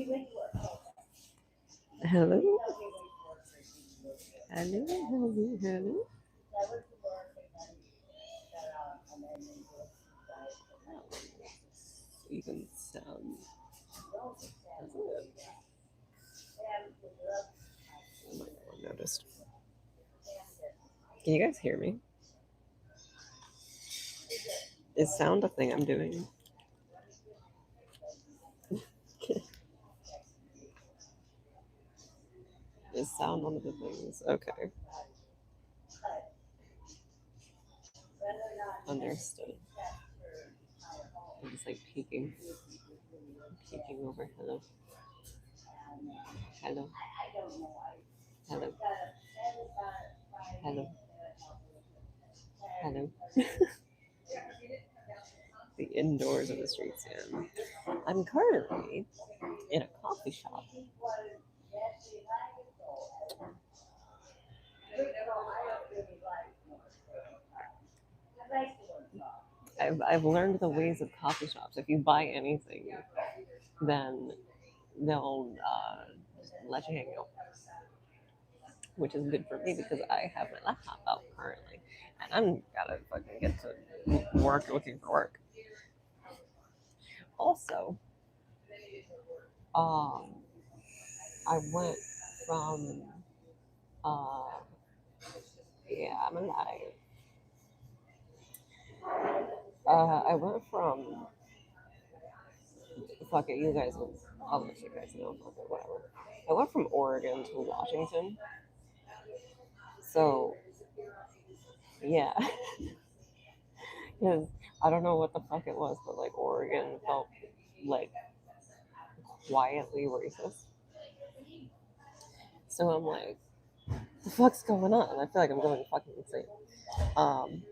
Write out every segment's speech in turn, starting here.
Hello? Hello, hello, hello. Even sound. Doesn't it? Oh my god, I noticed. Can you guys hear me? Is sound a thing I'm doing? Is sound one of the things? Okay. Understood. I'm just like peeking over. Hello. Hello. Hello. Hello. Hello. The indoors of the streets, yeah. I'm currently in a coffee shop. I've learned the ways of coffee shops. If you buy anything, then they'll let you hang out, which is good for me because I have my laptop out currently, and I'm gotta fucking get to work looking for work. Also, um, I went from uh, yeah, I'm alive. I went from fuck it, you guys will. I'll let you guys know. Fuck it, whatever. I went from Oregon to Washington, so yeah, because I don't know what the fuck it was, but like Oregon felt like quietly racist. So I'm like, the fuck's going on? And I feel like I'm going fucking insane. Um,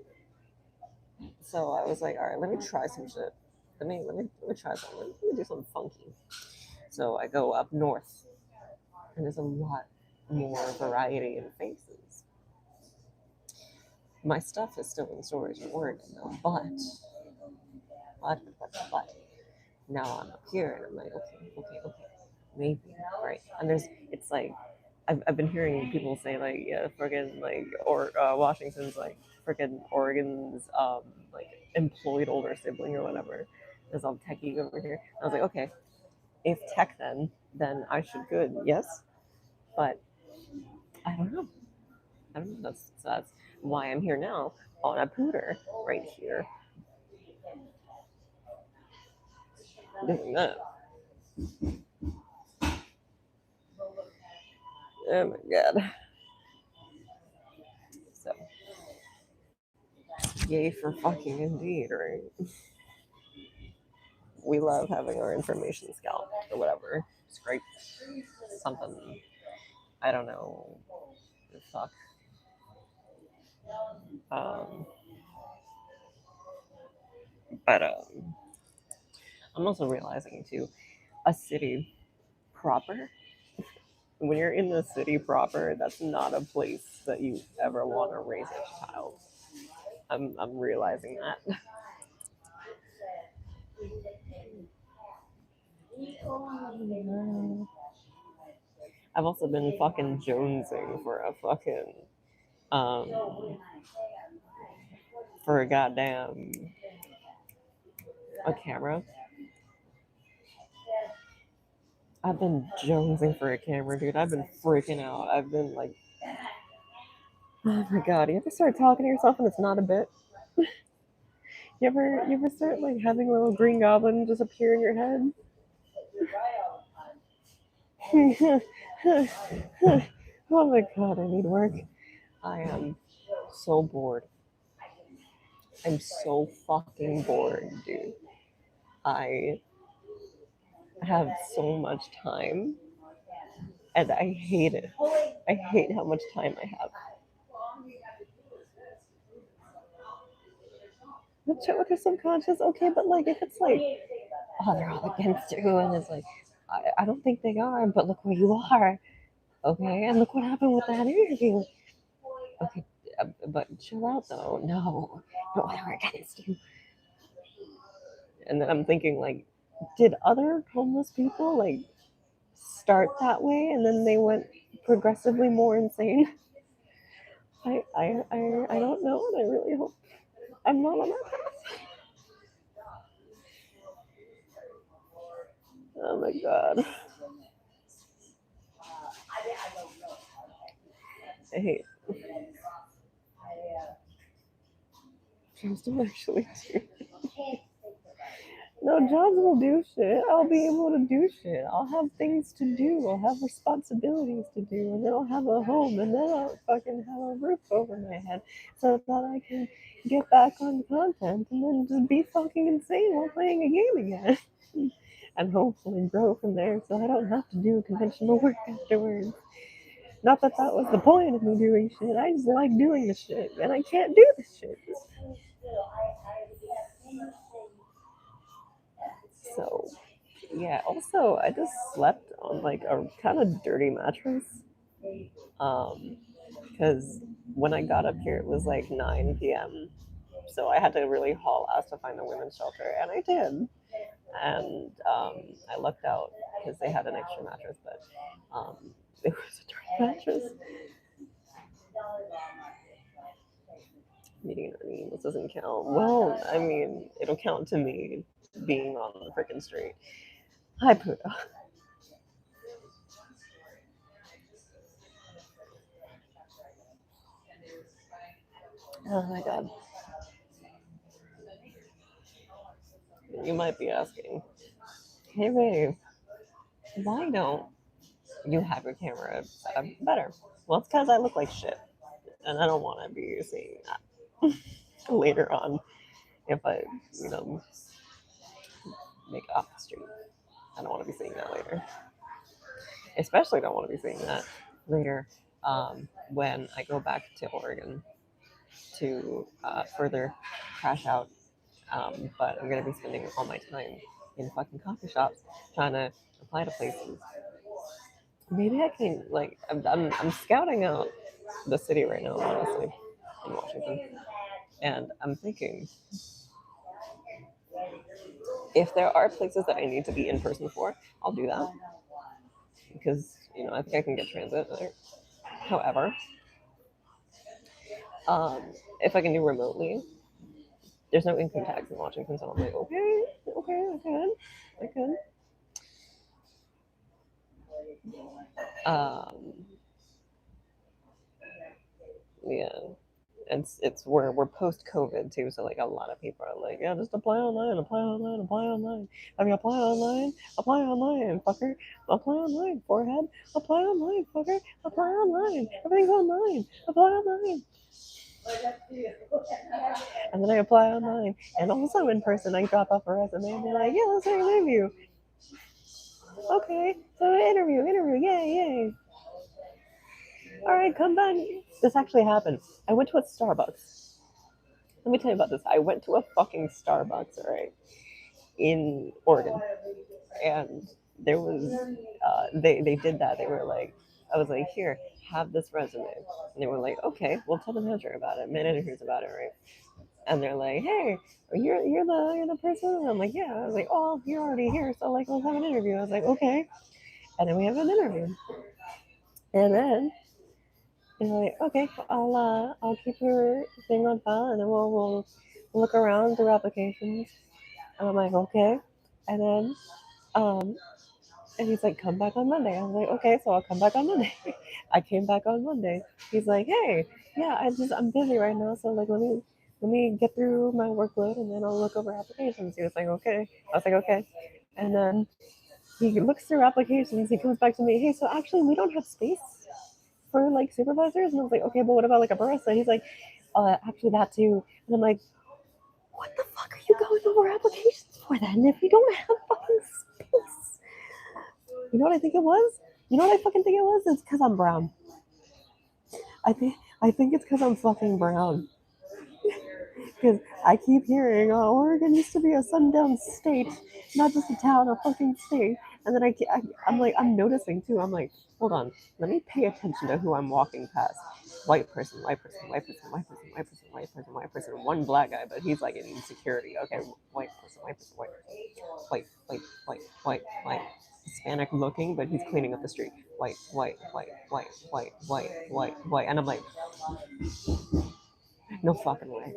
so I was like, all right, let me try some shit. Let me try something. Let me do something funky. So I go up north, and there's a lot more variety in faces. My stuff is still in storage in Oregon though, but now I'm up here, and I'm like, okay, maybe, right? And it's like I've been hearing people say like, yeah, friggin' like, or Washington's like friggin' Oregon's like employed older sibling or whatever. There's all techie over here. I was like, okay, if tech then I should good, yes, but I don't know. I don't know. That's why I'm here now on a pooter right here doing that. Oh my god. So yay for fucking indeed, right? We love having our information scalped or whatever. Scrape something. I don't know. Fuck. Um, but I'm also realizing too, a city proper. When you're in the city proper, that's not a place that you ever want to raise a child. I'm realizing that. I've also been fucking jonesing for a fucking um for a goddamn a camera. I've been jonesing for a camera, dude. I've been freaking out. I've been like, oh my god. You ever start talking to yourself and it's not a bit? You ever start like having a little green goblin just appear in your head? Oh my god, I need work. I am so bored. I'm so fucking bored, dude. I have so much time and I hate it. I hate how much time I have. But check with your subconscious, okay, but like if it's like, oh, they're all against you, and it's like, I don't think they are, but look where you are, okay, and look what happened with that interview, okay, but chill out though, no, but they're against you. And then I'm thinking like, did other homeless people like start that way and then they went progressively more insane. I don't know, and I really hope I'm not on that path. Oh my god. I hate jobs don't actually do. No, jobs will do shit. I'll be able to do shit. I'll have things to do. I'll have responsibilities to do. And then I'll have a home. And then I'll fucking have a roof over my head so that I can get back on content and then just be fucking insane while playing a game again. And hopefully grow from there so I don't have to do conventional work afterwards. Not that that was the point of me doing shit. I just like doing the shit. And I can't do this shit. So yeah, also I just slept on like a kind of dirty mattress. Because when I got up here it was like 9 p.m. So I had to really haul ass to find a women's shelter, and I did. And I lucked out because they had an extra mattress, but it was a dirty mattress. Meeting an this doesn't count. Well, I mean, it'll count to me being on the freaking street. Hi, Puda. Oh my god. You might be asking, hey babe, why don't you have your camera set up better? Well, it's because I look like shit, and I don't want to be seeing that later on if I, you know, make it off the street. I don't want to be seeing that later. Especially don't want to be seeing that later when I go back to Oregon to further crash out. But I'm going to be spending all my time in fucking coffee shops trying to apply to places. Maybe I can, like, I'm scouting out the city right now, honestly, in Washington. And I'm thinking if there are places that I need to be in person for, I'll do that because, you know, I think I can get transit there. However, um, if I can do remotely, there's no income tax in Washington, so I'm like, okay, I could. Yeah, it's we're post COVID too, so like a lot of people are like, yeah, just apply online, apply online, apply online. I mean, apply online, fucker, apply online, forehead, apply online, fucker, apply online, everything's online, apply online. And then I apply online, and also in person, I drop off a resume, and they're like, yeah, let's have an interview. Okay, so interview, yay. All right, come back. This actually happened. I went to a Starbucks. Let me tell you about this. I went to a fucking Starbucks, all right, in Oregon, and there was they did that. They were like, I was like, here, have this resume, and they were like, okay, we'll tell the manager about it. Manager hears about it, right? And they're like, hey, you're the person. And I'm like, yeah. I was like, oh, you're already here, so like, let's have an interview. I was like, okay, and then we have an interview, and then and I'm like, okay, I'll keep your thing on file, and then we'll look around through applications. And I'm like, okay. And then um, and he's like, come back on Monday. I was like, okay, so I'll come back on Monday. I came back on Monday. He's like, hey, yeah, I'm busy right now, so like let me get through my workload, and then I'll look over applications. He was like, okay. I was like, okay. And then he looks through applications. He comes back to me, hey, so actually we don't have space for like supervisors. And I was like, okay, but what about like a barista? He's like, actually that too. And I'm like, what the fuck are you going over applications for then if you don't have fucking space? You know what I think it was? You know what I fucking think it was? It's because I'm brown. I think it's because I'm fucking brown. Because I keep hearing, oh, Oregon used to be a sundown state, not just a town, a fucking state. And then I'm like, I'm noticing too. I'm like, hold on, let me pay attention to who I'm walking past. White person, white person, white person, white person, white person, white person, white person. One black guy, but he's like in insecurity. Okay, white person, white person, white person, white, white, white, white. Hispanic looking, but he's cleaning up the street. White, white, white, white, white, white, white, white. And I'm like, no fucking way.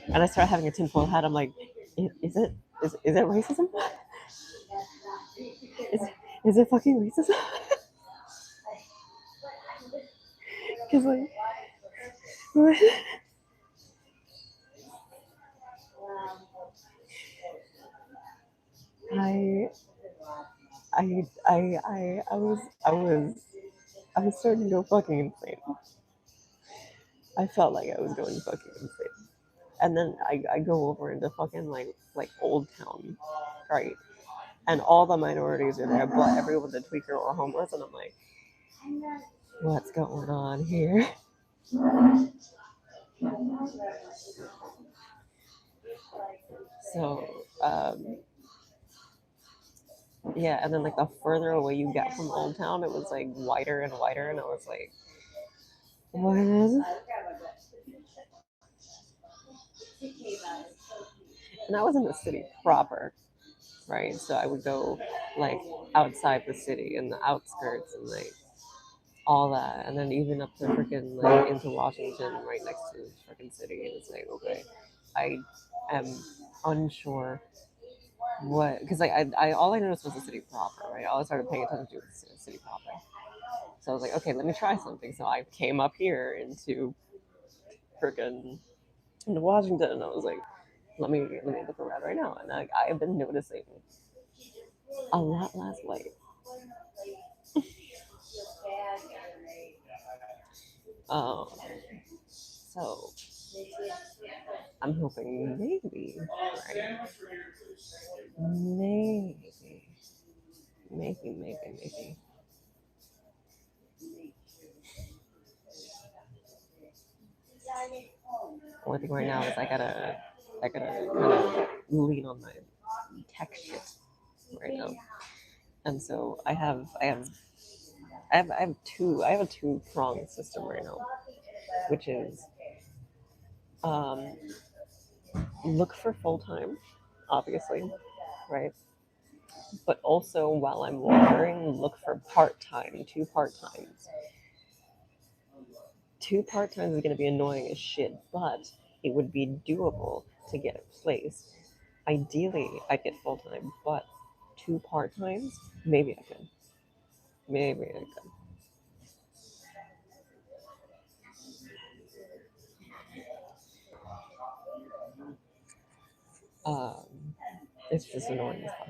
And I start having a tinfoil hat. I'm like, is it racism? Is it fucking racism? Because like, I was starting to go fucking insane. I felt like I was going fucking insane. And then I go over into fucking like Old Town, right? And all the minorities are there, but everyone's a tweaker or homeless, and I'm like, what's going on here? So, yeah, and then like the further away you get from Old Town, it was like wider and wider, and I was like, what is it? And I was in the city proper, right? So I would go like outside the city in the outskirts and like all that, and then even up to freaking like into Washington, right next to the freaking city. And it's like, okay, I am unsure what, because like I all I noticed was the city proper, right? All I started paying attention to was the city proper. So I was like, okay, let me try something. So I came up here into freaking into Washington, and I was like, let me look around right now, and like I've been noticing a lot less white. Um, so I'm hoping maybe, right? Maybe. Only thing right now is I gotta kind of lean on my tech shit right now, and so I have a two-pronged system right now, which is um, look for full time, obviously, right? But also while I'm wandering, look for part time, two part times. Two part times is going to be annoying as shit, but it would be doable to get a place. Ideally, I'd get full time, but two part times, maybe I could. Maybe I could. Um, it's just annoying as fuck.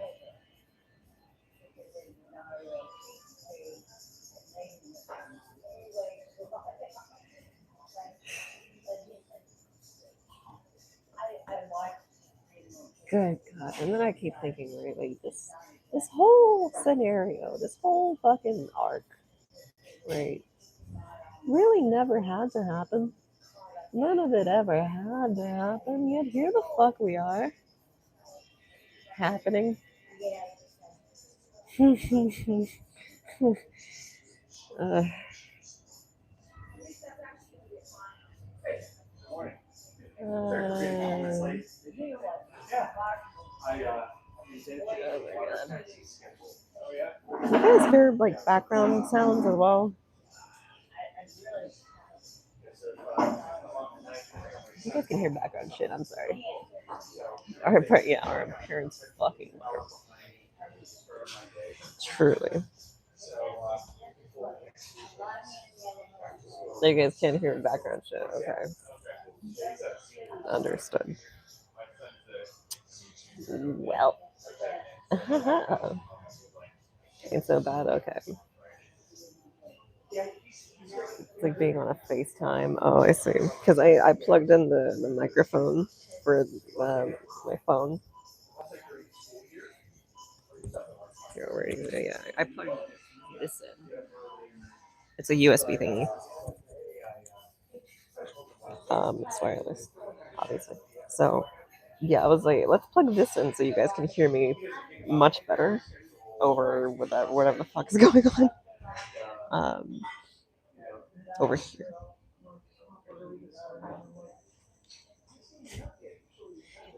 Good God. And then I keep thinking, right, like this whole scenario, this whole fucking arc, right, really never had to happen. None of it ever had to happen, yet here the fuck we are. Happening. uh, oh my God. You guys hear like background sounds as well? You guys can hear background shit. I'm sorry. Our parents fucking truly. So you guys can't hear background shit. Okay, understood. Well, ain't so bad. Okay, it's like being on a FaceTime. Oh, I see. Because I plugged in the microphone for my phone. Here, where are you gonna, yeah, I plugged this in. It's a USB thingy. It's wireless, obviously. So yeah, I was like, let's plug this in so you guys can hear me much better over whatever the fuck is going on um, over here.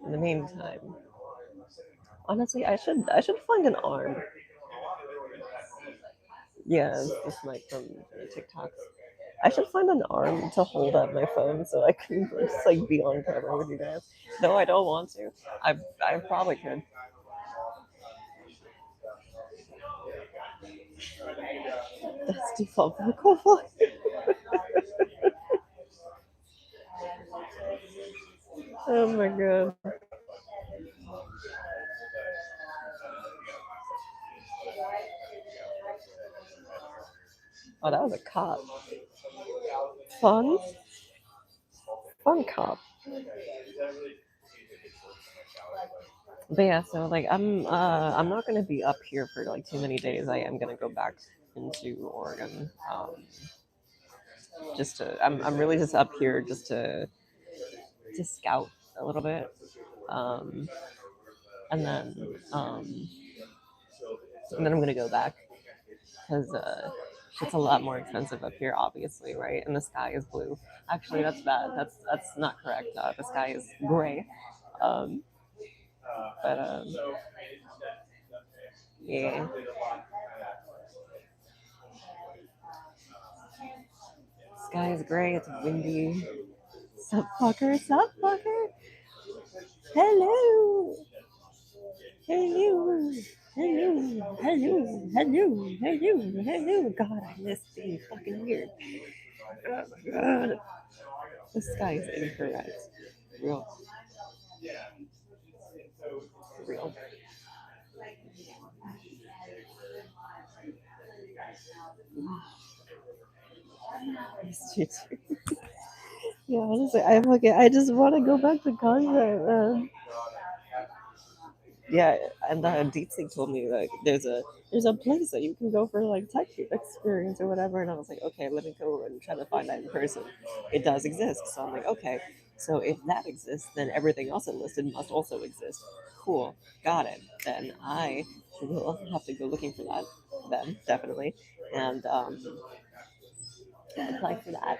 In the meantime, Honestly, I should find an arm. Yeah, it's just like from TikToks. I should find an arm to hold up my phone so I can just like be on camera with you guys. No, I don't want to. I probably could. That's default vocal volume. Oh my god. Oh, that was a cop. Fun, fun cop. But yeah, so like I'm not gonna be up here for like too many days. I am gonna go back into Oregon. Just to I'm really just up here just to scout a little bit. Um, and then um, and then I'm gonna go back because shit's a lot more expensive up here, obviously, right? And the sky is blue. Actually, that's bad. That's not correct. The sky is gray. Um, but yeah, sky is gray. It's windy. Sup, fucker? Sup, fucker? Hello. Hello. Hello. Hello. Hello. Hello. Hello. God, I miss being fucking weird. Oh my god. The sky is incorrect. Real. Real. Miss you too. Yeah, honestly, I just want to go back to concert, man. Yeah, and Dietzig told me like there's a place that you can go for like tech experience or whatever, and I was like, okay, let me go and try to find that in person. It does exist, so I'm like, okay, so if that exists, then everything else enlisted must also exist. Cool, got it. Then I will have to go looking for that. Then definitely, and apply for that.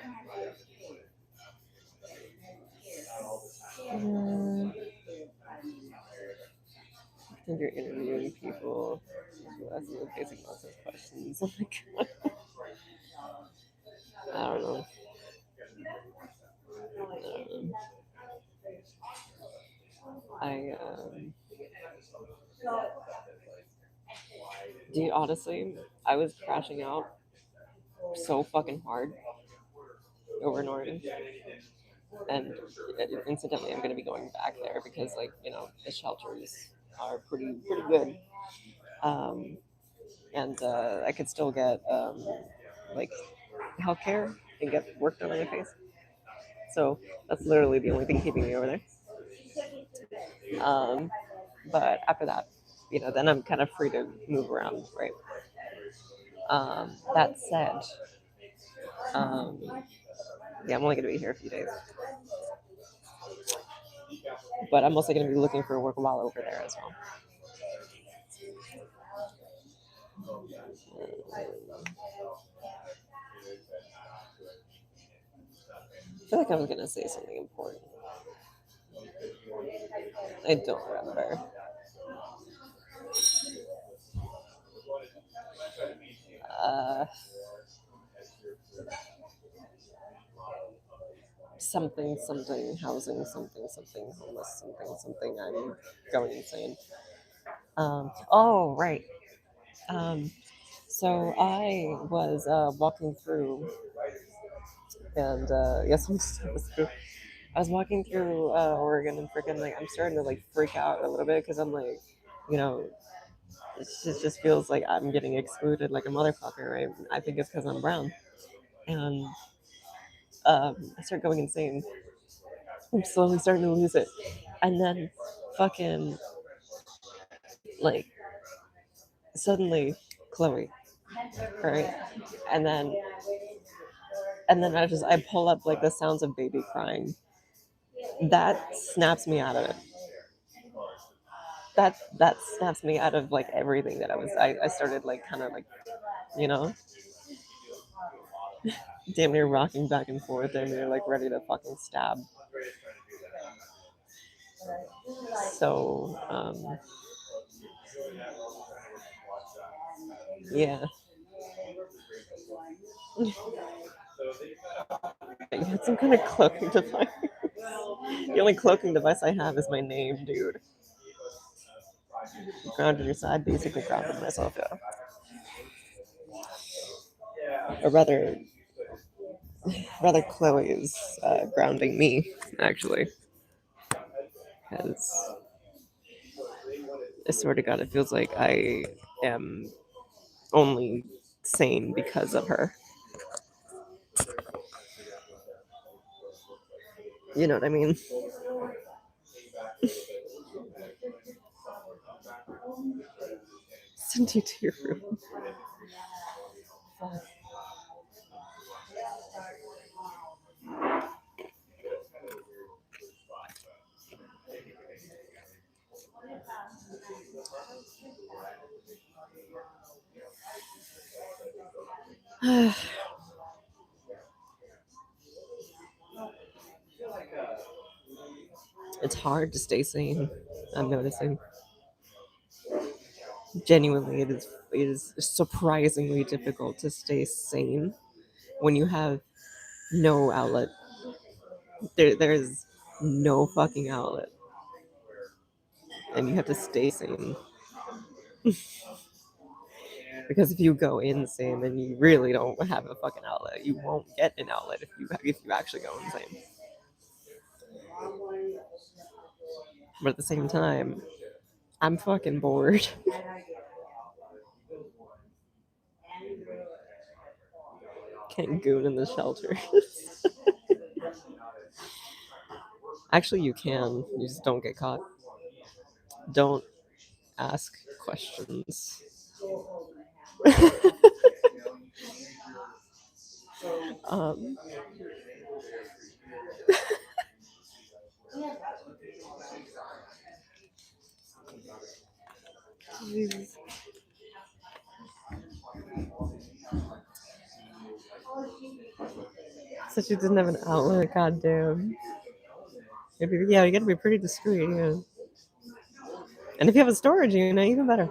Uh, I think you're interviewing people who ask you the basic nonsense questions. Like, I don't know. I don't know. I dude, honestly, I was crashing out so fucking hard over in Oregon, and incidentally, I'm gonna be going back there because, like, the shelters are pretty good, um, and I could still get like healthcare and get work done on my face. So that's literally the only thing keeping me over there. Um, but after that, then I'm kind of free to move around, right? That said, um, yeah, I'm only going to be here a few days, but I'm also going to be looking for work while over there as well. I feel like I was going to say something important. I don't remember. Uh, something housing something homeless something. I'm going insane. Oh right. Um, so I was walking through, and yes, I was walking through Oregon, and freaking like I'm starting to like freak out a little bit because I'm like, you know, it just feels like I'm getting excluded like a motherfucker, right? I think it's because I'm brown, and I start going insane. I'm slowly starting to lose it, and then fucking like suddenly Chloe, right? And then I pull up like the sounds of baby crying. That snaps me out of it. That snaps me out of like everything that I started like kind of like, you know, damn near rocking back and forth, damn near like ready to fucking stab. So Yeah. You had some kind of cloaking device. The only cloaking device I have is my name, dude. Grounded your side, basically grounded myself, yeah. Or rather Chloe is grounding me, actually. Because I swear to God, it feels like I am only sane because of her. You know what I mean? Send you to your room. It's hard to stay sane. I'm noticing. Genuinely, it is surprisingly difficult to stay sane when you have no outlet. There's no fucking outlet, and you have to stay sane. Because if you go insane, then you really don't have a fucking outlet. You won't get an outlet if you actually go insane. But at the same time, I'm fucking bored. Can't goon in the shelters. Actually, you can. You just don't get caught. Don't ask questions. um, Jesus. So she didn't have an outlet. Goddamn. Yeah, you gotta be pretty discreet. Yeah. And if you have a storage unit, even better.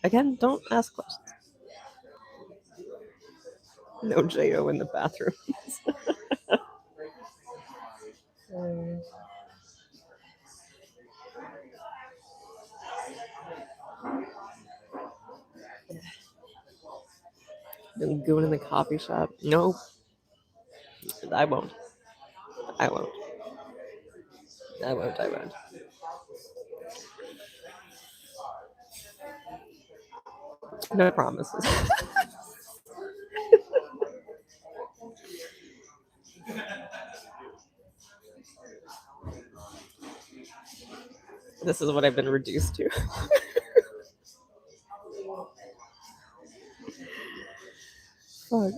Again, don't ask questions. No Jo in the bathroom. Going in the coffee shop. Nope. I won't. I won't. I won't. I won't. No promises. This is what I've been reduced to. Fuck.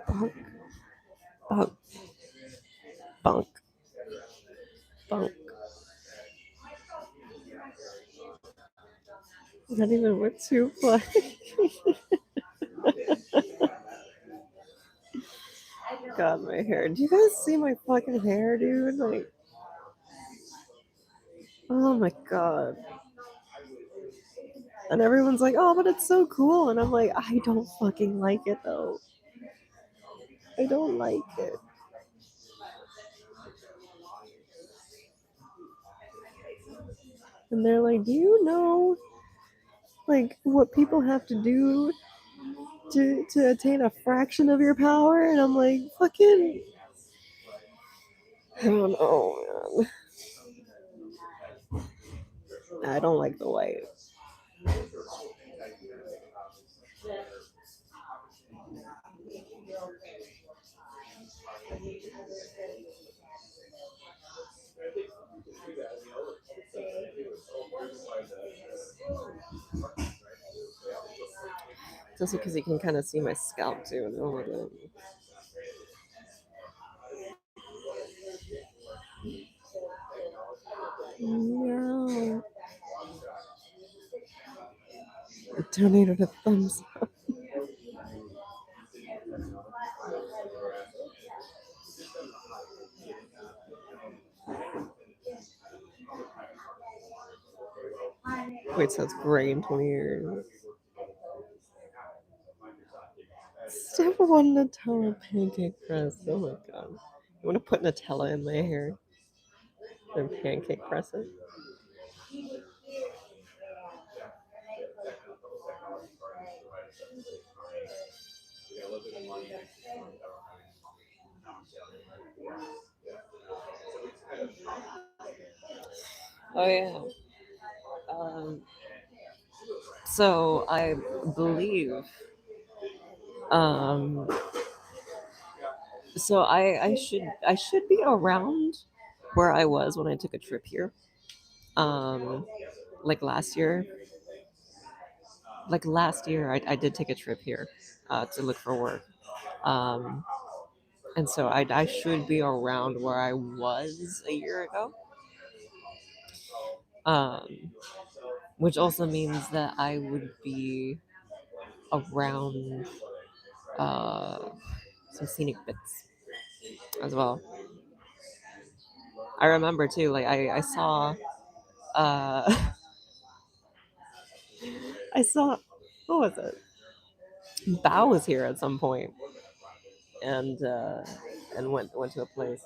Bunk. Bunk. Bunk. Bunk. Not even with two play. God, my hair. Do you guys see my fucking hair, dude? Like, oh my god. And everyone's like, oh, but it's so cool. And I'm like, I don't fucking like it though. I don't like it. And they're like, do you know, like, what people have to do to attain a fraction of your power? And I'm like, fucking, I don't know, man. I don't like the white. It's also because you can kind of see my scalp too. And oh my god. No. Donated a thumbs up. Wait, so it's gray in 20 years. Step one, Nutella pancake crust. Oh my god. You want to put Nutella in my hair and pancake press it? Oh yeah. Um, so I believe. Um, so I should be around where I was when I took a trip here. Like last year. Like last year, I did take a trip here, to look for work. Um, and so I should be around where I was a year ago. Um, which also means that I would be around some scenic bits as well. I remember too, like I saw, uh, I saw, what was it? Bao was here at some point, and went to a place,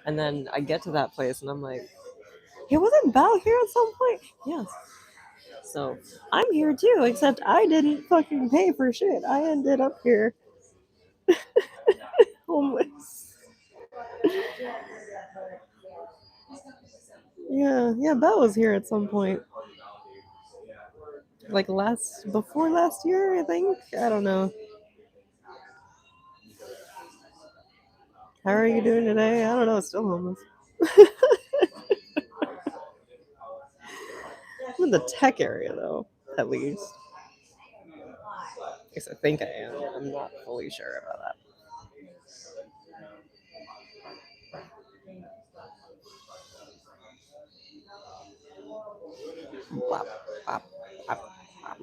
and then I get to that place, and I'm like, "It wasn't Bao here at some point?" Yes. So I'm here too, except I didn't fucking pay for shit. I ended up here homeless. Yeah, yeah, Bao was here at some point. Like before last year, I think. I don't know. How are you doing today? I don't know. Still homeless. I'm in the tech area though, at least. At least I think I am. I'm not fully sure about that. Bop, bop, bop, bop,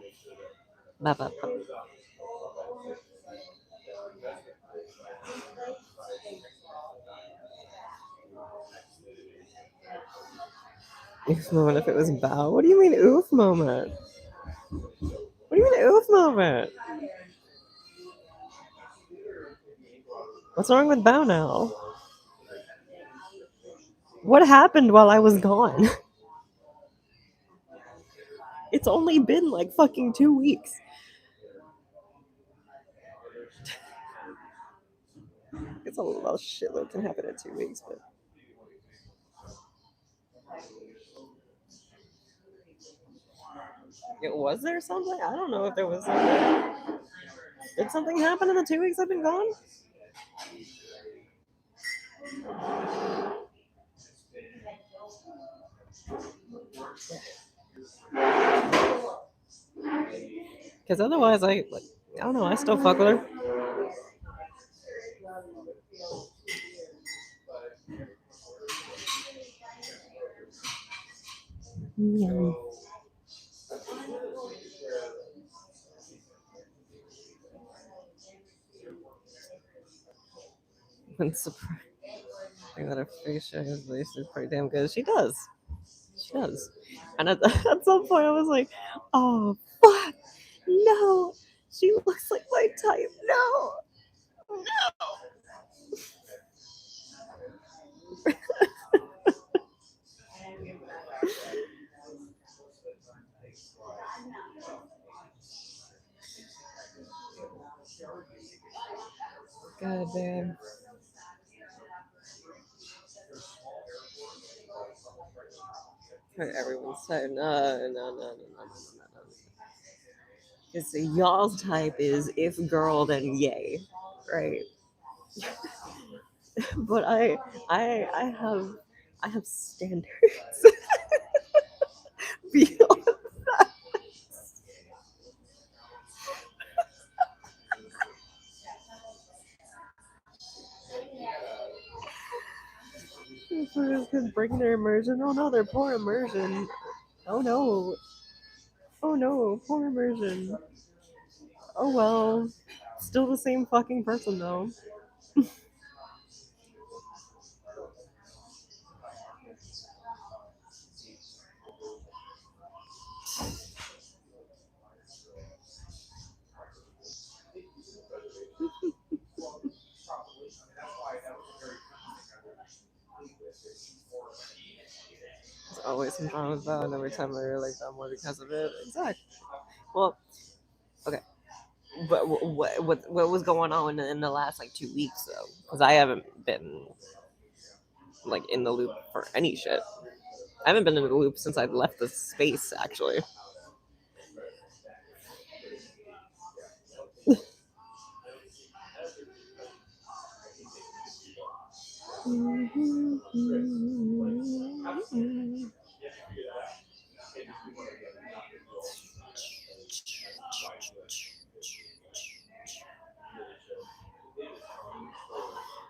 bop, bop, bop. Oof moment if it was Bao. What do you mean oof moment? What do you mean oof moment? What's wrong with Bao now? What happened while I was gone? It's only been like fucking 2 weeks. It's a little shitload can happen in 2 weeks, but was there something? I don't know if there was something. Did something happen in the 2 weeks I've been gone? Because otherwise, I don't know. I still fuck with her. Yeah. I'm surprised that her face share is basically pretty damn good. She does. She does. And at some point, I was like, oh, fuck. No. She looks like my type. No. God damn. Everyone's type. No. It's y'all's type is if girl, then yay. Right. But I have standards beyond. People could bring their immersion. Oh no, they're poor immersion. Oh no. Oh no, poor immersion. Oh well. Still the same fucking person though. always some drama about, and every time I realize I'm more because of it. Exactly. Well, okay. But what was going on in the last like 2 weeks though? Because I haven't been like in the loop for any shit. I haven't been in the loop since I left the space actually.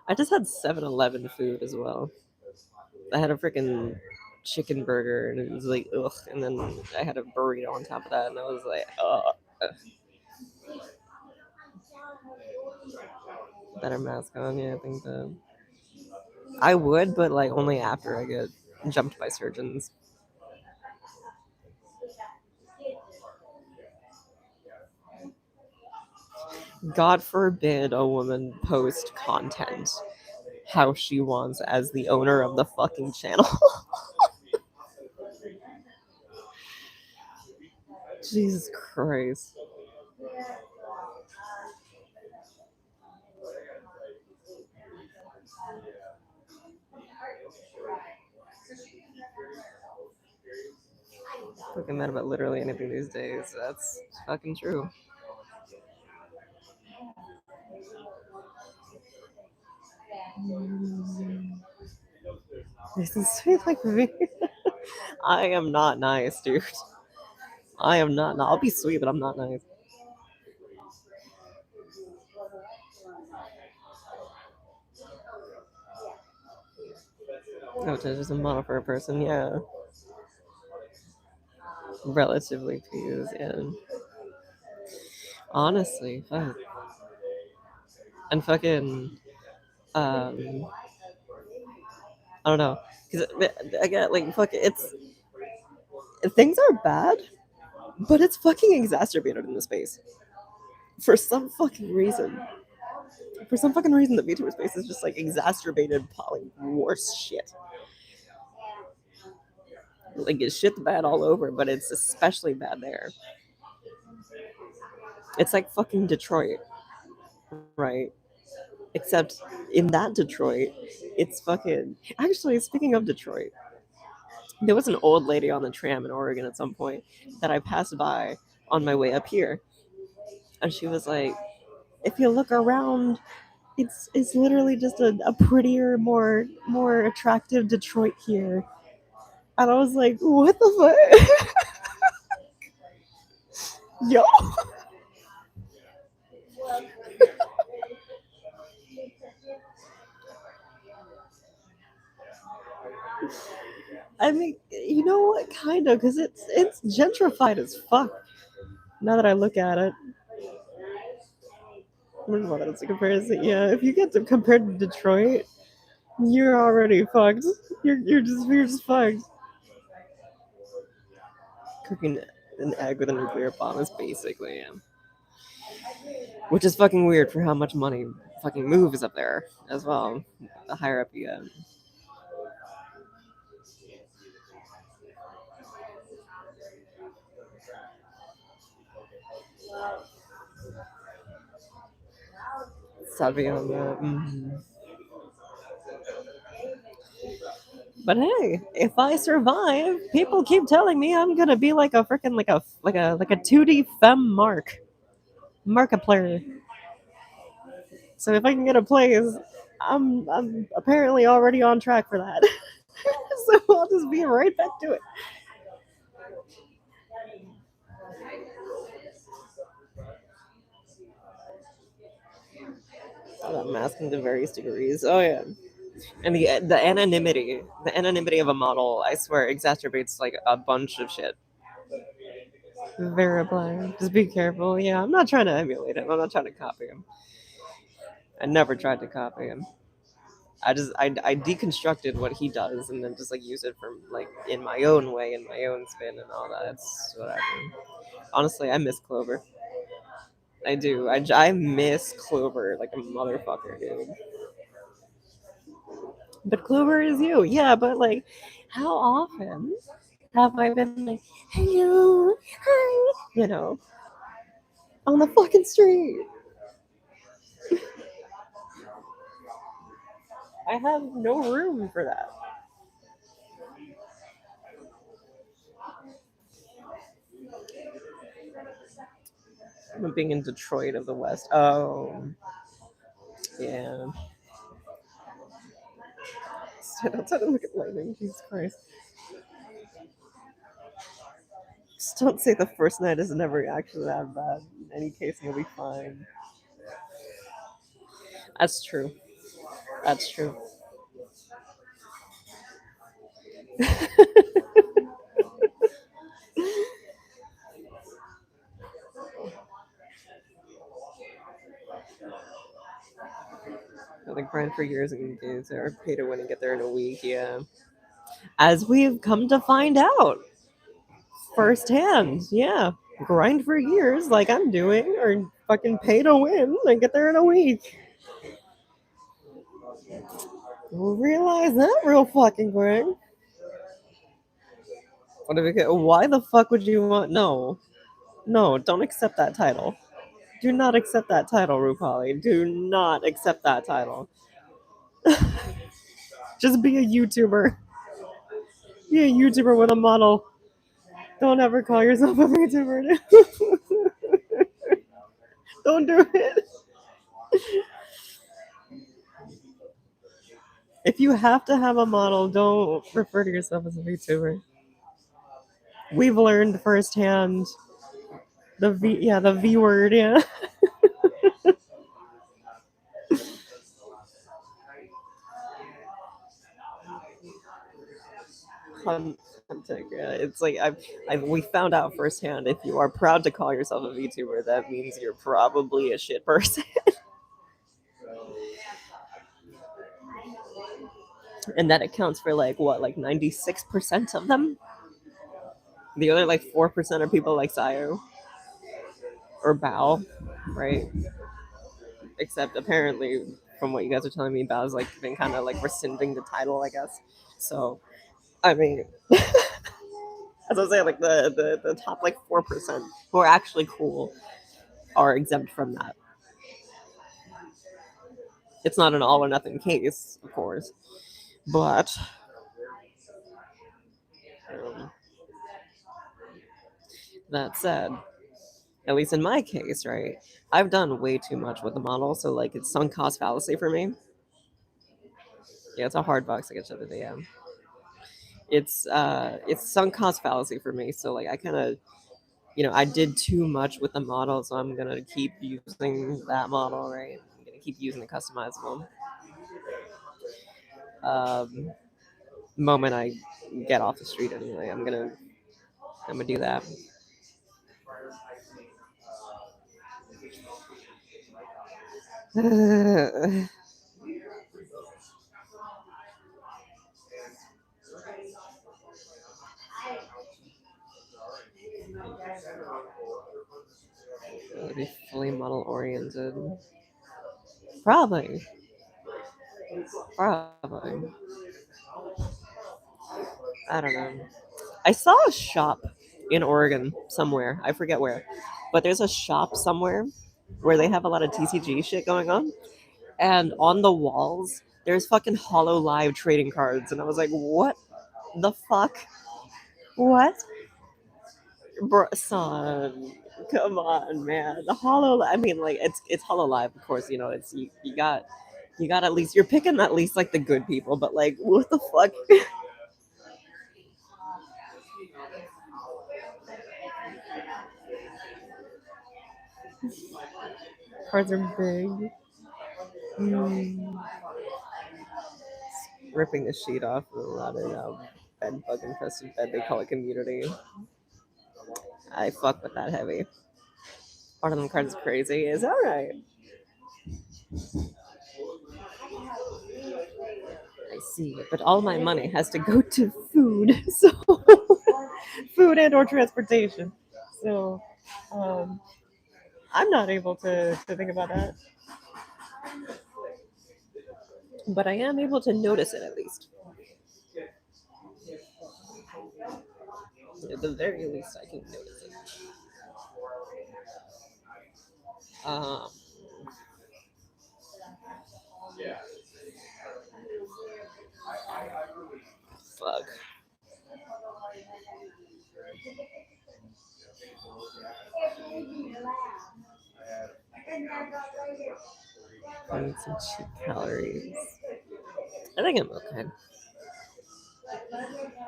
I just had 7-Eleven food as well. I had a freaking chicken burger and it was like ugh, and then I had a burrito on top of that, and I was like, ugh. Better mask on, yeah. I think that I would, but like only after I get jumped by surgeons. God forbid a woman post content how she wants as the owner of the fucking channel. Jesus Christ. Fucking mad about literally anything these days. That's fucking true. This is sweet like me. I am not nice, dude. I am not. I'll be sweet, but I'm not nice. Oh, just a model for a person, yeah. Relatively pleased, yeah. Honestly, fuck. And fucking, um, I don't know, because I get like fuck. It's things are bad, but it's fucking exacerbated in the space for some fucking reason. For some fucking reason, the VTuber space is just like exacerbated, like worse shit. Like it's shit bad all over, but it's especially bad there. It's like fucking Detroit, right? Except in that Detroit, it's fucking. Actually, speaking of Detroit, there was an old lady on the tram in Oregon at some point that I passed by on my way up here, and she was like, "If you look around, it's literally just a prettier, more attractive Detroit here." And I was like, "What the fuck, yo?" I mean, you know what? Kind of, because it's gentrified as fuck. Now that I look at it, well, that's a comparison. Yeah, if you get to compared to Detroit, you're already fucked. You're just fucked. Cooking an egg with a nuclear bomb is basically, yeah. Which is fucking weird for how much money fucking moves up there as well. The higher up you get. Savvy on that. But hey, if I survive, people keep telling me I'm gonna be like a freaking like a 2D femme markiplier. So if I can get a place, I'm apparently already on track for that. So I'll just be right back to it. Oh, that masking to various degrees. Oh yeah, and the anonymity of a model, I swear, exacerbates like a bunch of shit. Veyra blind. Just be careful. Yeah, I'm not trying to emulate him. I'm not trying to copy him. I never tried to copy him. I deconstructed what he does and then just like use it for like in my own way, in my own spin and all that. It's whatever. Honestly, I miss Clover. I do. I miss Clover like a motherfucker, dude. But Clover is you, yeah. But like, how often have I been like, hello, hi, on the fucking street? I have no room for that. I'm being in Detroit of the West. Oh, yeah. Stand outside and look at lightning. Jesus Christ. Just don't say the first night is never actually that bad. In any case, you'll be fine. That's true. That's true. The grind for years and games are pay to win and get there in a week. Yeah. As we've come to find out firsthand. Yeah. Grind for years, like I'm doing, or fucking pay to win and get there in a week. We'll realize that real fucking quick. Why the fuck would you want? No. No, don't accept that title. Do not accept that title, Rupali. Do not accept that title. Just be a YouTuber. Be a YouTuber with a model. Don't ever call yourself a YouTuber. Don't do it. If you have to have a model, don't refer to yourself as a VTuber. We've learned firsthand the V word, yeah. Yeah. It's like we found out firsthand. If you are proud to call yourself a VTuber, that means you're probably a shit person. And that accounts for like what, like 96% of them. The other like 4% are people like Sayo or Bao, right? Except apparently, from what you guys are telling me, Bao's like been kind of like rescinding the title, I guess. So I mean, as I was saying, like the top like 4% who are actually cool are exempt from that. It's not an all or nothing case, of course, but um, that said, at least in my case, right, I've done way too much with the model, so like it's sunk cost fallacy for me. Yeah, it's a hard box to get to the DM. It's sunk cost fallacy for me. So like I kind of, I did too much with the model, so I'm gonna keep using that model, right? I'm gonna keep using the customizable. Um, Moment I get off the street anyway, I'm gonna do that. Be fully model oriented. Probably. Probably. I don't know. I saw a shop in Oregon somewhere. I forget where. But there's a shop somewhere where they have a lot of TCG shit going on. And on the walls, there's fucking Hollow Live trading cards. And I was like, what the fuck? What? Bro, son, come on, man. The Hollow, I mean, like, it's Hollow Live, of course, it's, you got at least, you're picking at least, like, the good people, but, like, what the fuck? Cards are big. Mm. Ripping the sheet off of a lot of bed bug infested bed, they call it community. I fuck with that heavy. One of them cards is crazy. Is alright. I see, but all my money has to go to food, so food and or transportation. So I'm not able to think about that, but I am able to notice it at least. At the very least, I can notice it. Um, fuck. I need some cheap calories. I think I'm okay.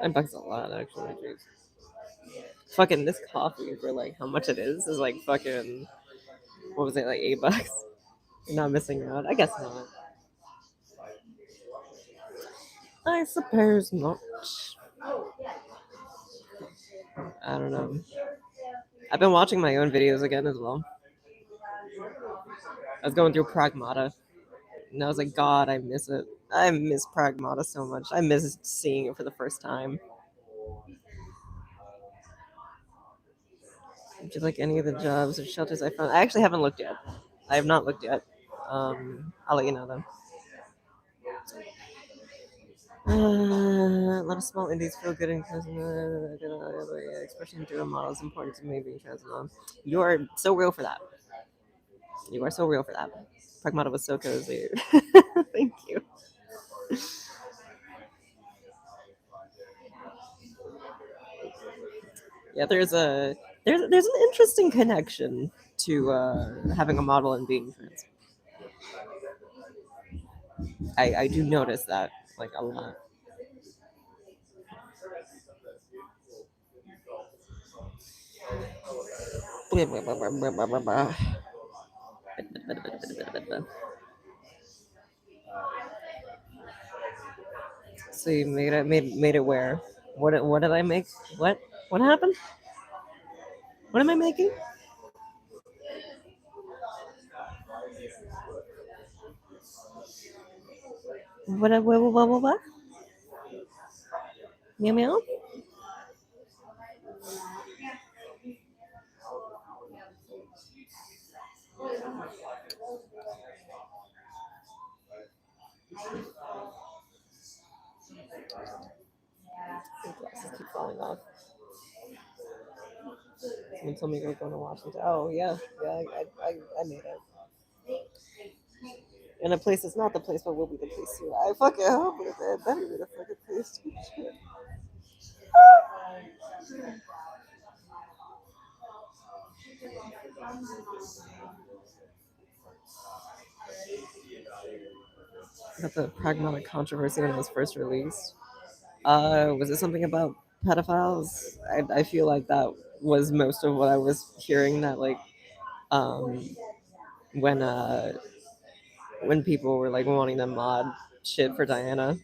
$9 a lot, actually. Jeez. Fucking this coffee for like how much it is like fucking, what was it, like $8? You're not missing out. I guess not. I suppose not. I don't know. I've been watching my own videos again as well. I was going through Pragmata, and I was like, God, I miss it. I miss Pragmata so much. I miss seeing it for the first time. Do you like any of the jobs or shelters I found? I actually haven't looked yet. I have not looked yet. I'll let you know though. A lot of small indies feel good and expression through a model is important to me being trans. You are so real for that. You are so real for that. Pragmata was so cozy. Thank you. Yeah, there's an interesting connection to having a model and being trans. I do notice that like a lot. So you made it where? What did I make? What happened? What am I making? What? Meow meow. My glasses keep falling off. Someone told me you're going to Washington. Oh yeah, yeah. I made it. In a place that's not the place, but will be the place soon. I fucking hope it better be the fucking place. About the pragmatic controversy when it was first released. Was it something about pedophiles? I feel like that was most of what I was hearing. That like um, when when people were like wanting to mod shit for Diana.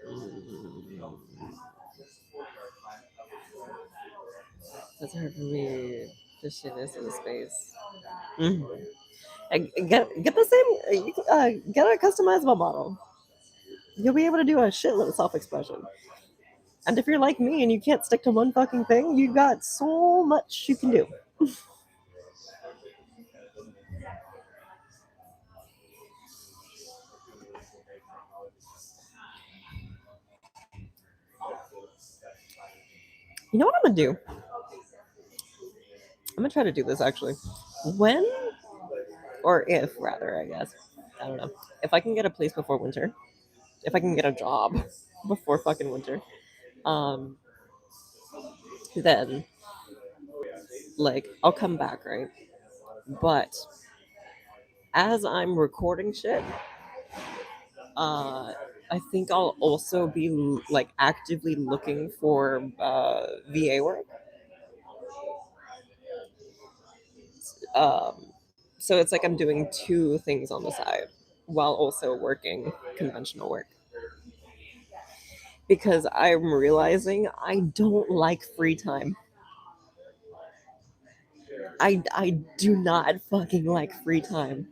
Mm, that's hard for me. The shitness in the space. Mm. Get the same. Get a customizable model. You'll be able to do a shitload of self expression. And if you're like me and you can't stick to one fucking thing, you got so much you can do. You know what I'm gonna do? I'm gonna try to do this actually. When or if rather, I guess. I don't know. If I can get a place before winter, if I can get a job before fucking winter, um, then like I'll come back, right? But as I'm recording shit, uh, I think I'll also be like actively looking for VA work. Um, so it's like I'm doing two things on the side while also working conventional work because I'm realizing I don't like free time. I do not fucking like free time.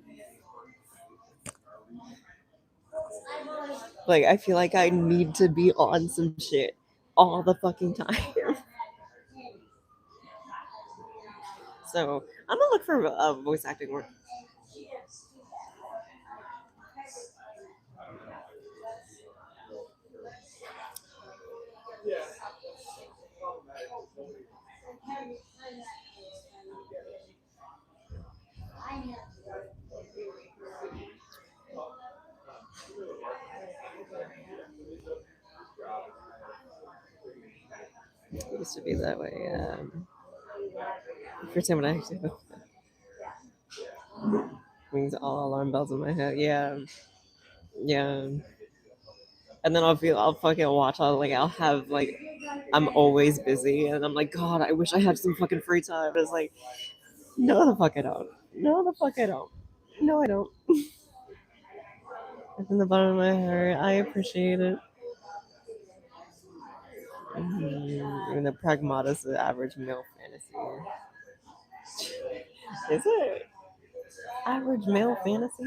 Like I feel like I need to be on some shit all the fucking time. So I'm gonna look for voice acting work. It used to be that way. For time when I actually rings all alarm bells in my head. Yeah, yeah. And then I'll fucking watch. I'll have like, I'm always busy, and I'm like, God, I wish I had some fucking free time. It's like, no, the fuck I don't. No, the fuck I don't. No, I don't. It's in the bottom of my heart. I appreciate it. Even the pragmatist, the average male fantasy. Is it average male fantasy?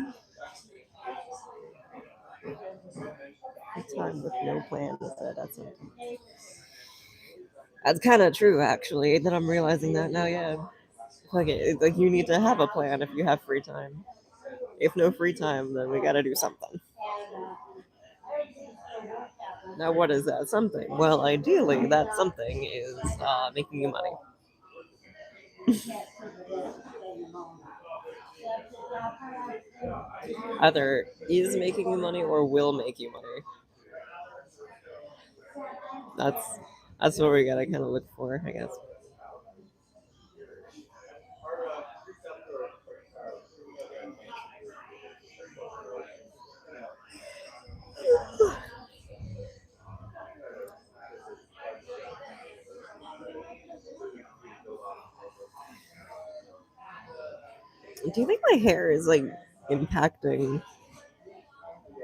A time with no plan. That's kind of true, actually. That I'm realizing that now. Yeah, like you need to have a plan if you have free time. If no free time, then we got to do something. Now, what is that something? Well, ideally, that something is making you money. Either is making you money or will make you money. That's that's what we gotta kind of look for, I guess. Do you think my hair is like impacting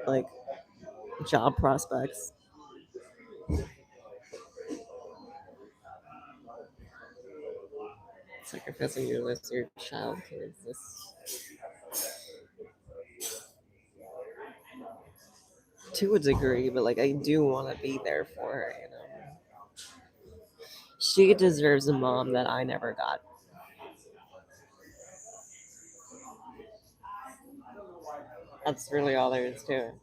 like job prospects? Sacrificing your child care is this to a degree, but like I do want to be there for her. You know, she deserves a mom that I never got. That's really all there is to it.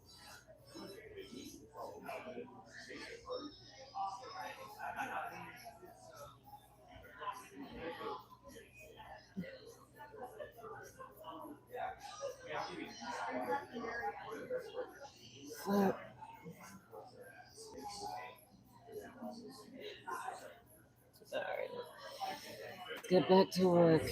But, all right, let's get back to work.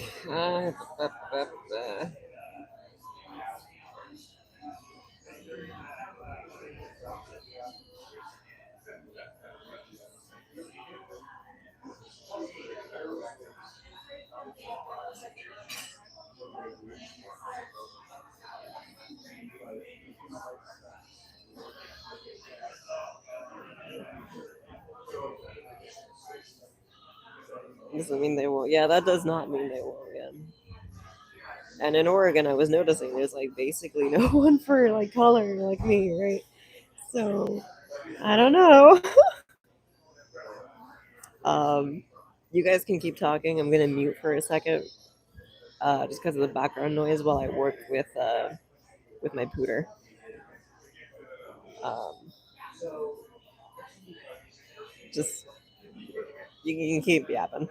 Doesn't mean they won't. Yeah, that does not mean they won't. Yeah. And in Oregon, I was noticing there's like basically no one for like color like me, right? So I don't know. Um, you guys can keep talking. I'm gonna mute for a second, just because of the background noise while I work with my pooter. Um, just you can keep yapping.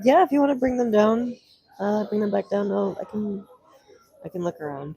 Yeah, if you want to bring them down, bring them back down. I can look around.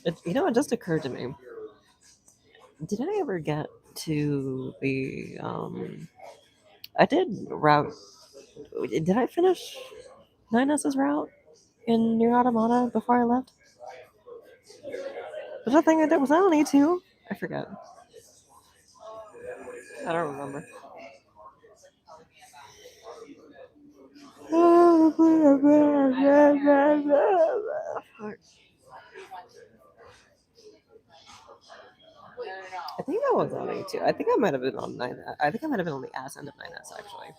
It just occurred to me. Did I ever get to the I did route. Did I finish 9S's route in Near Automata before I left? Was that thing I did? Was that on E2? I forget. I don't remember. I think that was on E2. I think I might have been on 9. I think I might have been on the ass end of 9S actually.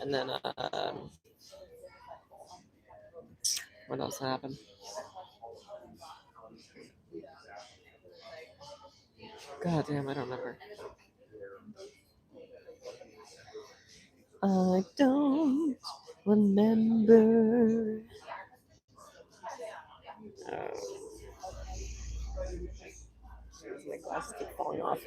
And then what else happened? God damn, I don't remember. I don't remember. My glasses keep falling off.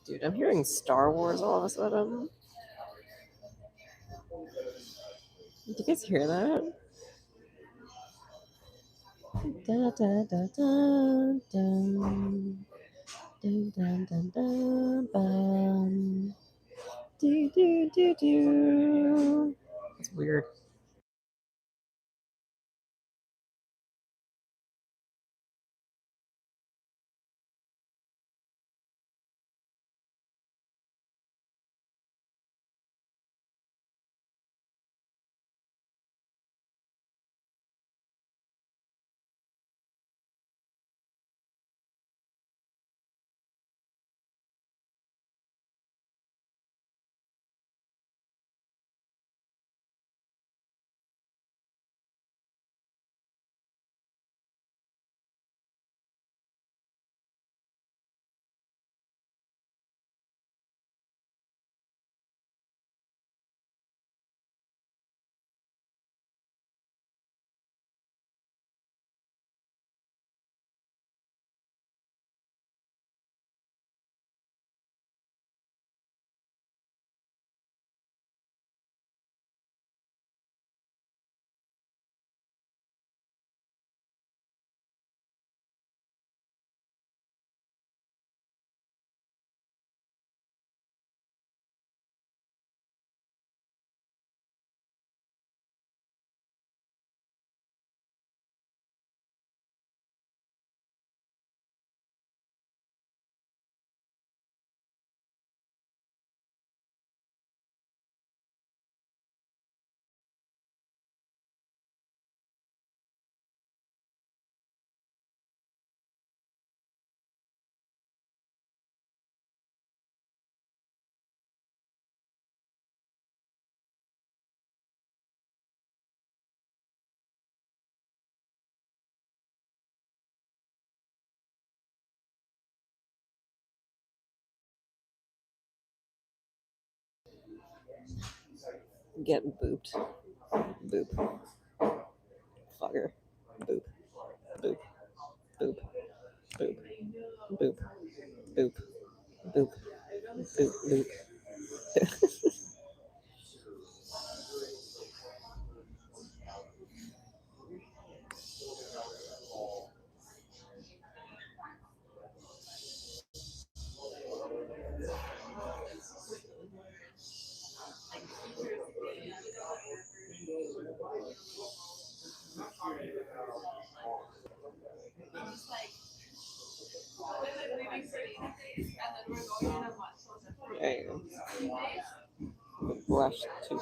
Dude, I'm hearing Star Wars all of a sudden. Did you guys hear that? Da, da, da, da, dun. Dun, dun, dun, dun, bum. Do, do, do, do. That's weird. Get booped. Boop. Fucker. Boop. Boop. Boop. Boop. Boop. Boop. Boop. Boop. Boop. There you go. Brush tooth.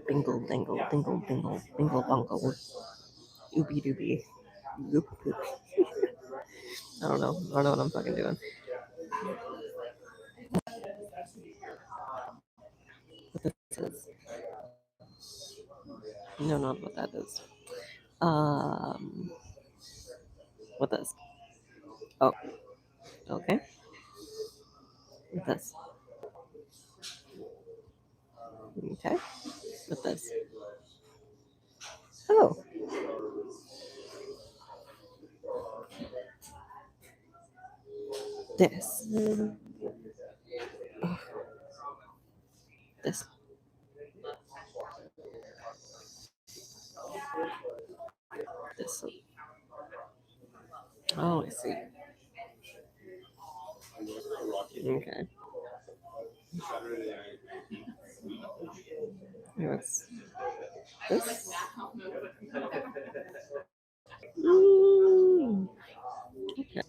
Bingle, dangle, dingle, dingle, bingle, bungle. Oopie doopie. Goop, goop. I don't know. I don't know what I'm fucking doing. What this is. No, not what that is. Um, what this? Oh, okay. What this? Okay. What this? Oh, this. Oh, this. This. Oh, I see. Okay. What's this? Mm, okay.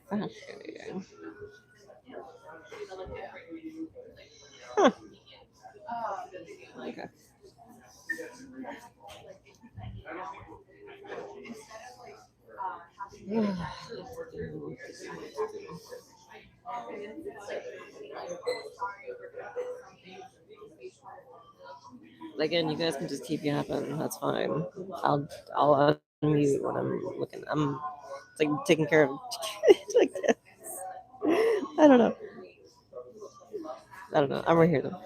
Fascinating. Huh. Okay. Again, you guys can just keep yapping. That's fine. I'll unmute when I'm looking. I'm it's like taking care of like this. I don't know. I don't know. I'm right here though.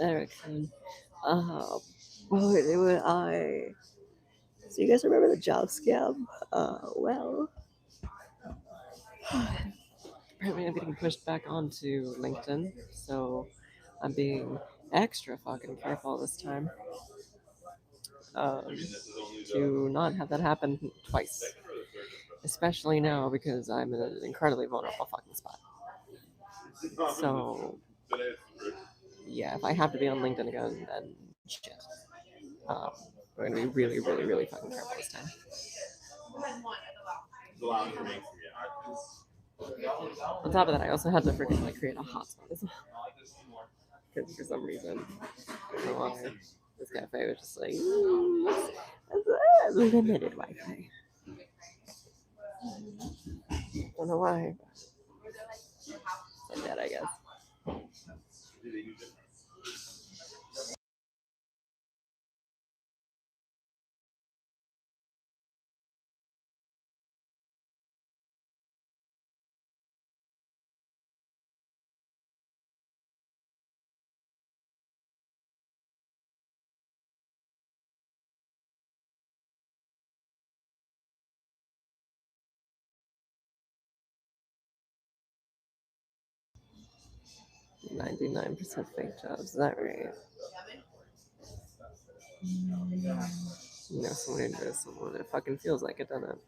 Erickson. Uh, oh, anyway, so you guys remember the job scam? Well, apparently I'm getting pushed back onto LinkedIn, so I'm being extra fucking careful this time, um, to not have that happen twice. Especially now because I'm in an incredibly vulnerable fucking spot. So, yeah, if I have to be on LinkedIn again, then shit. Um, we're gonna be really, really, really fucking careful this time. On top of that, I also had to freaking like create a hotspot as well. Because for some reason, I don't know why, this cafe was just like, limited Wi-Fi. Don't know why. But it's like that, I guess. %99 fake jobs. Is that right? You know, someone who knows someone. It fucking feels like it, doesn't it?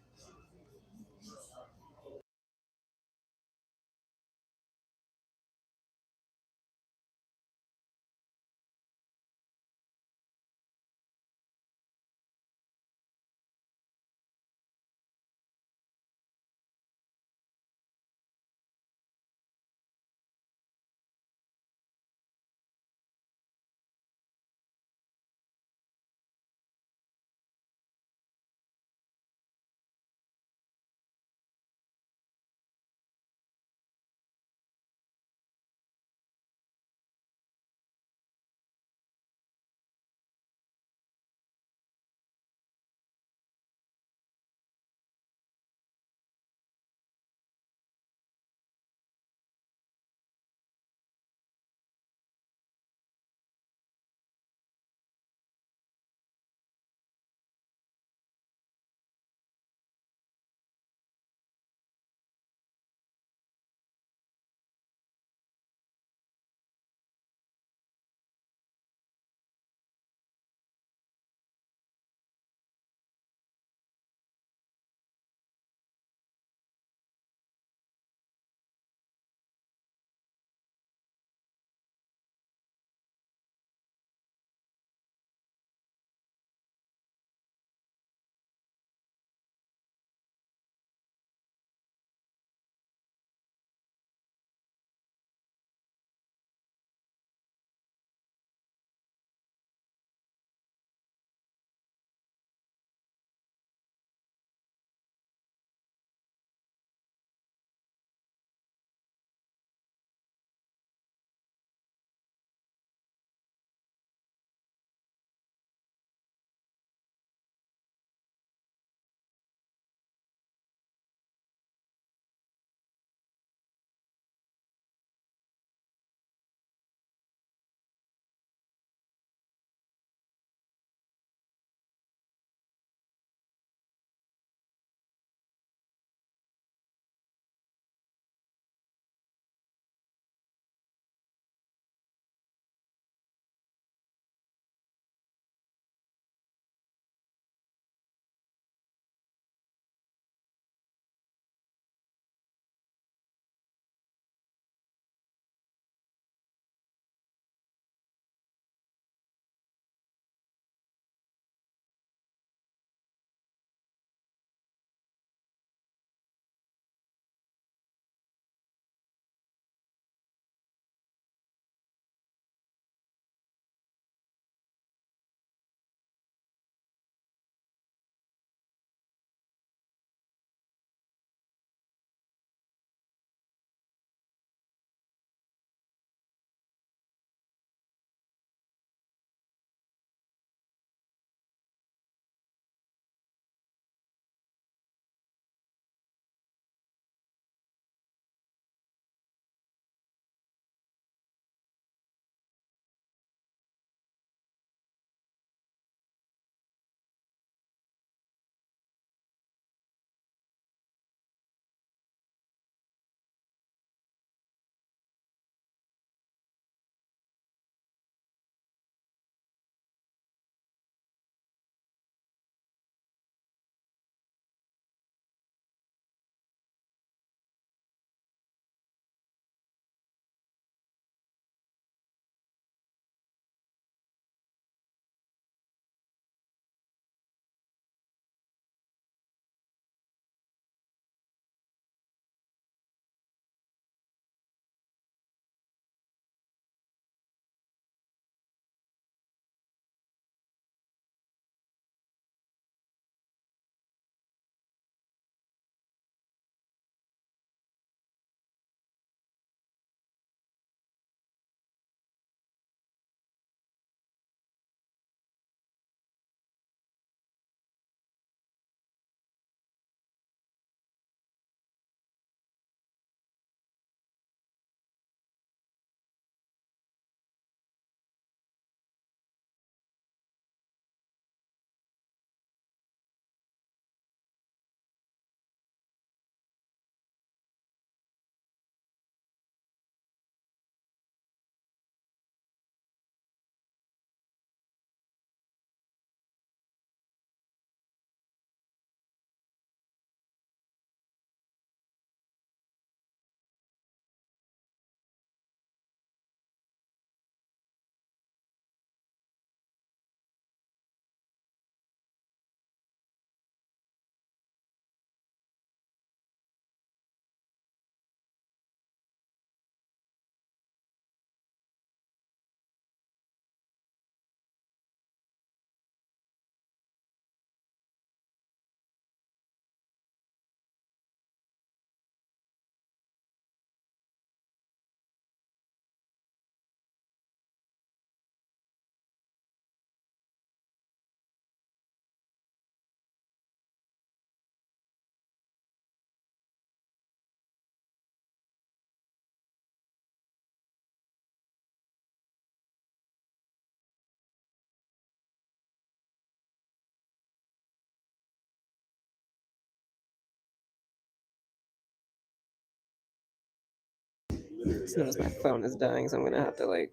As soon as my phone is dying, so I'm gonna have to like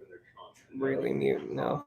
really mute now.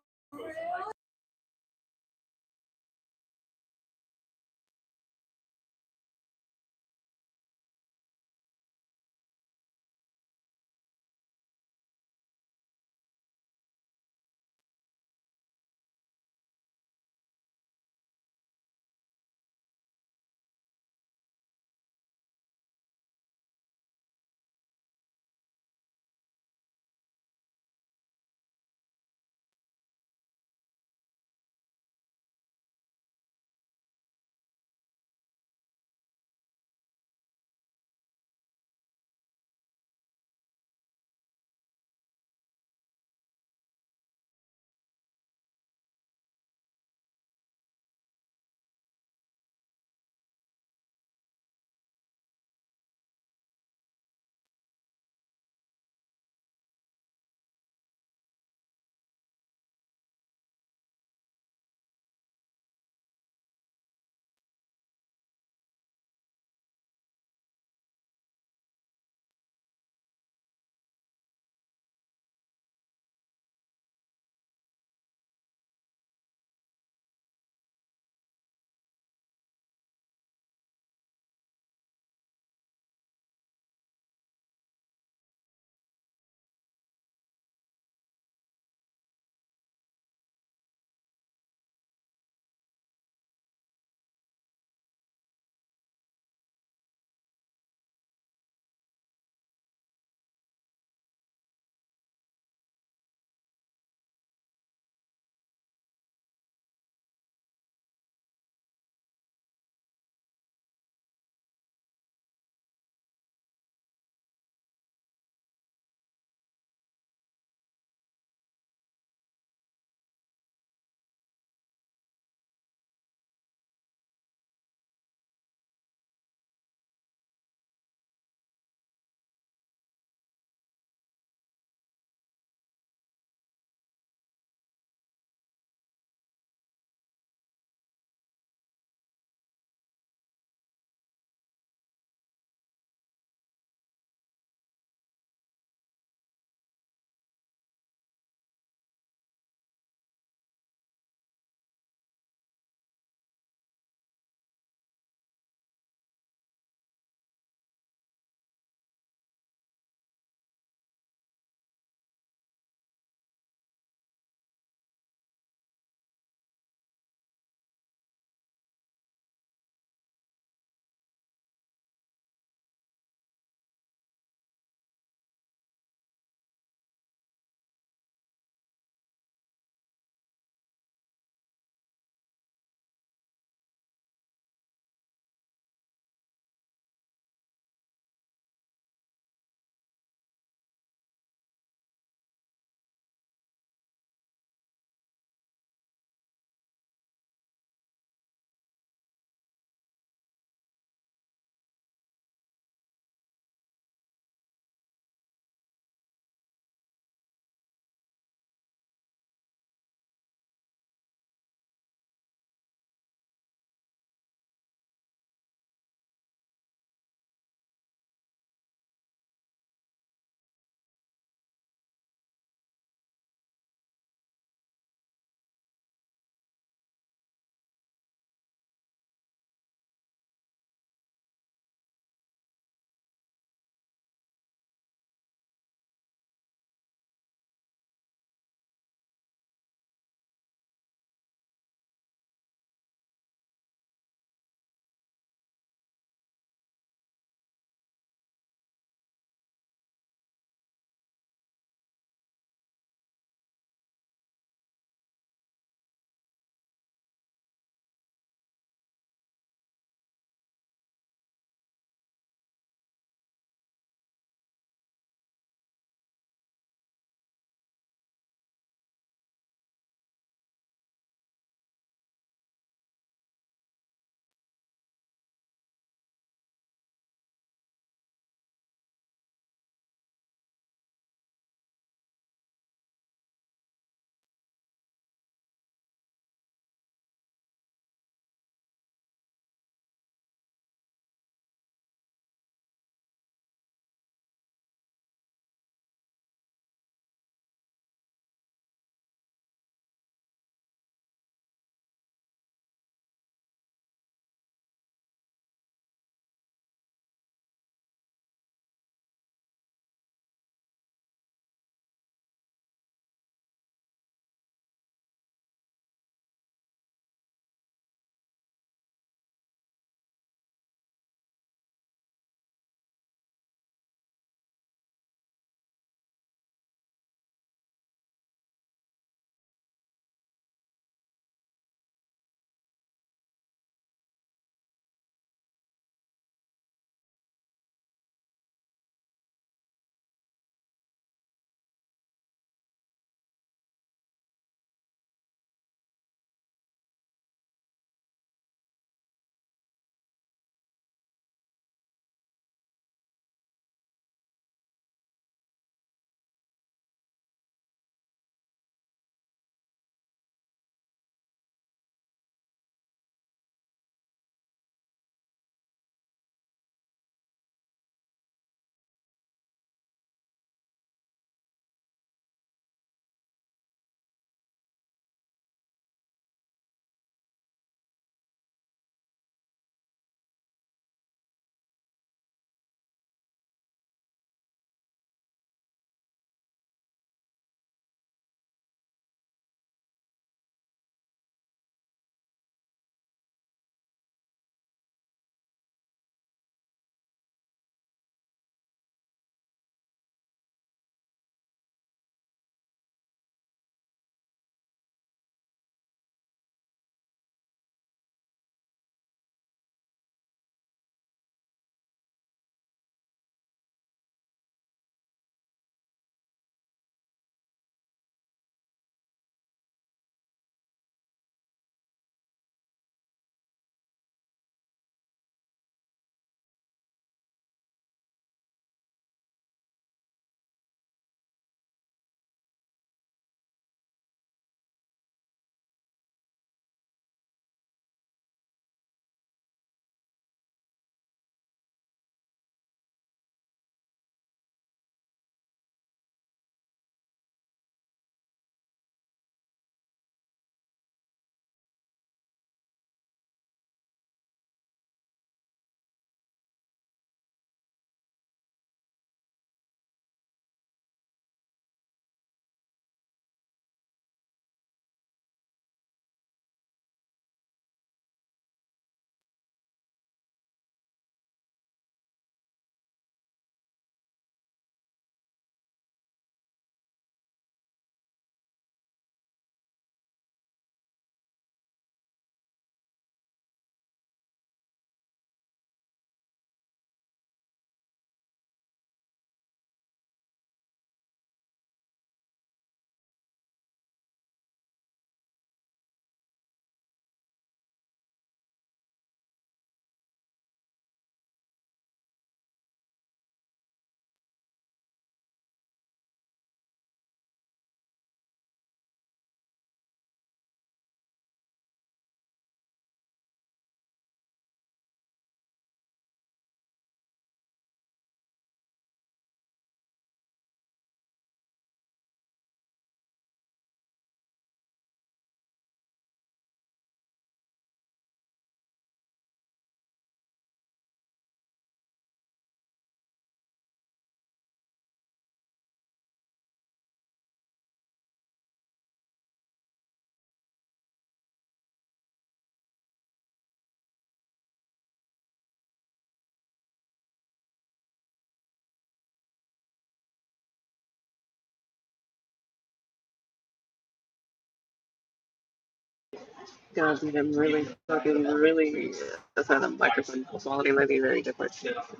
God, dude, I'm really fucking really. That's how the microphone quality might be very different.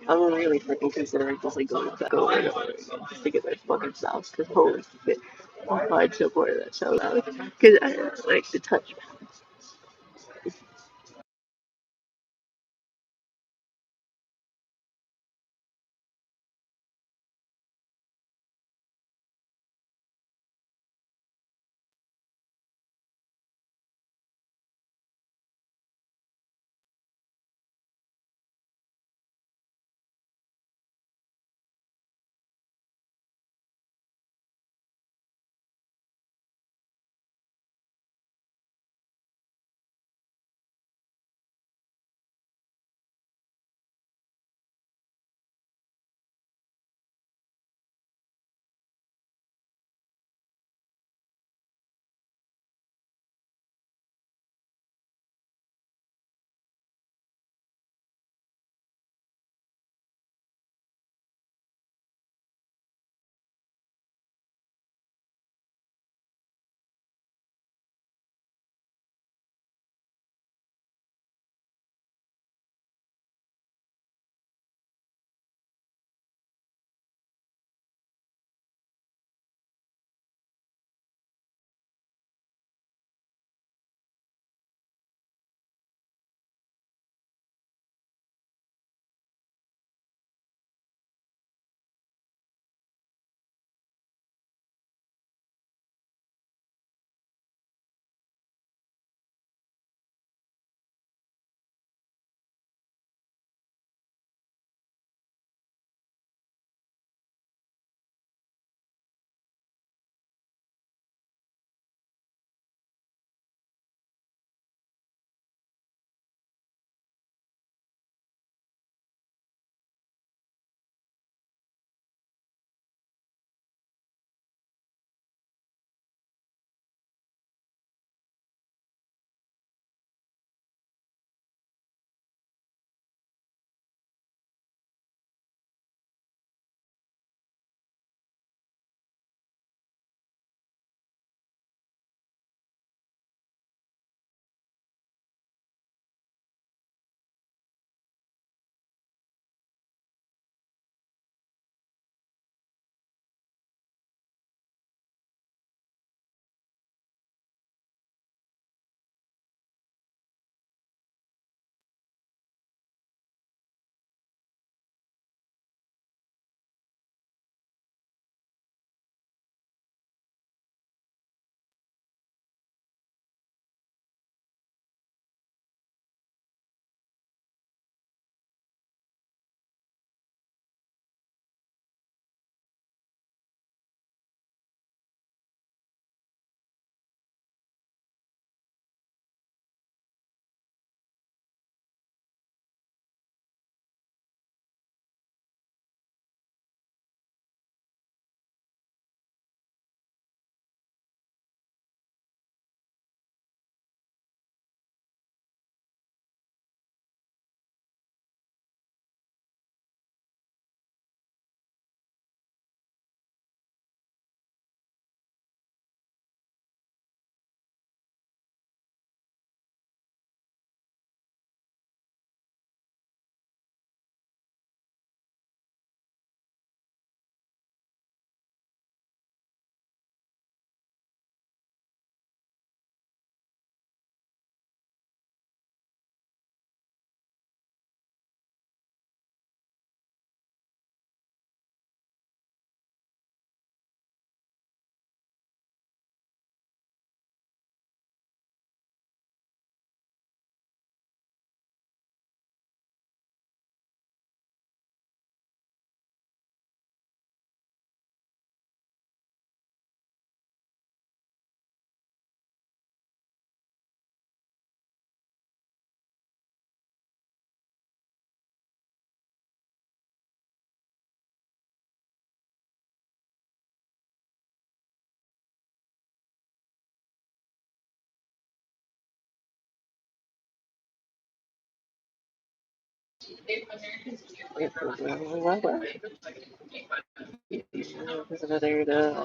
I'm really fucking considering just like going back over and over again just to get that fucking sound. Cause holy shit, I'm fine so bored of that sound. Cause I like the touch.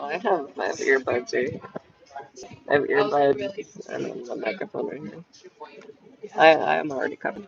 I have my earbuds here. I have earbuds and then the microphone right here. I am already covered.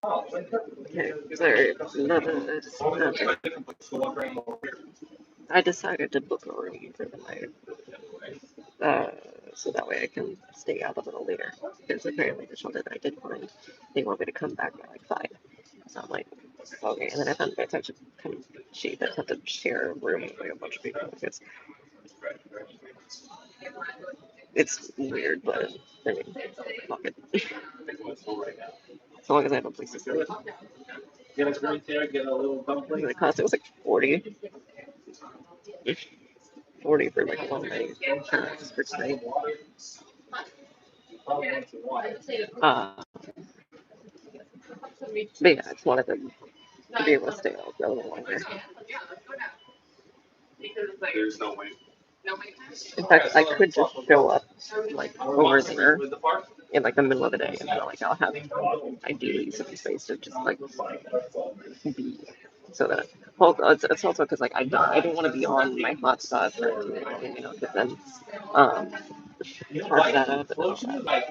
Okay, sorry. I decided to book a room for the night, uh, so that way I can stay out a little later. Because apparently the shelter that I did find, they want me to come back by like 5. So I'm like, okay. And then I found it's actually kind of cheap. I have to share a room with like a bunch of people. It's weird, but I mean, fuck it. As long as I have a place to sleep. The cost it was like 40 for like one night. Just for tonight. Uh, but yeah, I just wanted to be able to stay out a little longer. In fact, I could just show up like over there in like the middle of the day, and then like I'll have ideally some space to just like be. So that well, it's also because like I don't want to be on my hotspot for anything, because then um charge that up and all that.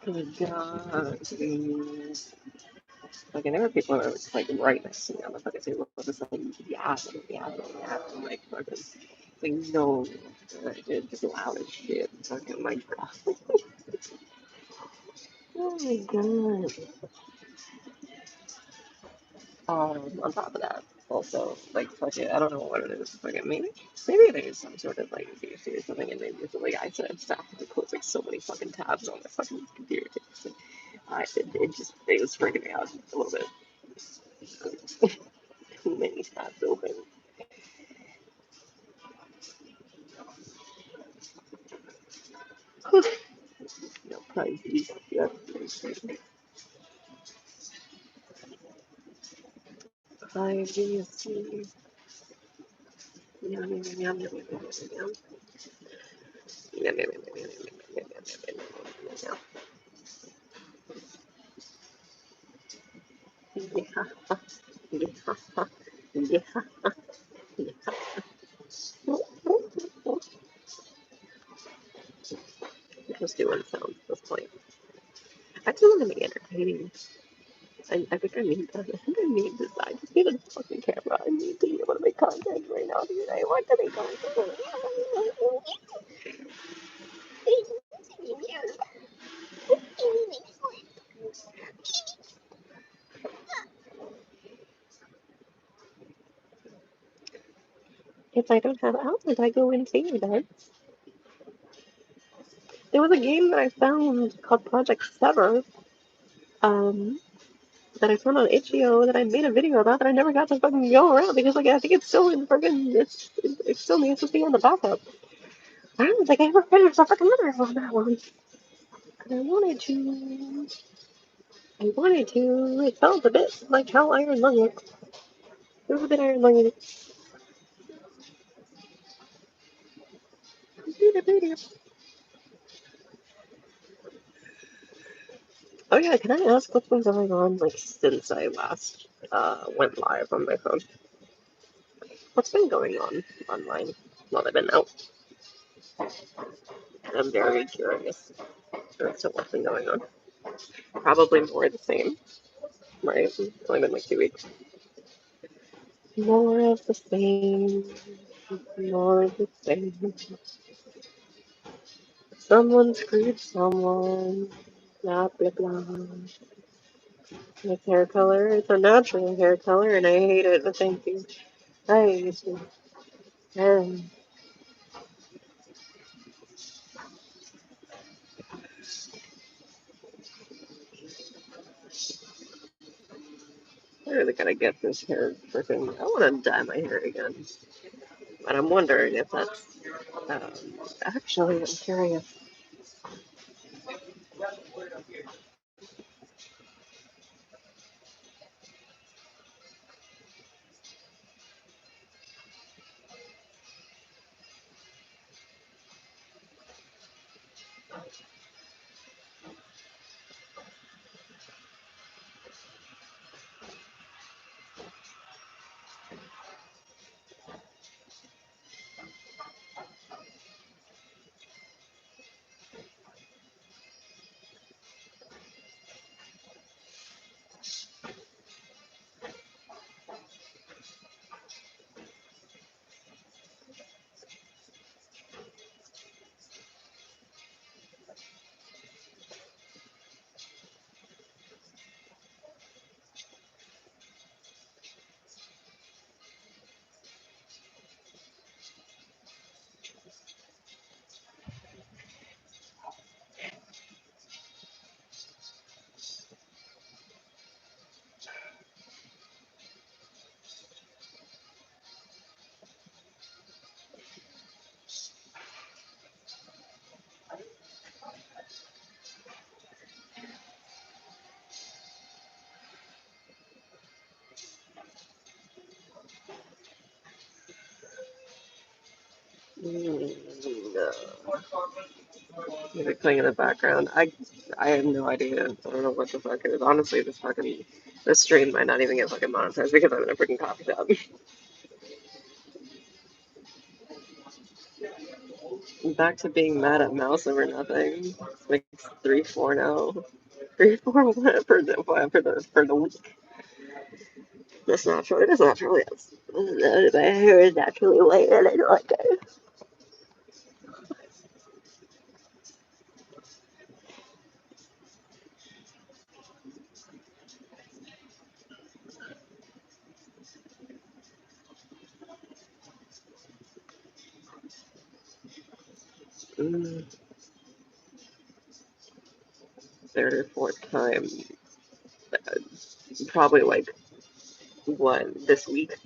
Good God. Like, and there were people that were just, like, right next to me on the fucking table, just like, yapping, yapping, yapping, like, fucking, like, no, just loud as shit. Fucking, my God. Oh my God. On top of that, also, like, fuck it, I don't know what it is. Fucking maybe there's some sort of like ADHD or something, and maybe it's like I said, I just have to close like so many fucking tabs on my fucking computer. It was freaking me out a little bit. Too many tabs open. No privacy. Yeah. Privacy. Yum, yum, yum, yum, yum, yum, yum, yum. Yum, yum, yum, yum, yum, yum, yum, yum, yum, yum, yum, yum. Yeah. Yeah. Yeah. Just doing sounds at this point. I just want to be entertaining. I think I need that. I think I need this. I just need a fucking camera. I need to be able to make content right now, dude. I want to make content. If I don't have outlet, I go insane, guys. There was a game that I found called Project Sever, um, that I found on itch.io that I made a video about that I never got to fucking go around because, like, I think it's still in freaking, it still needs to be on the backup. I don't think I ever finished the freaking letters on that one. And I wanted to. I wanted to. It felt a bit like how Iron Lung looks. It was a bit Iron Lung. Oh yeah, can I ask what's been going on like since I last went live on my phone? What's been going on online while I've been out? I'm very curious as to what's been going on. Probably more of the same, right? It's only been like 2 weeks. More of the same. More of the same. Someone screwed someone. Blah blah blah. It's hair color. It's a natural hair color, and I hate it. But thank you. I hate it. I really gotta get this hair freaking. I want to dye my hair again, but I'm wondering if that's um, actually. I'm curious. No. Music playing in the background. I have no idea. I don't know what the fuck it is. Honestly, this stream might not even get fucking monetized because I'm in a freaking coffee shop. Back to being mad at Mouse over nothing. It's like 3-4 now. 3-4 for the week. That's naturally. That's naturally. My hair is naturally white and I don't like it. Mm, third or fourth time. Probably like what this week,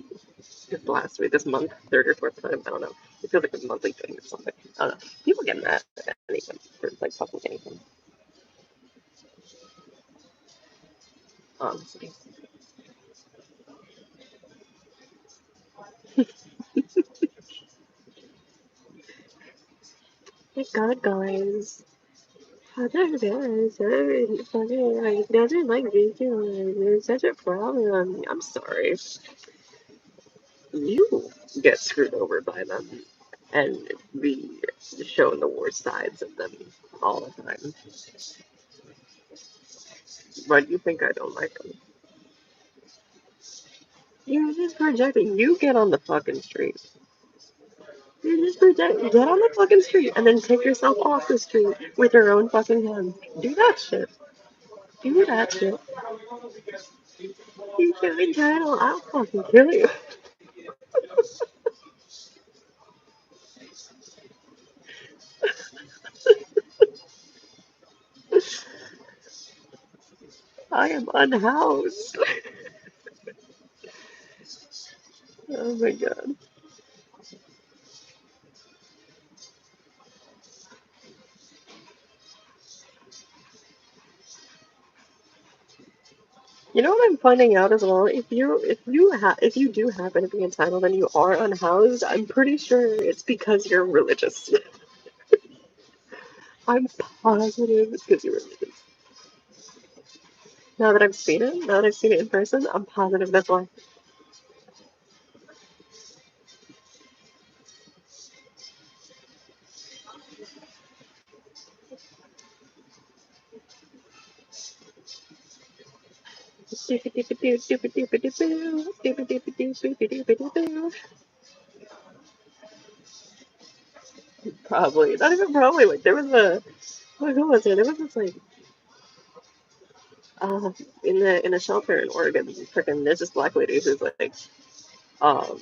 this last week, this month, third or fourth time. I don't know. It feels like a monthly thing or something. I don't know. People get mad at anything for like fucking anything. Honestly. My God, guys. Other guys are fucking like doesn't like video. It's such a problem. I'm sorry. You get screwed over by them, and we show the worst sides of them all the time. Why do you think I don't like them? You're just projecting. You get on the fucking street. You're just projecting. Get on the fucking street and then take yourself off the street with your own fucking hands. Do that shit. Do that shit. You should be entitled. I'll fucking kill you. I am unhoused. Oh my god. You know what I'm finding out as well? If you do happen to be entitled and you are unhoused, I'm pretty sure it's because you're religious. I'm positive it's because you're religious. Now that I've seen it in person, I'm positive that's why. Probably. Not even probably. Like, there was who was there? There was this, like, uh, in a shelter in Oregon, freaking, there's this black lady who's, like, um,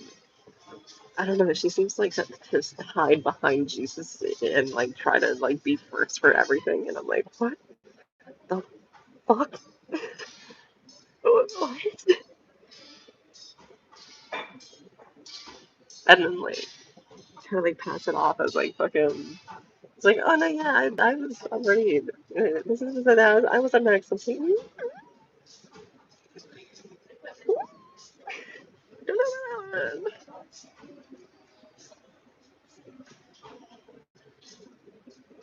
I don't know, she seems like to just hide behind Jesus and, like, try to, like, be first for everything, and I'm like, what the fuck? What? And then, like, kind of, like, pass it off as, like, fucking, it's like, oh, no, yeah, I was already, this is, I was up next. I'm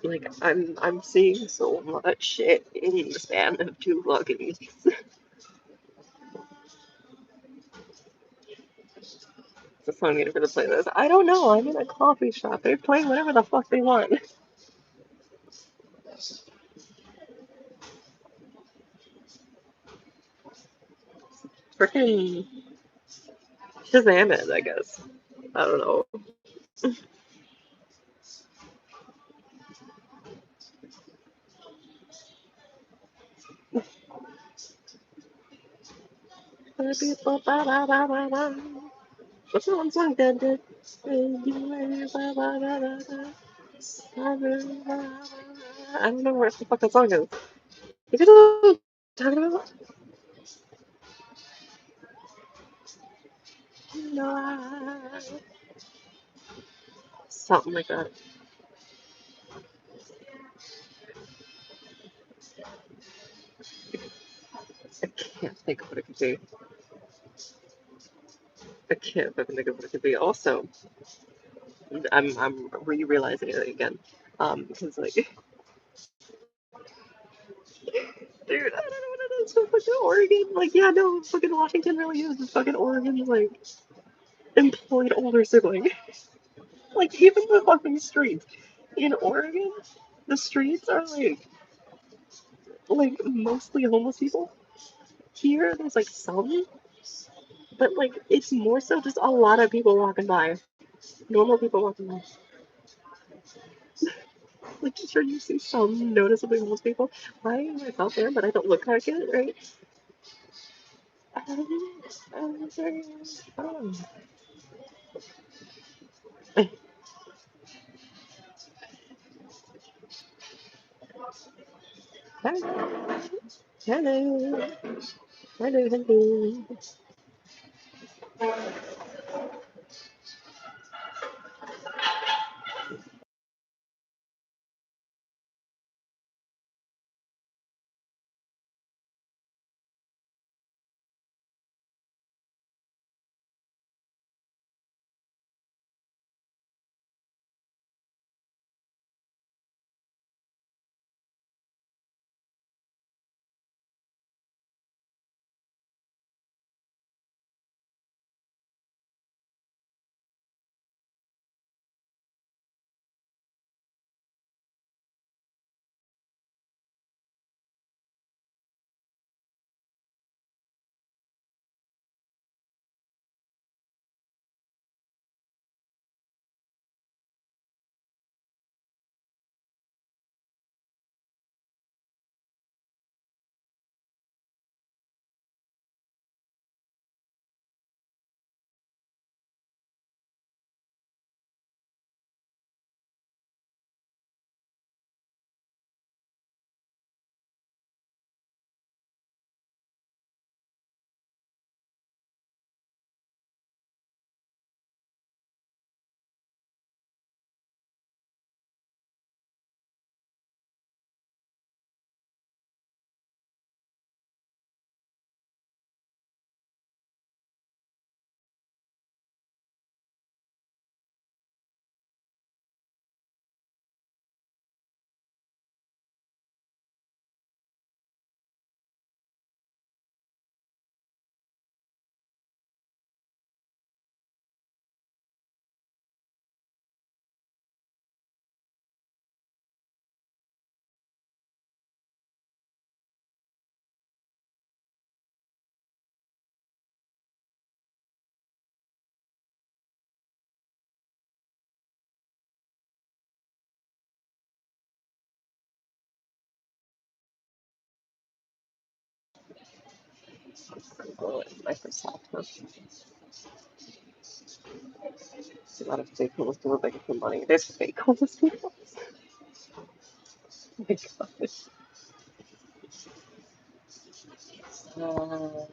like, like I'm seeing so much shit in the span of 2 fucking. The song needed for the playlist. I don't know. I'm in a coffee shop. They're playing whatever the fuck they want. Freaking Shazam it, I guess. I don't know. What's the one song that did? I don't know what the fuck that song is. You know what I'm talking about? No. Something like that. I can't think of what it could be. I can't fucking think of what it could be. Also, I'm re-realizing it again. Because like, dude, I don't know what it is. But fucking Oregon, like, yeah, no, fucking Washington really is. It's fucking Oregon's like employed older sibling. Like even the fucking streets. In Oregon, the streets are like mostly homeless people. Here, there's like some, but like it's more so just a lot of people walking by. Normal people walking by. Like, sure, you see some noticeably homeless people. I am out there, but I don't look like it, right? Sorry. Um, Hello. Hello. Hello. Hello. Oh, it's Microsoft. Huh? There's a lot of fake homeless people begging for money. There's fake homeless people. Oh my gosh. Uh,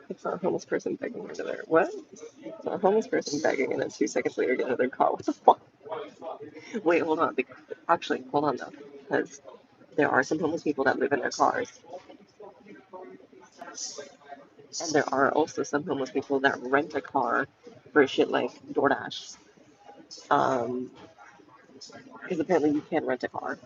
It's not a homeless person begging into their what? It's not a homeless person begging, and then 2 seconds later get into their car. What the fuck? Wait, hold on. Actually, hold on though, because there are some homeless people that live in their cars, and there are also some homeless people that rent a car for shit like DoorDash. Um, because apparently you can rent a car.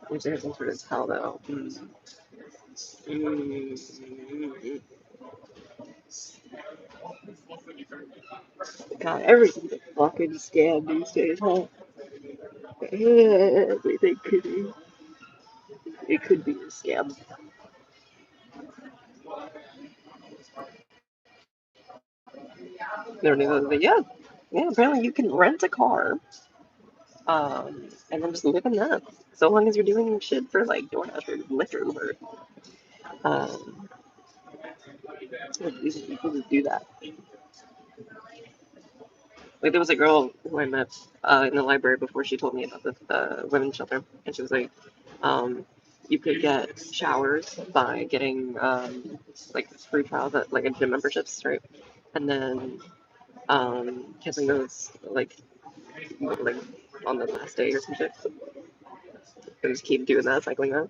Which there's some sort of tell though. Mm. God, everything's a fucking scam these days, huh? Everything could be. It could be a scam. They don't even, but yeah, yeah. Apparently, you can rent a car, and then just live in that. So long as you're doing shit for like DoorDash or Lyft or Uber, um, you can just do that. Like there was a girl who I met in the library before she told me about the women's shelter, and she was like, um, you could get showers by getting like free trials at like a gym memberships, right? And then canceling those like on the last day or some shit. And just keep doing that, cycling that.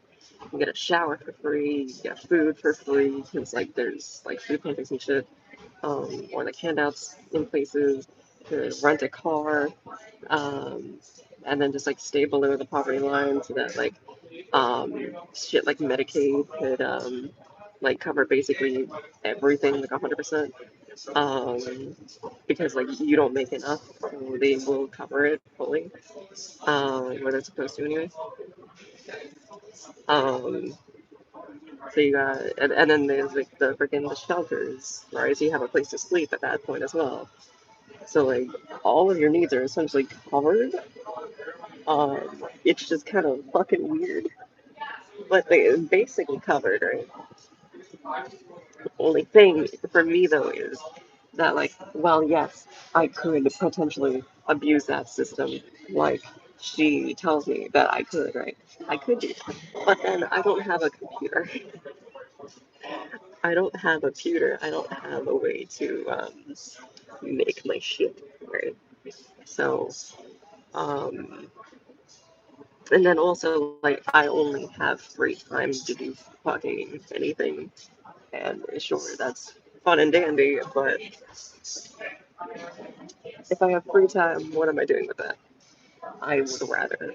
You get a shower for free, you get food for free, because like there's like food pantries and shit, or like handouts in places. To rent a car, um, and then just like stay below the poverty line so that like shit like Medicaid could like cover basically everything like 100%. Um, because like you don't make enough, so they will cover it fully, where they're supposed to anyway. Um, so you got, and then there's like the freaking the shelters, right? So you have a place to sleep at that point as well. So like all of your needs are essentially covered. It's just kind of fucking weird, but they basically covered, right? The only thing for me though is that like, well, yes, I could potentially abuse that system, like she tells me that I could, right? I could do that, but then I don't have a computer. I don't have a computer. I don't have a way to make my shit, right? So, um, and then also like I only have free time to do fucking anything, and sure that's fun and dandy, but if I have free time, what am I doing with that? I would rather,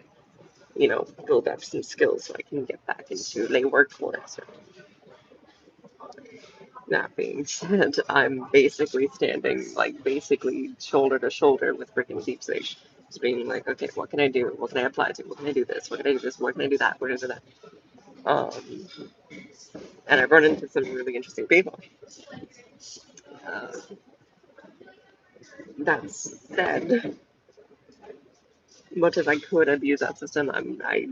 build up some skills so I can get back into the workforce. That being said, I'm basically standing like basically shoulder to shoulder with freaking Deep Sage. Just being like, okay, what can I do? What can I apply to? What can I do this? What can I do this? What can I do that? What can I do that? And I've run into some really interesting people. Uh, that said, much as I could abuse that system, I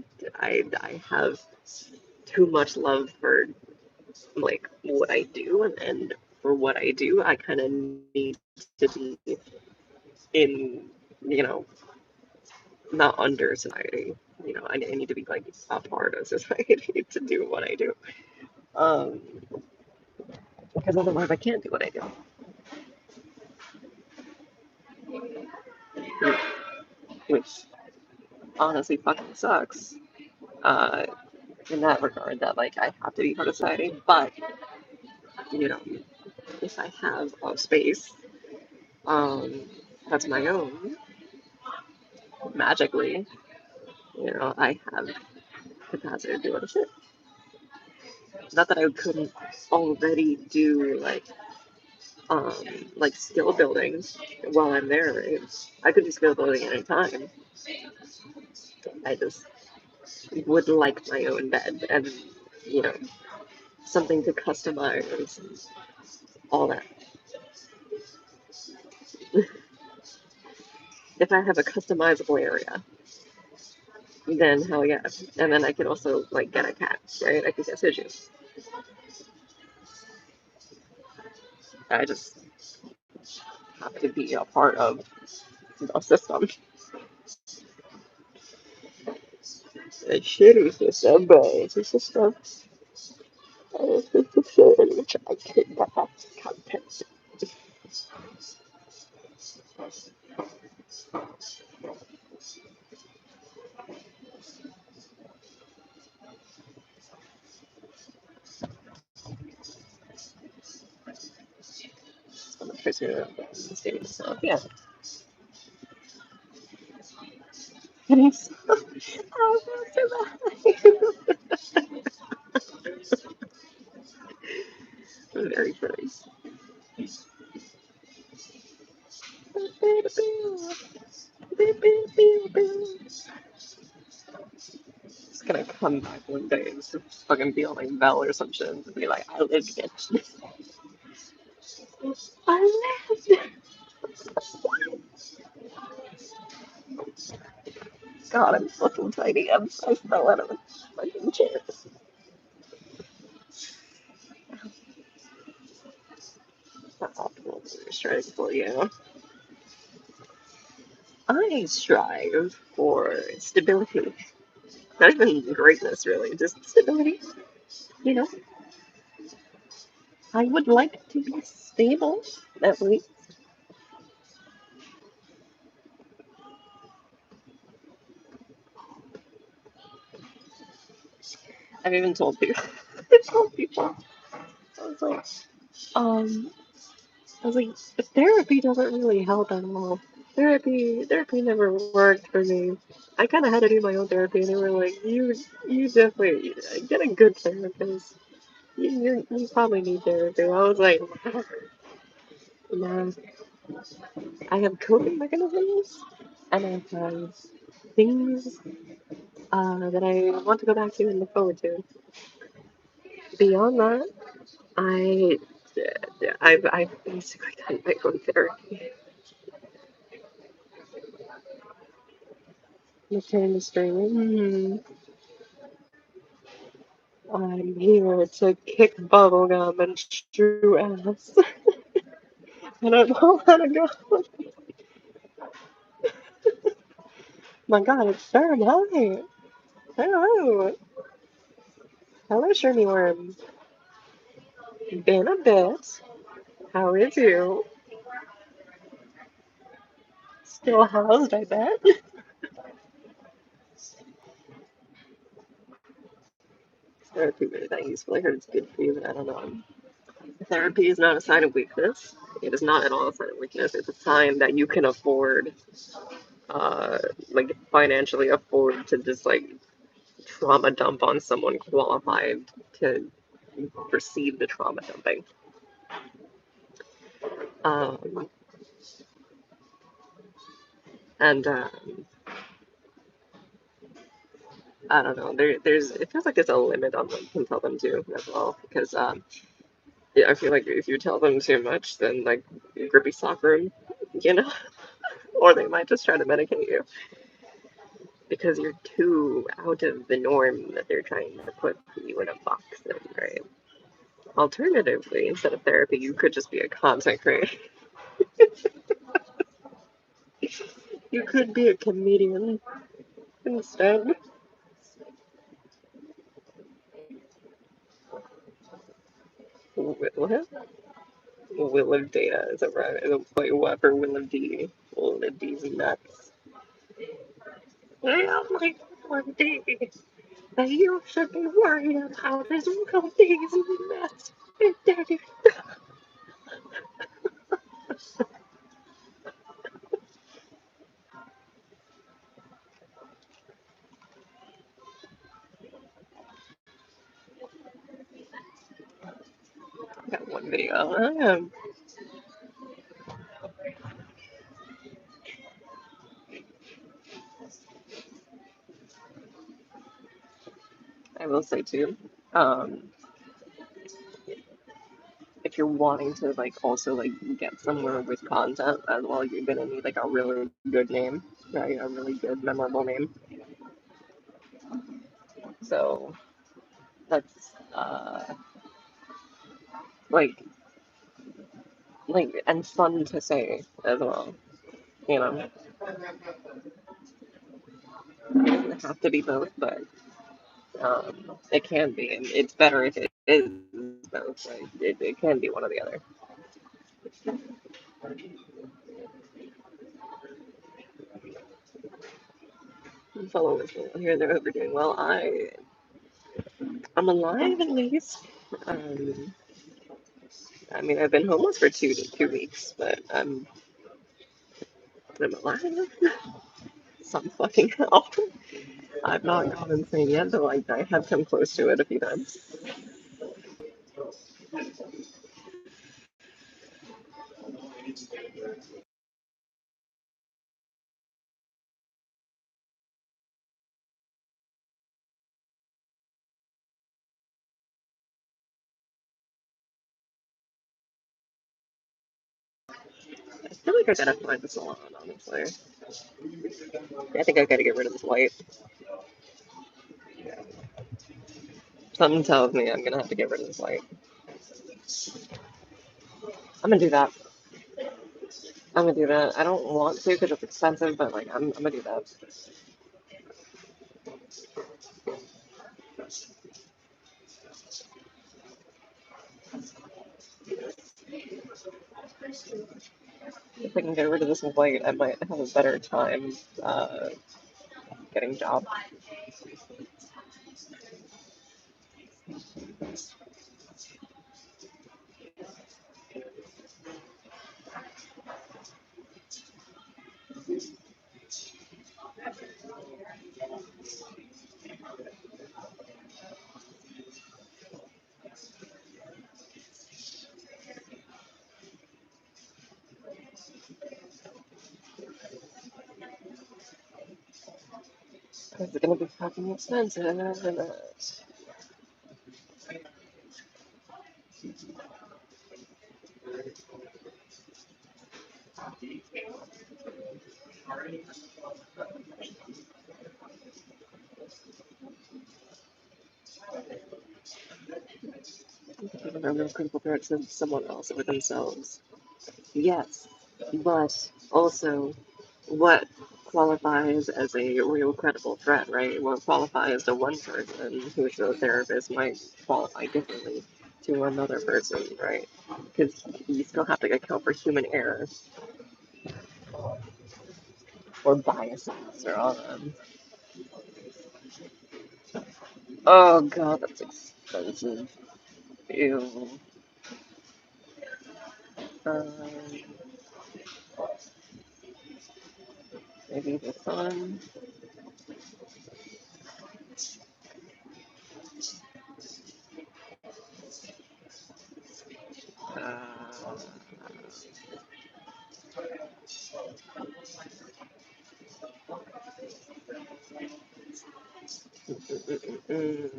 have too much love for like what I do, and for what I do, I kind of need to be in, you know, not under society. I need to be like a part of society to do what I do. Um, because otherwise I can't do what I do, which honestly fucking sucks. Uh, in that regard, that like I have to be part of society, but you know, if I have a space, um, that's my own, magically, I have capacity to do other shit. Not that I couldn't already do like um, like skill building while I'm there, right? I could do skill building anytime. I just would like my own bed and, you know, something to customize and all that. If I have a customizable area, then hell yeah. And then I can also like get a cat, right? I can get Suju. I just have to be a part of the system. A shitty system, but it's a system. It's a system in which I can get content. So the person stating so yeah. And he's I will survive. Very funny. It's gonna come back one day and just fucking be on like Bell or some shit and be like, I lived, bitch. I lived. God, I'm fucking tiny. I fell out of the fucking chair. That's optimal strive for you. I strive for stability. Not even greatness, really, just stability. You know, I would like to be stable, at least. I've even told people. I told people. I was like, um, I was like, therapy doesn't really help at all. Therapy never worked for me. I kind of had to do my own therapy, and they were like, you definitely get a good therapist. You probably need therapy. I was like, nah, I have coping mechanisms, and I have things that I want to go back to and look forward to. Beyond that, I, I've basically done my own therapy. Return to streaming. I'm here to kick bubblegum and chew ass. And I don't want to go. My God, it's Fahrenheit. Hello. Hello, Shirley Worm. Been a bit. How is you? Still housed, I bet. Therapy really that useful. I heard it's good for you, but I don't know. Therapy is not a sign of weakness. It is not at all a sign of weakness. It's a sign that you can afford, uh, like financially afford to just like trauma dump on someone qualified to receive the trauma dumping. Um, and I don't know. There's it feels like there's a limit on what you can tell them to as well because yeah, I feel like if you tell them too much, then like grippy sock room, you know, or they might just try to medicate you because you're too out of the norm that they're trying to put you in a box in, right? Alternatively, instead of therapy, you could just be a content creator. You could be a comedian instead. What? Will of Data is a right. Wait, what for Will of D? Will of D's nuts. Oh my Will of D. That you should be worried about his Will of D's nuts. Daddy. I got one video. I will say too, um, if you're wanting to like also like get somewhere with content as well, you're gonna need like a really good name, right? A really good, memorable name. So that's like and fun to say as well. You know, it doesn't have to be both, but it can be, and it's better if it is both. Right? It can be one or the other. Followers will hear they're overdoing well. I'm alive at least. Um, I mean, I've been homeless for 2 weeks, but I'm alive. Some fucking hell. I've not gone insane yet, though I have come close to it a few times. I feel like I gotta find a salon, honestly. I think I gotta get rid of this light. Something tells me I'm gonna have to get rid of this light. I'm gonna do that. I'm gonna do that. I don't want to because it's expensive, but like I'm gonna do that. If I can get rid of this light, I might have a better time getting jobs. It's gonna be fucking expensive, isn't it? People are real critical parts of someone else or themselves. Yes, but also what qualifies as a real credible threat, right? What qualifies to one person who's a therapist might qualify differently to another person, right? Because you still have to account for human error or biases or all that. Oh god, that's expensive. Ew. Um, maybe this one. Uh, mm,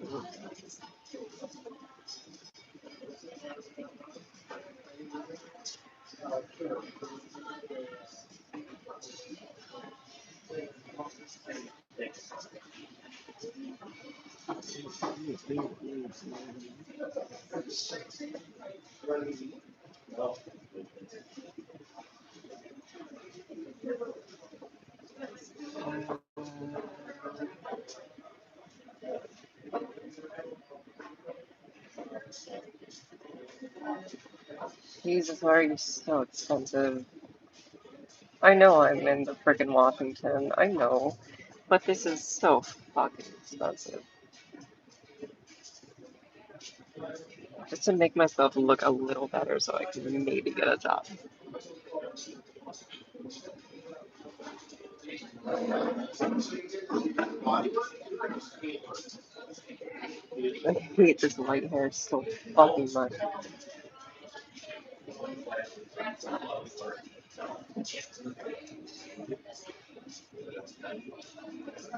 Jesus, why are you so expensive? I know I'm in the frickin' Washington. I know. But this is so fucking expensive. Just to make myself look a little better so I can maybe get a job. I hate this light hair so fucking much.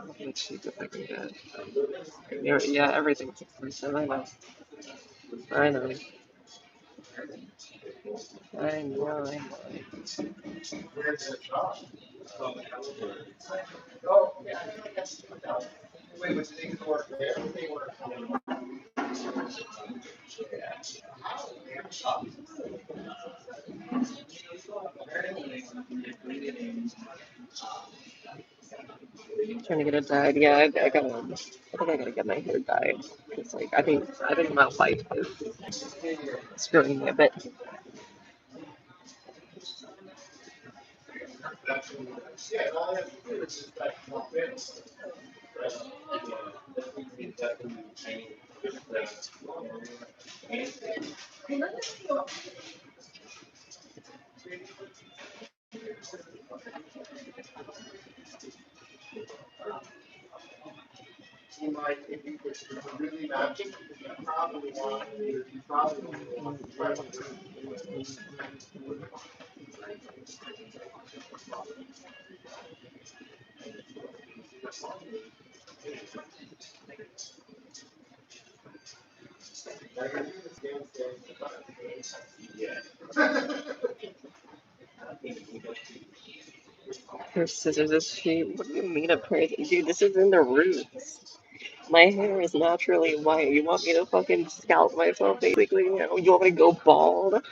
What cheap if I can get. Yeah, everything's expensive. I know. I know. I know. I know. Trying to get it dyed. Yeah, I gotta. I think I gotta get my hair dyed. It's like I think my life is screwing me a bit. Her scissors is cheap. What do you mean a pair? Dude, this is in the roots. My hair is naturally white. You want me to fucking scalp myself, basically? You want me to go bald?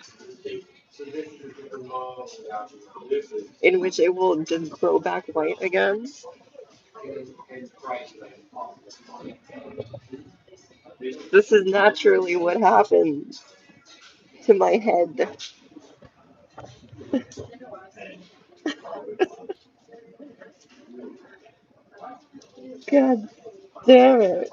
In which it will just grow back white again? This is naturally what happens to my head. God damn it.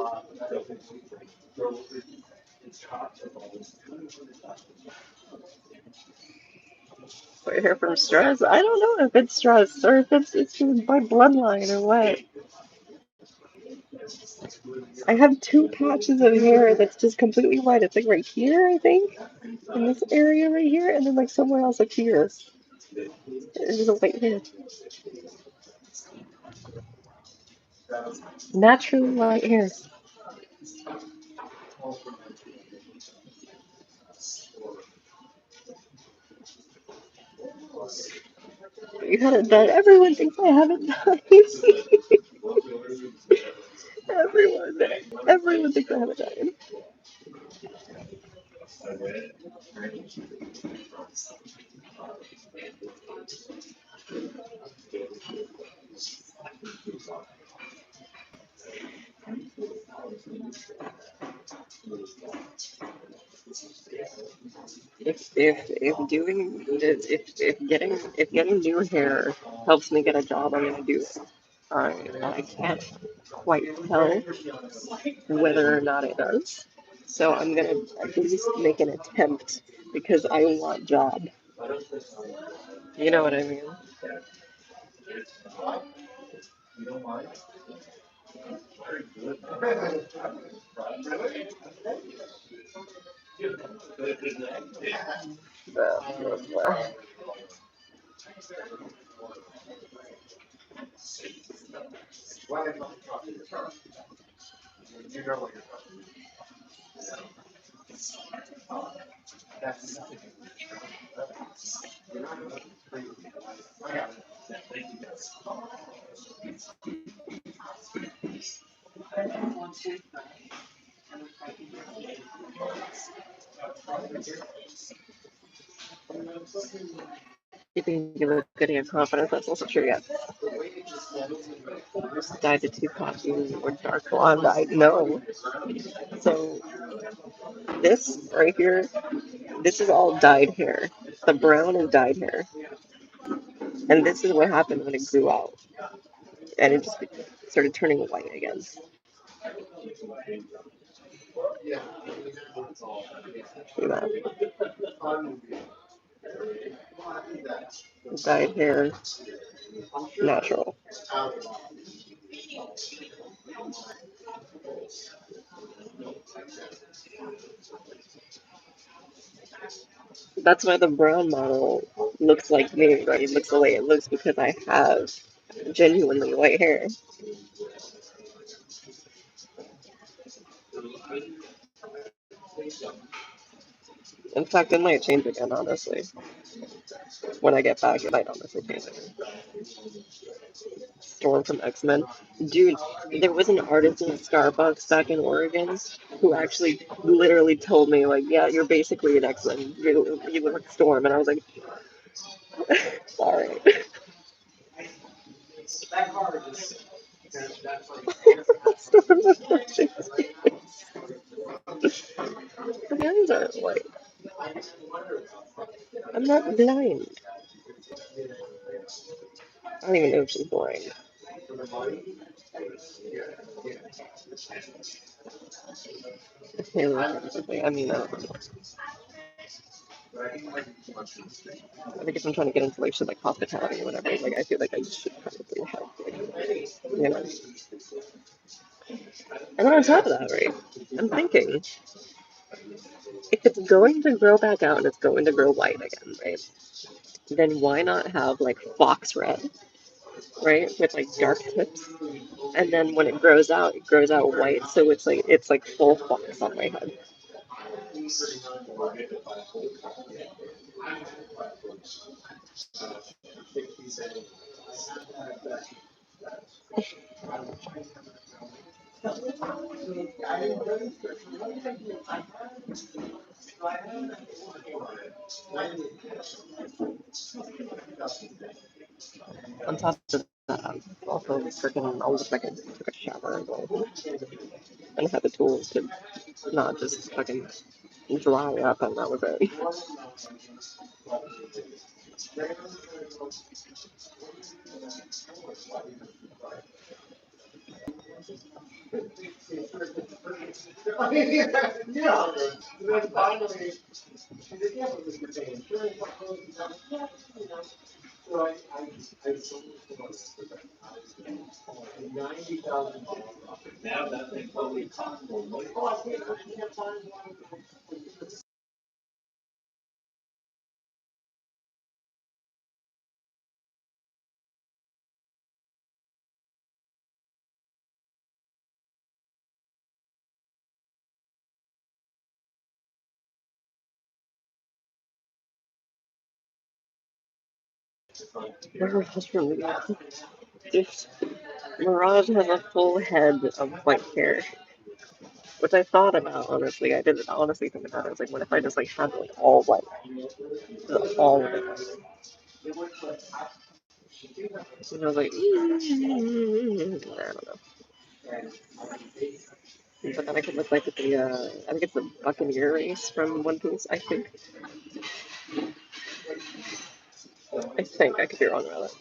White hair from stress? I don't know if it's stress or if it's just my bloodline or what. I have two patches of hair that's just completely white. It's like right here, I think, in this area right here, and then like somewhere else up here. It's just a white hair. Naturally white hair. You had it done. Everyone thinks I have it done. everyone, everyone thinks I have it done. If getting new hair helps me get a job, I'm gonna do it. Alright, I can't quite tell whether or not it does. So I'm gonna at least make an attempt because I want job. You know what I mean? You think you look good in your confidence? That's also true. Yeah. Just dyed the two costumes or dark blonde. I know. So this right here, this is all dyed hair. The brown is dyed hair, and this is what happened when it grew out, and it just started turning white again. See that? Dyed hair, natural. That's why the brown model looks like me, right? It looks the way it looks because I have Genuinely white hair. In fact, it might change again, honestly. When I get back, it might honestly change again. Storm from X-Men. Dude, there was an artist in Starbucks back in Oregon who actually literally told me, like, yeah, you're basically an X-Men. You look like Storm. And I was like, sorry. Storm looks like Shakespeare. My eyes aren't white. I'm not blind. I don't even know if she's blind. I mean, I don't know. I think if I'm trying to get into like shit like hospitality or whatever, like I feel like I should probably have like, you know. And then on top of that, right, I'm thinking if it's going to grow back out and it's going to grow white again, right, then why not have like fox red, right, with like dark tips, and then when it grows out white, so it's like full fox on my head. On top of that, also freaking I'll look like I took a shower and have the tools to not just fucking dry up and that was it. Mirage really if Mirage has a full head of white hair, which I thought about honestly. I didn't honestly think about it. I was like, what if I just like had like all white, all of it white? And I was like, I don't know. But then I could look like the I think it's the Buccaneer race from One Piece. I think I could be wrong about that.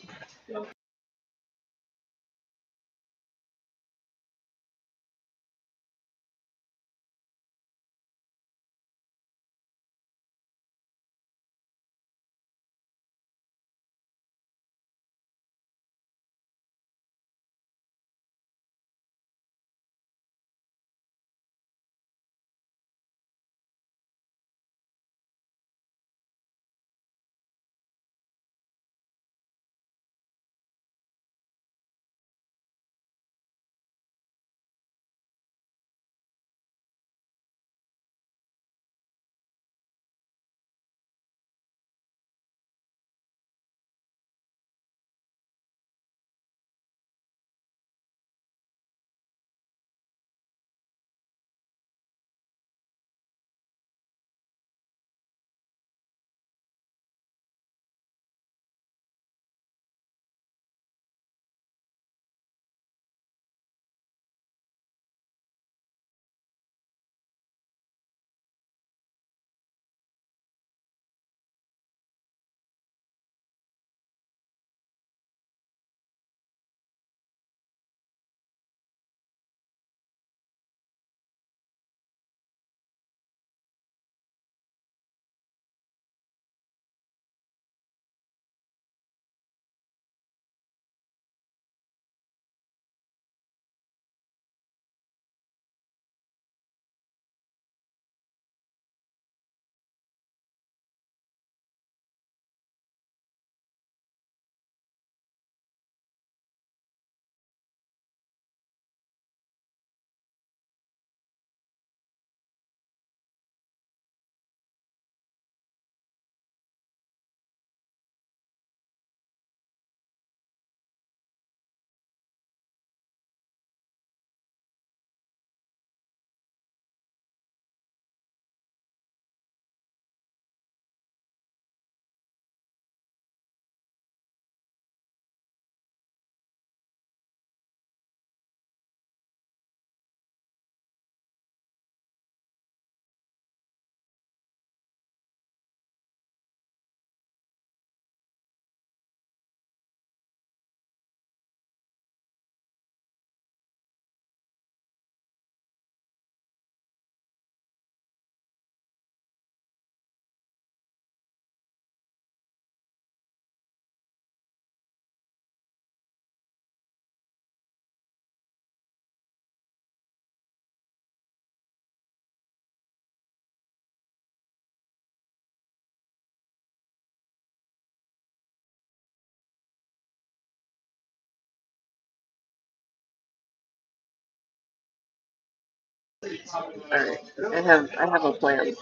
Alright. I have a plan.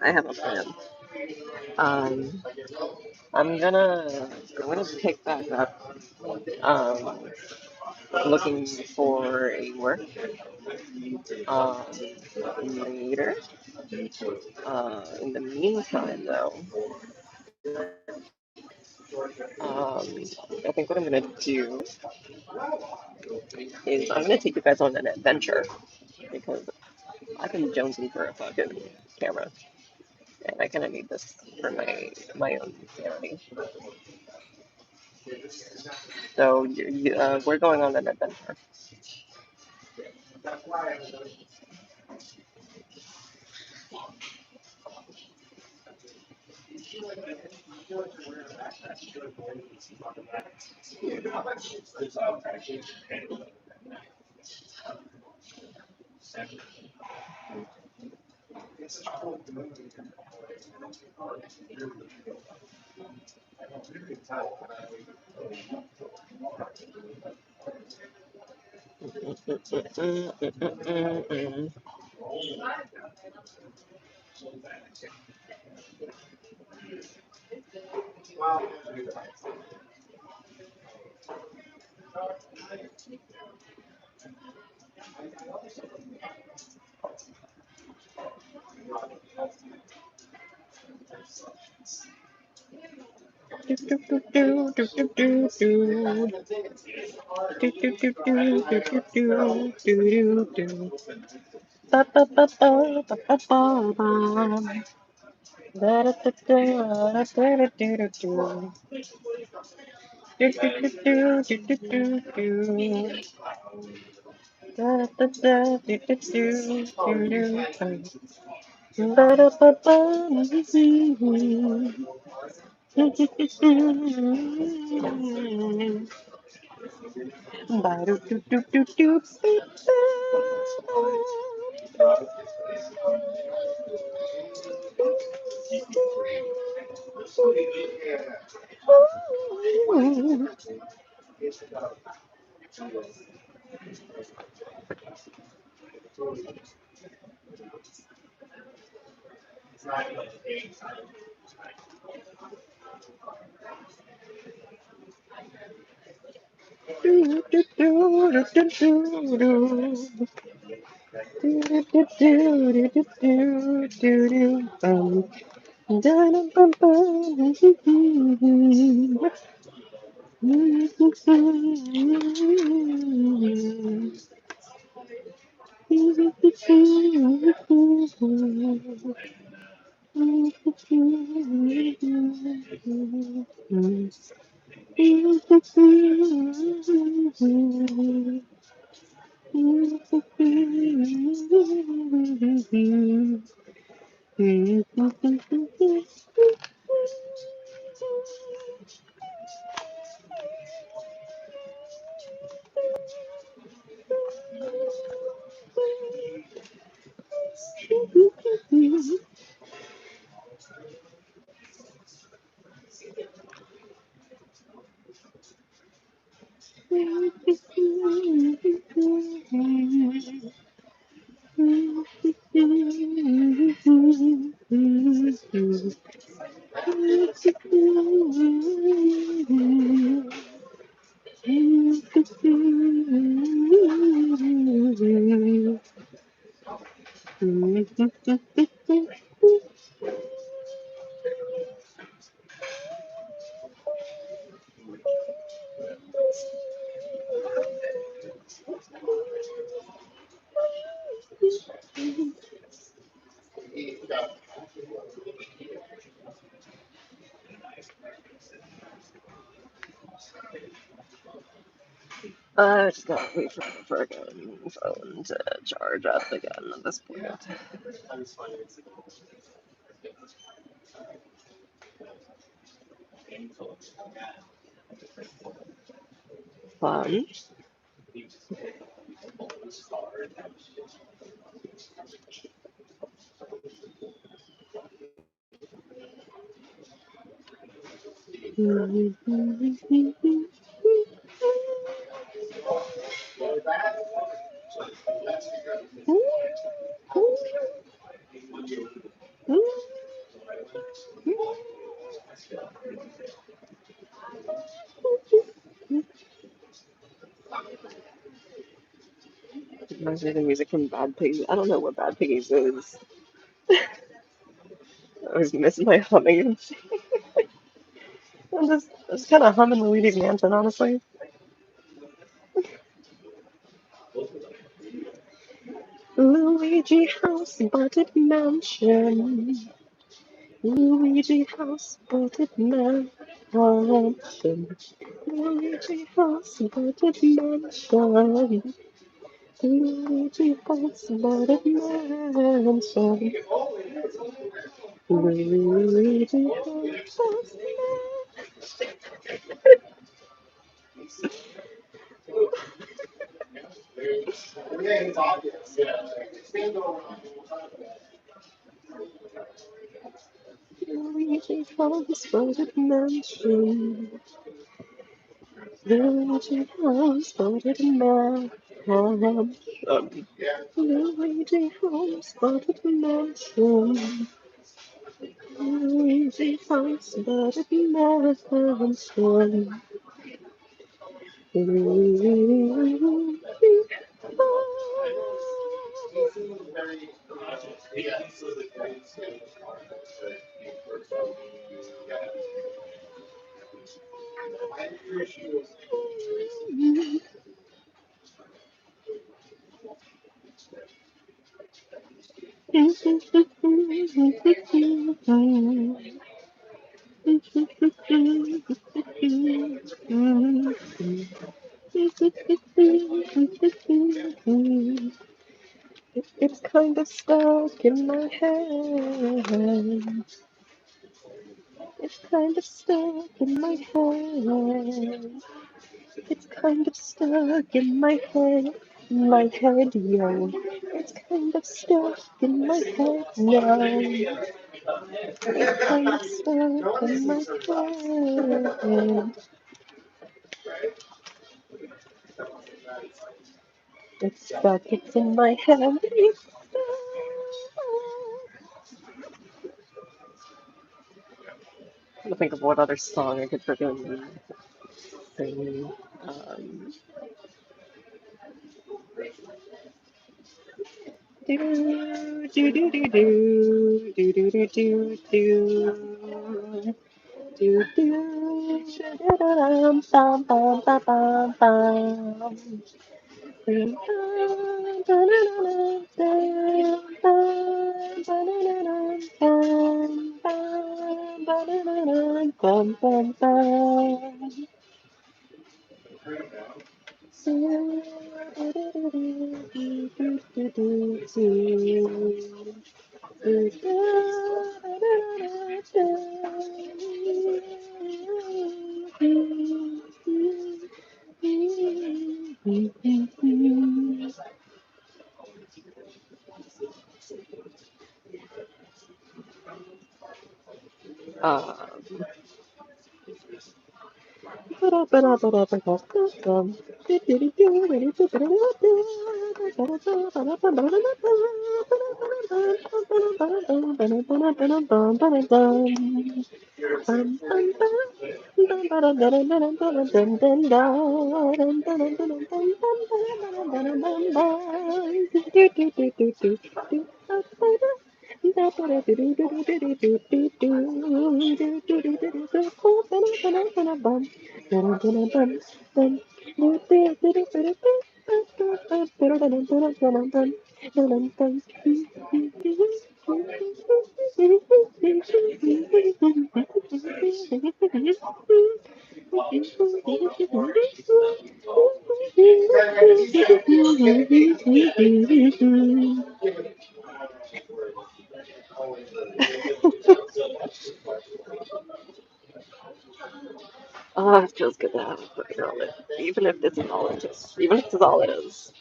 I have a plan. Um I'm gonna pick back up um looking for a work um later. In the meantime though, um I think what I'm gonna do is I'm gonna take you guys on an adventure because I've been jonesing for a fucking camera, and I kind of need this for my own sanity. So we're going on an adventure. I just gotta wait for the friggin' phone to charge up again at this point. Fun. Reminds me of the music from Bad Piggies. I don't know what Bad Piggies is. I always miss my humming. I'm just kind of humming Luigi's Mansion, honestly. Luigi House, Haunted Mansion. Luigi House, Haunted Mansion. Luigi House, Haunted Mansion. Luigi House, Haunted Mansion. Luigi House. Luigi House, Haunted Mansion. Luigi House, Haunted Mansion. Luigi House, Haunted Mansion. Luigi House, Haunted Mansion. It's kind of stuck in my head. It's kind of stuck in my head. It's kind of stuck in my head. My head, yo. It's kind of stuck in my head now. It's kind of stuck in my head. It's stuck, it's in my head. It's stuck. I'm trying to think of what other song I could freaking sing. Do do do do do do do do do do. Do do da da bum bum bum bum bum. Bum bum bum. Um, Oh, it feels good to have a partner on it. Even if this is all it is. Even if this is all it is.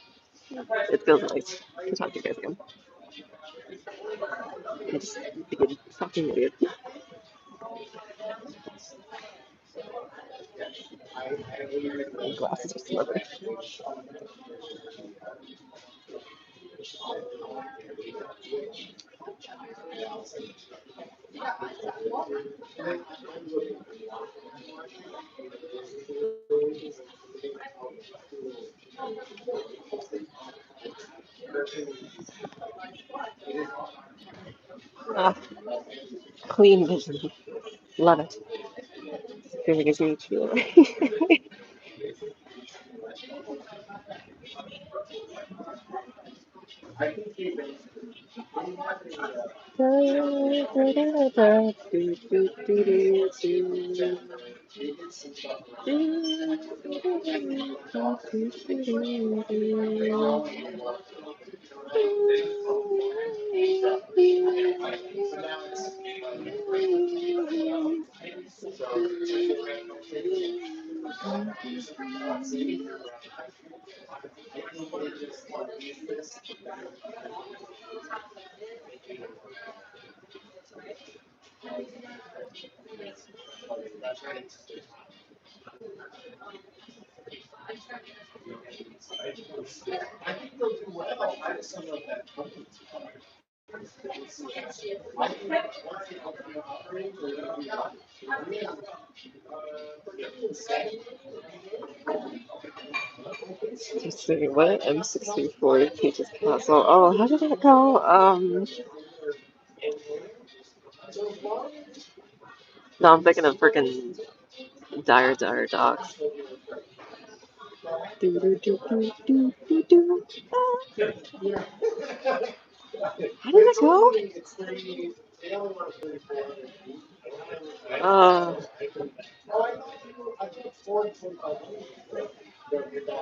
It feels nice to talk to you guys again. And just be a fucking idiot. My glasses are slipping. clean vision. Love it. Very good to meet you. Just saying, what? M64 Peach's Castle. Oh, how did that go? No, I'm thinking of freaking Dire Dogs. How did that go?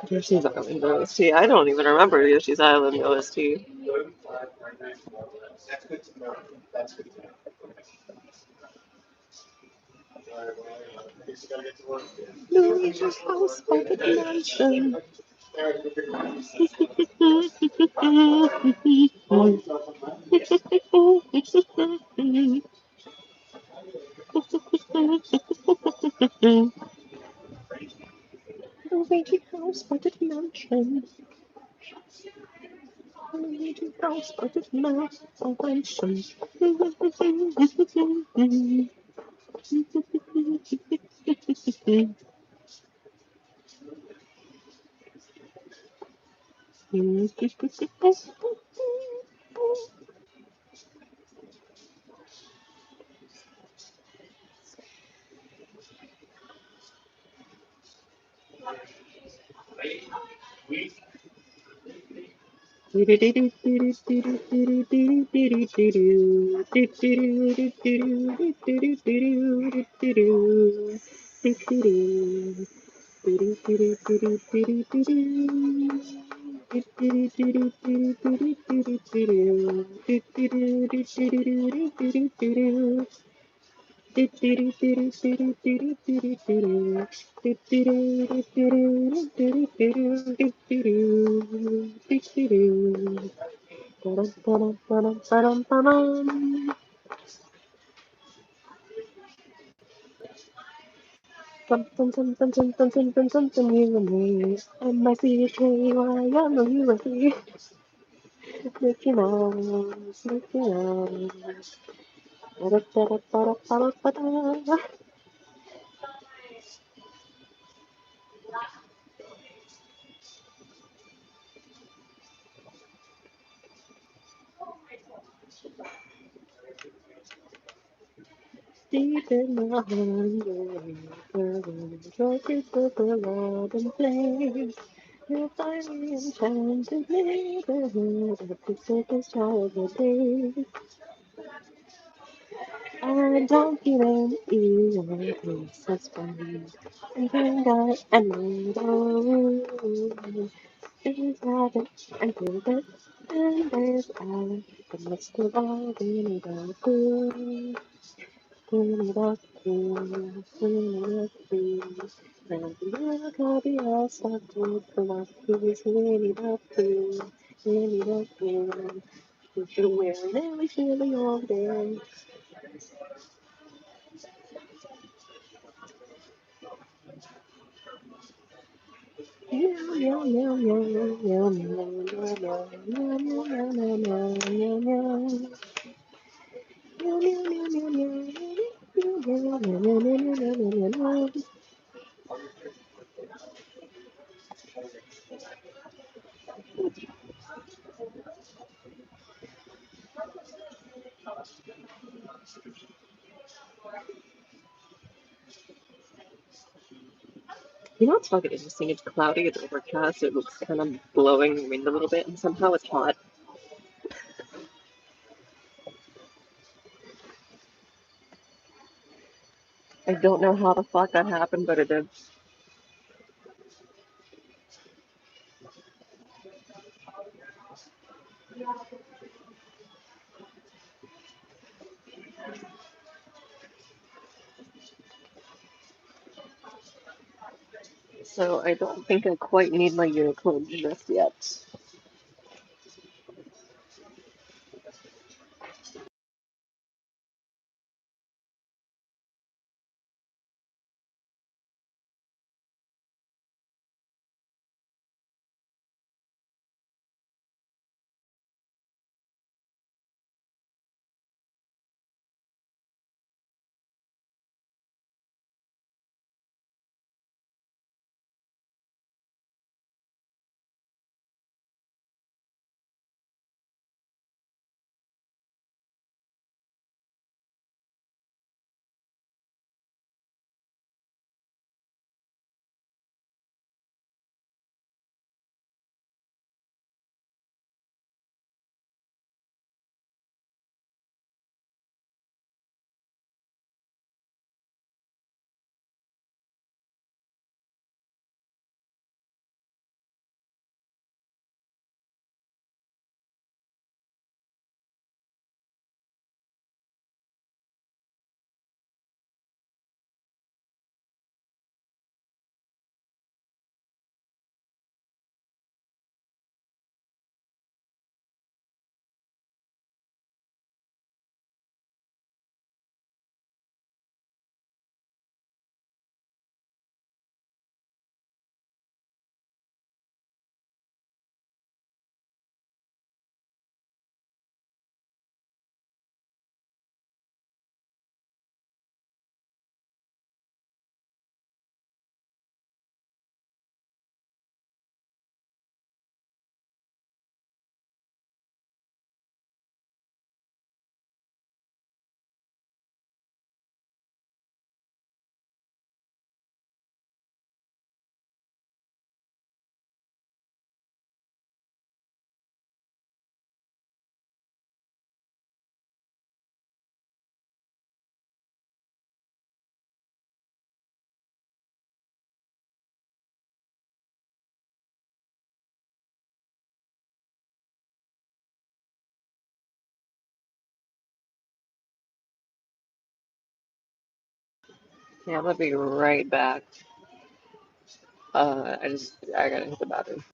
Yoshi's Island OST. I don't even remember Yoshi's Island OST. Luigi's house by the mansion. Luigi house by the mansion. Luigi house by the mansion. Something, something, something, something, something, you and me. M-I-C-K-Y, I know you and me. Mickey Mouse, Mickey Mouse. Da-da-da-da-da-da-da-da. Deep in my heart, trophies of the love and flame. You'll find me enchanted neighborhood of the sickest child of the day. I don't feel any evil places for me. And then I made a rule. This is heaven and do this. And there's Alan. But let's go all in the good. In the good. In the good. Now the copy I start to come up. He's really the good. Really the good. You should wear it every single day. Meow, meow, meow, meow, meow, meow, meow, meow, meow, meow, meow, meow, meow. Meow, meow, meow, meow, meow, meow, meow, meow, meow, meow, meow, meow, meow. You know what's fucking interesting? It's cloudy, it's overcast, it looks kind of blowing wind a little bit, and somehow it's hot. I don't know how the fuck that happened, but it did. So I don't think I quite need my unicorn just yet. Yeah, I'm gonna be right back. I gotta hit the bathroom.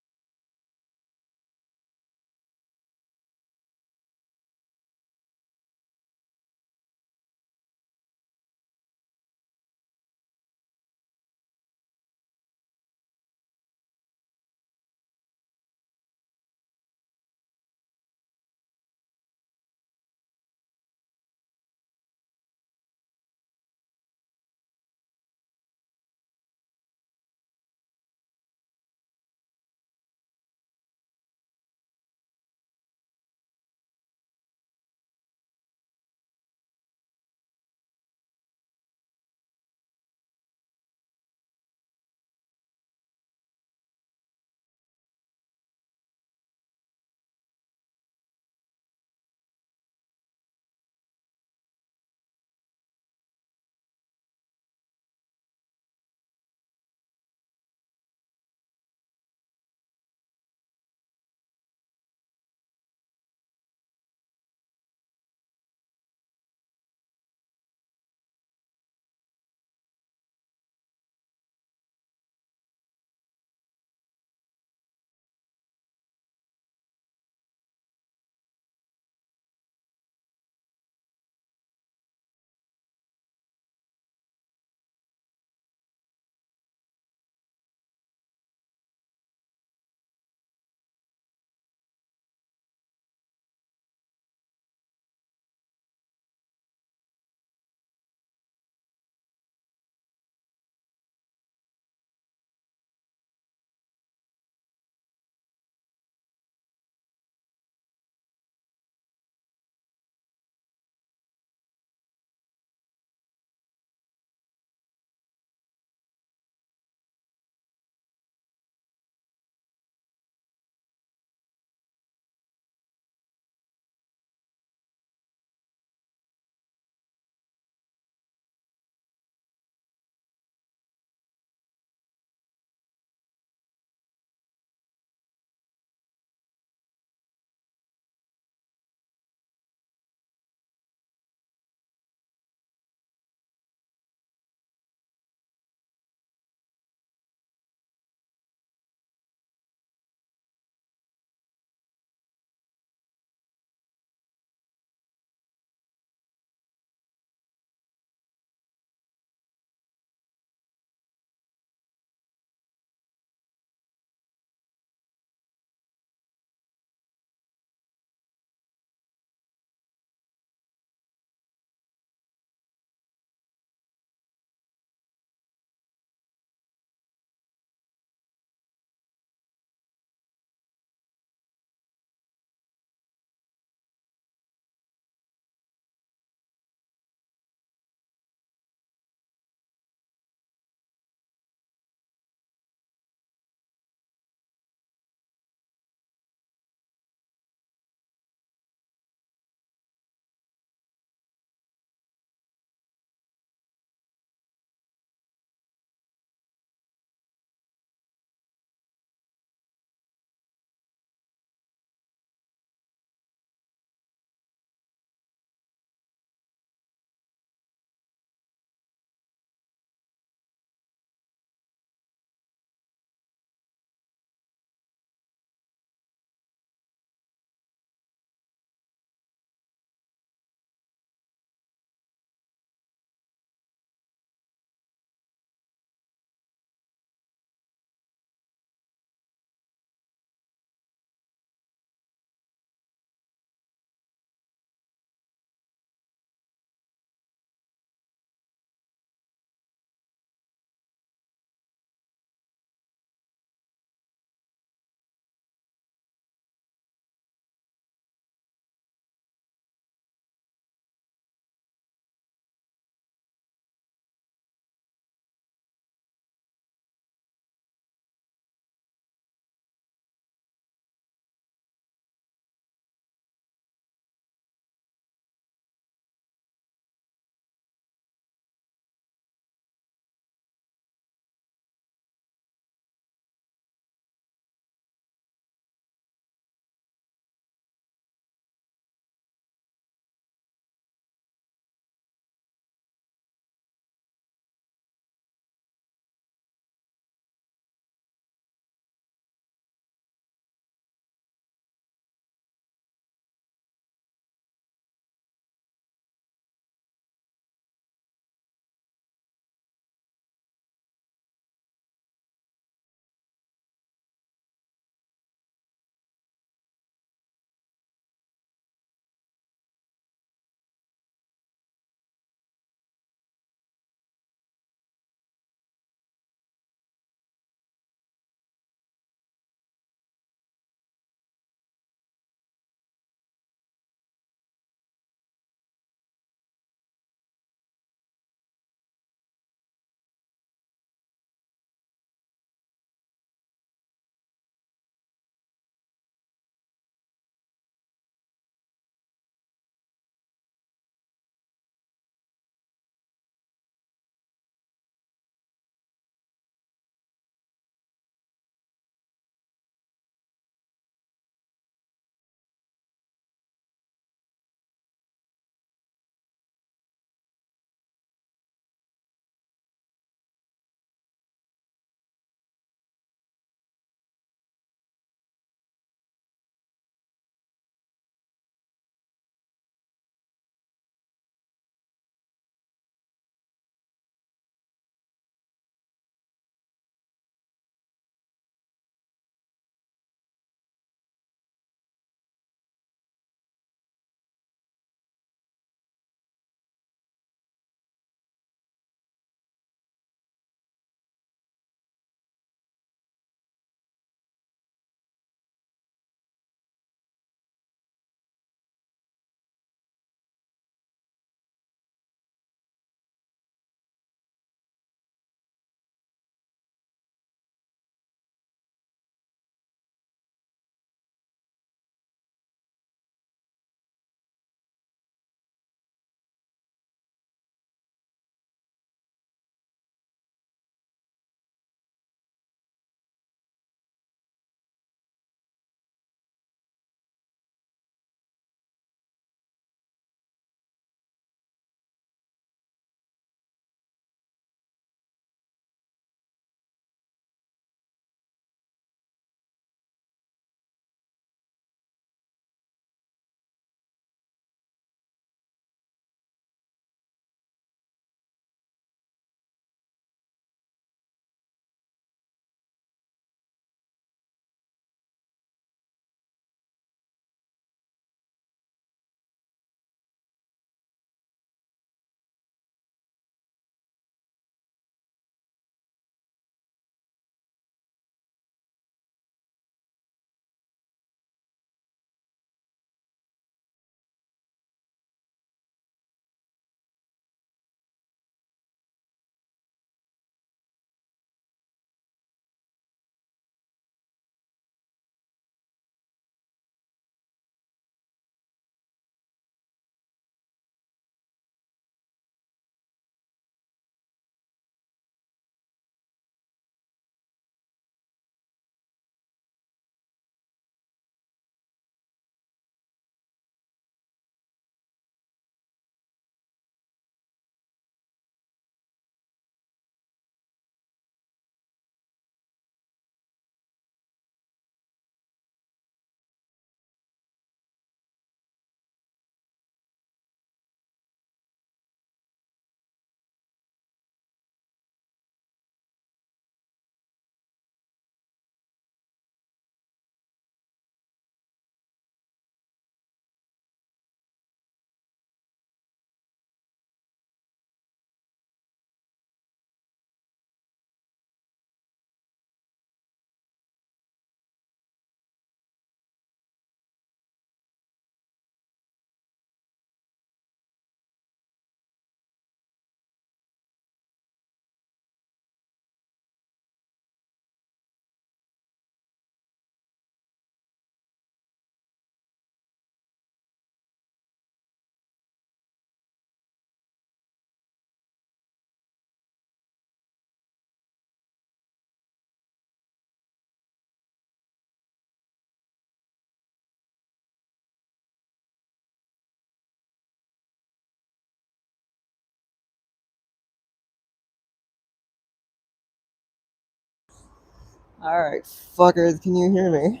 Alright, fuckers, can you hear me?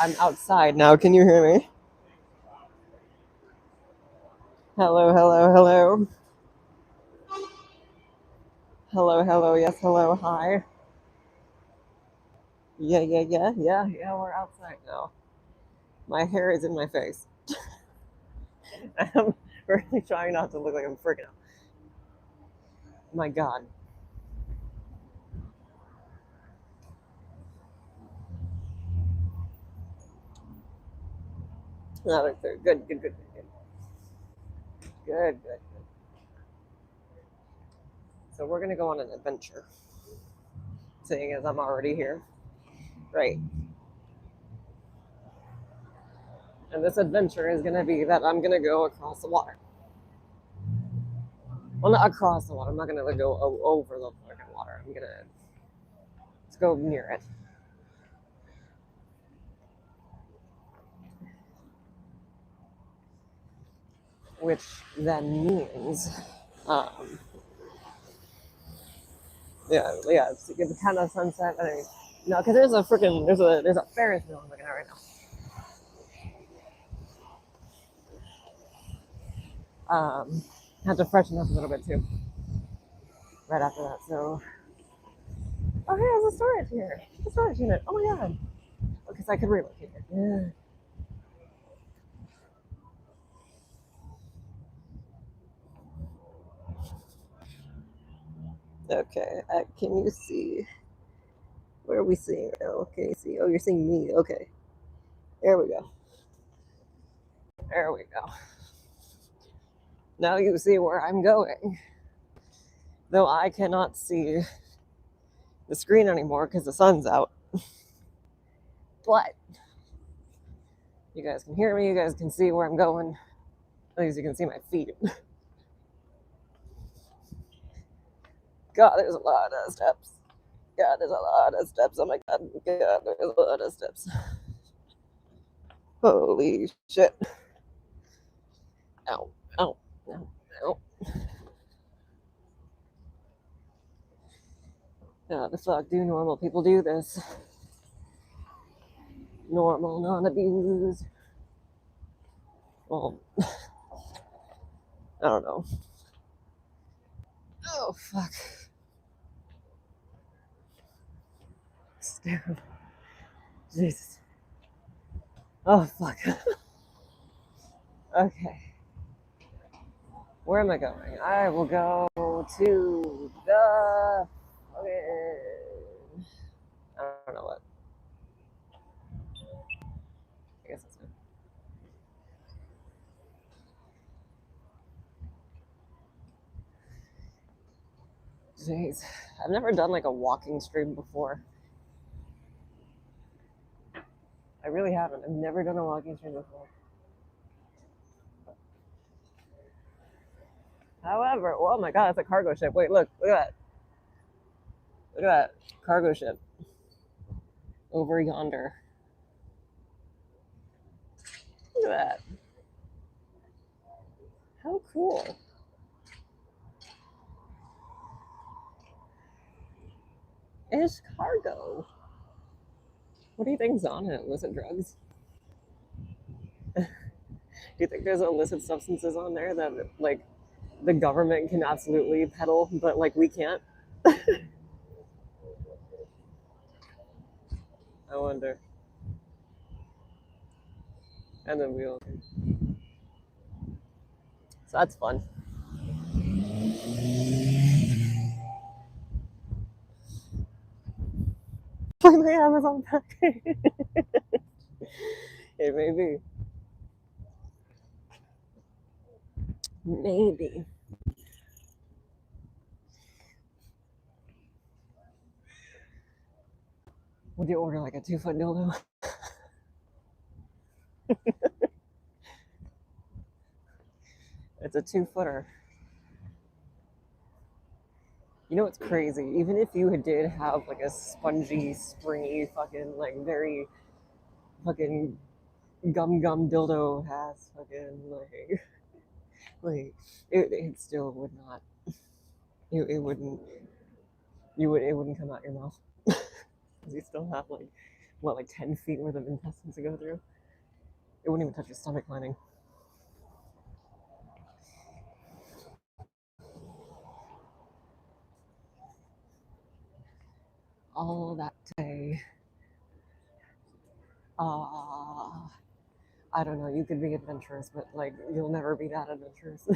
I'm outside now, can you hear me? Hello, hello, hello. Hello, hello, yes, hello, hi. Yeah, we're outside now. My hair is in my face. I'm really trying not to look like I'm freaking out. My god. No, good, good, good, good, good. Good, good. So we're gonna go on an adventure, seeing as I'm already here. Right. And this adventure is gonna be that I'm gonna go across the water. Well, not across the water. I'm not gonna like, go over the fucking water. I'm gonna let's go near it. Which then means, um, yeah, it's the kind of sunset. I mean, no, because there's a Ferris wheel I'm looking at right now. Had to freshen up a little bit too. Right after that, so oh hey, there's a storage here. A storage unit. Oh my god. Because I could relocate it. Yeah. Okay, can you see? What are we seeing right now? Okay, see. Oh, you're seeing me. Okay, there we go. There we go. Now you see where I'm going. Though I cannot see the screen anymore because the sun's out. But you guys can hear me. You guys can see where I'm going. At least you can see my feet. God, there's a lot of steps. God, there's a lot of steps. Oh my god. God, there's a lot of steps. Holy shit. Ow, ow, ow, ow. How the fuck do normal people do this? Normal, non-abused. Well, I don't know. Oh, fuck. Stupid. Jesus. Oh, fuck. Okay. Where am I going? I will go to the. Okay. I don't know what. I guess that's good. Jeez. I've never done like a walking stream before. I really haven't. I've never done a walking stream before. However, oh my god, it's a cargo ship. Wait, look at that. Look at that cargo ship over yonder. Look at that. How cool. It's cargo. What do you think's on it? Illicit drugs? Do you think there's illicit substances on there that like the government can absolutely peddle, but like we can't? I wonder. And then we'll. So that's fun. Like my Amazon package. It may be. Maybe. Would you order like a 2-foot dildo? It's a 2-footer. You know what's crazy? Even if you did have like a spongy, springy, fucking like very fucking gum dildo ass fucking like it still would not. It wouldn't. It wouldn't come out your mouth. because you still have like what, like 10 feet worth of intestines to go through. It wouldn't even touch your stomach lining. All that day. I don't know. You could be adventurous, but like you'll never be that adventurous.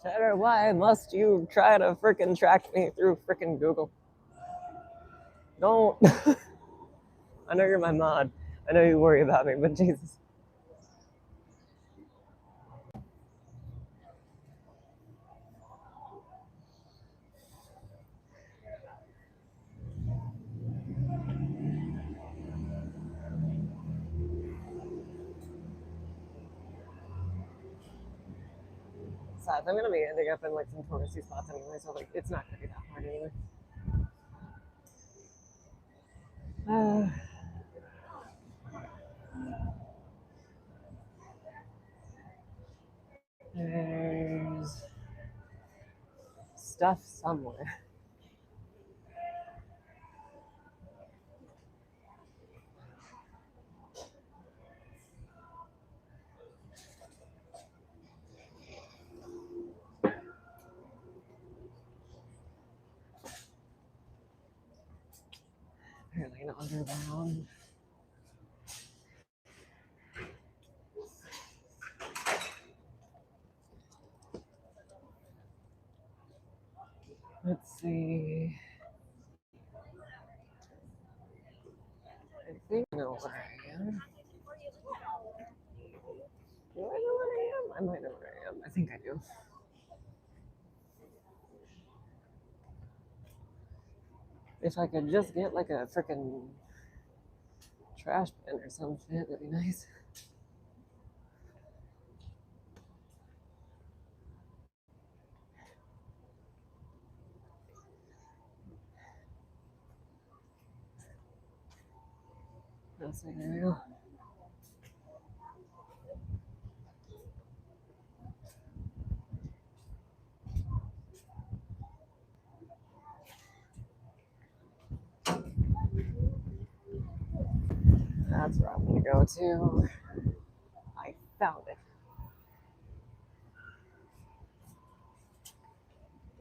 Cheddar, why must you try to frickin' track me through frickin' Google? Don't. I know you're my mod. I know you worry about me, but Jesus. Besides, I'm gonna be ending up in like some touristy spots anyway, so like it's not gonna be that hard anyway. There's stuff somewhere. Apparently an underground. Let's see. I think I know where I am. Do I know where I am? I might know where I am. I think I do. If I could just get like a freaking trash bin or some shit, that'd be nice. That's the area. That's where I'm gonna go to. I found it.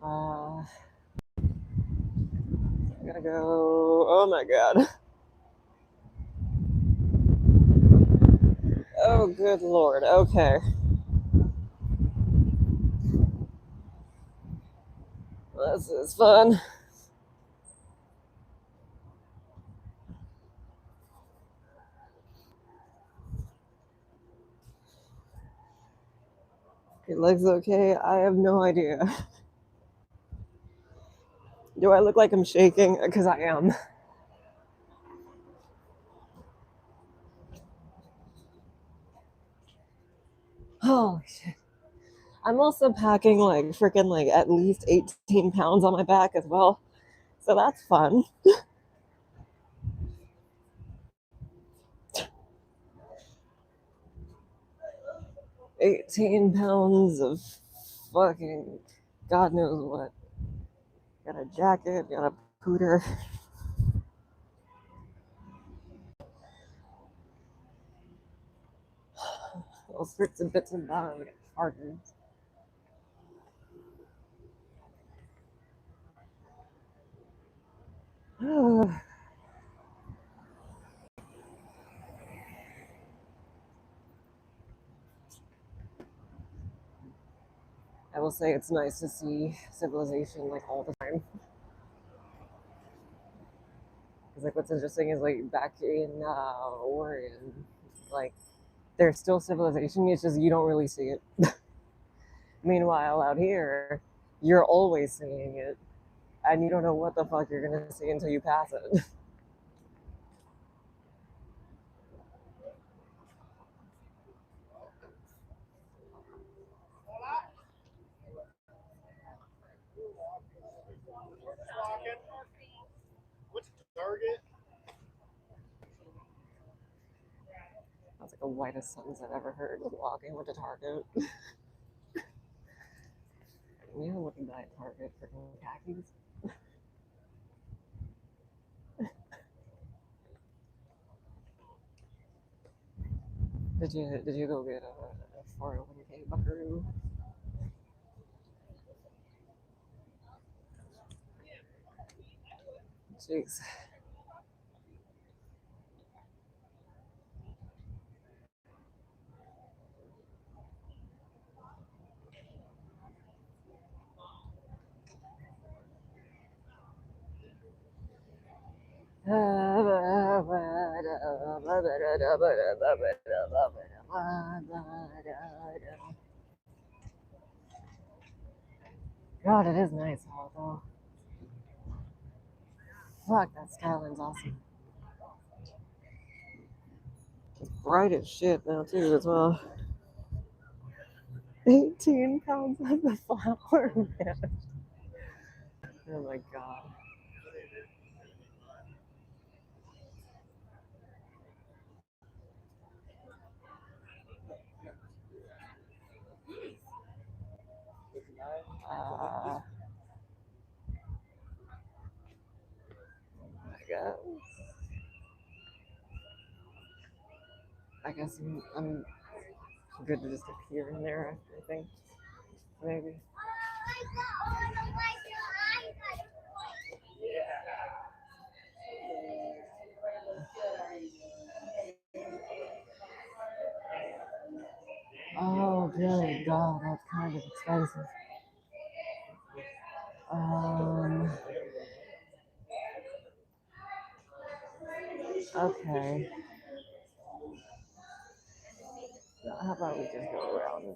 I'm gonna go. Oh my god. Oh, good lord. Okay. This is fun. Your leg's okay? I have no idea. Do I look like I'm shaking? Because I am. Holy shit. I'm also packing like freaking like at least 18 pounds on my back as well. So that's fun. 18 pounds of fucking God knows what. Got a jacket, got a pooter. All sorts of bits and bobs, chargers. I will say it's nice to see civilization like all the time. Because like what's interesting is like back in Oregon, like there's still civilization. It's just you don't really see it. Meanwhile, out here, you're always seeing it, and you don't know what the fuck you're gonna see until you pass it. That's like the whitest sentence I've ever heard. Walking with a target. You know what to buy at Target for khakis? Did you go get a 401k buckaroo? Jeez. God, it is nice out though. Fuck, that skyline's awesome. It's bright as shit now too, as well. 18 pounds of the flour, man. Oh my god. Uh, I guess. I'm good to just appear in there. I think maybe. Oh, good God, that's kind of expensive. Um. Okay. How about we just go around?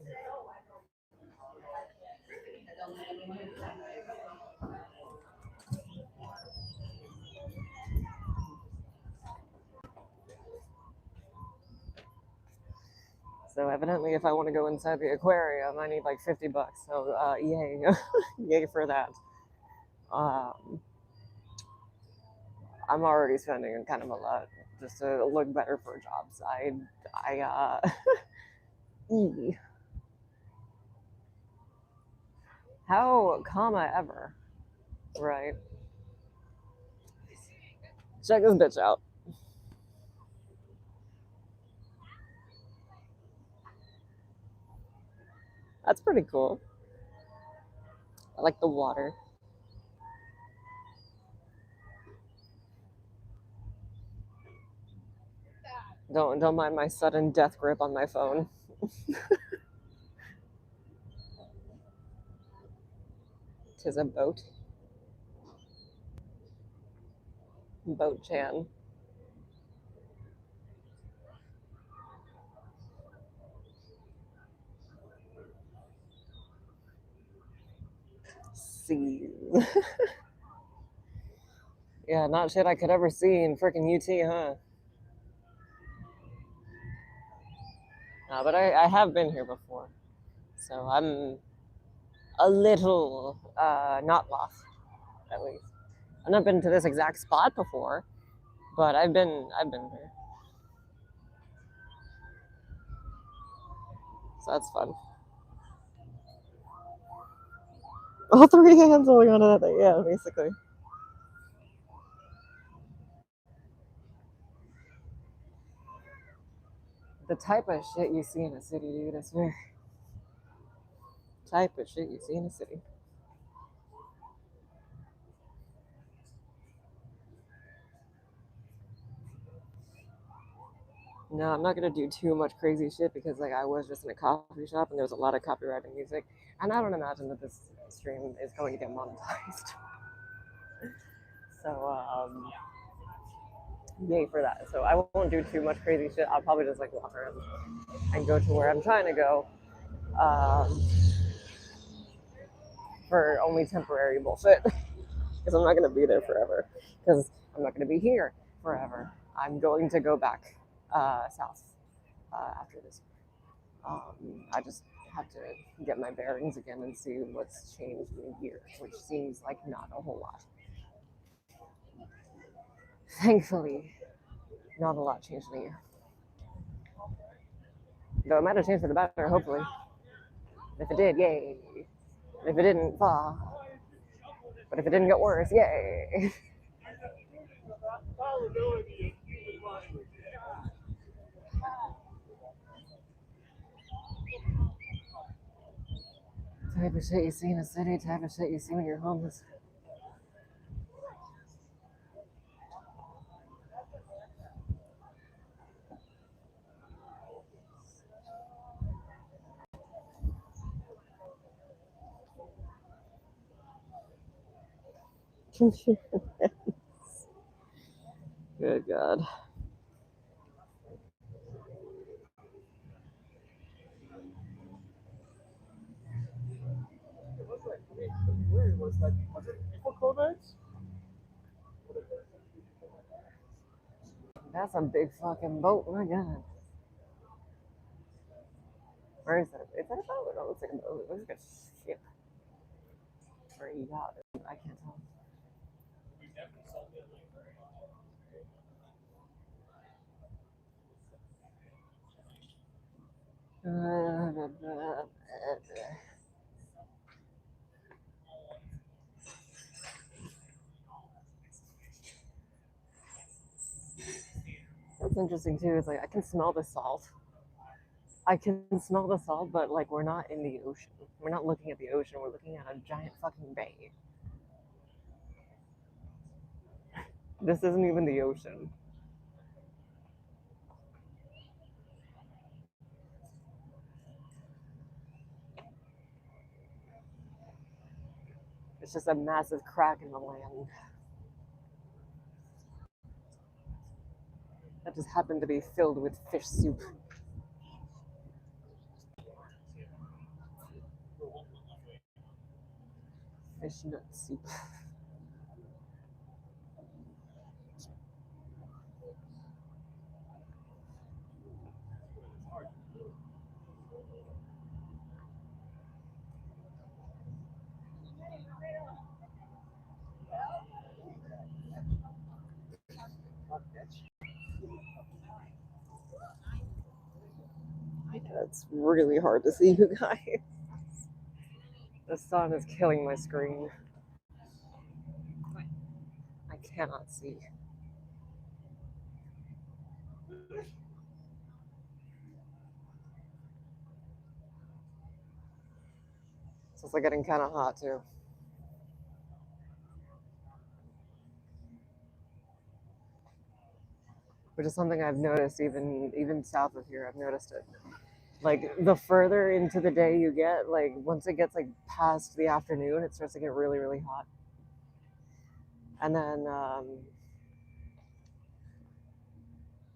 So evidently, if I want to go inside the aquarium, I need like $50. So yay, yay for that. Um, I'm already spending kind of a lot just to look better for jobs. E. How comma ever, right? Check this bitch out. That's pretty cool. I like the water. Don't mind my sudden death grip on my phone. Tis a boat. Boat Chan. See. Yeah, not shit I could ever see in freaking UT, huh? But I have been here before, so I'm a little not lost, at least. I've not been to this exact spot before, but I've been here, so that's fun. All three hands holding onto that thing, yeah, basically. The type of shit you see in a city, dude, I swear. Type of shit you see in a city. No, I'm not gonna do too much crazy shit because like I was just in a coffee shop and there was a lot of copyrighted music, and I don't imagine that this stream is going to get monetized. So yay for that. So I won't do too much crazy shit. I'll probably just like walk around and go to where I'm trying to go, um, for only temporary bullshit because I'm not gonna be there forever. Because I'm not gonna be here forever. I'm going to go back south after this. I just have to get my bearings again and see what's changed in a year, which seems like not a whole lot. Thankfully, not a lot changed in a year. Though it might have changed for the better, hopefully. If it did, yay. If it didn't, but if it didn't get worse, yay. Type of shit you see in a city, type of shit you see when you're homeless. Good God. That's a big fucking boat, my God. Where is it? Is that a boat? It looks like a boat. It looks like a ship. Or a yacht. I can't tell. What's interesting too is like I can smell the salt. I can smell the salt, but like we're not in the ocean. We're not looking at the ocean. We're looking at a giant fucking bay. This isn't even the ocean. It's just a massive crack in the land that just happened to be filled with fish soup. Fish nut soup. It's really hard to see, you guys. The sun is killing my screen. I cannot see. So it's like getting kind of hot too. Which is something I've noticed even south of here. I've noticed it. Like the further into the day you get, like once it gets like past the afternoon, it starts to get really really hot. And then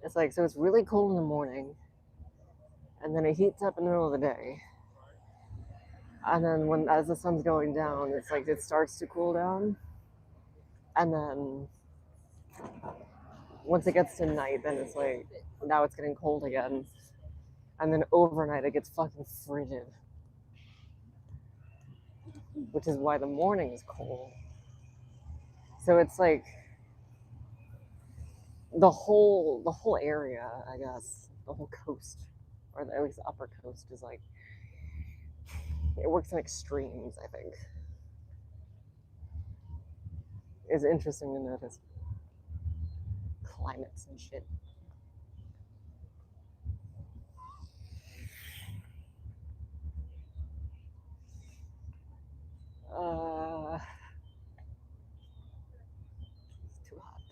it's like so it's really cold in the morning, and then it heats up in the middle of the day. And then when as the sun's going down, it's like it starts to cool down, and then once it gets to night, then it's like now it's getting cold again, and then overnight it gets fucking frigid, which is why the morning is cold. So it's like the whole area, I guess, the whole coast, or at least the upper coast, is like it works in extremes. I think it's interesting to notice climates and shit. It's too hot.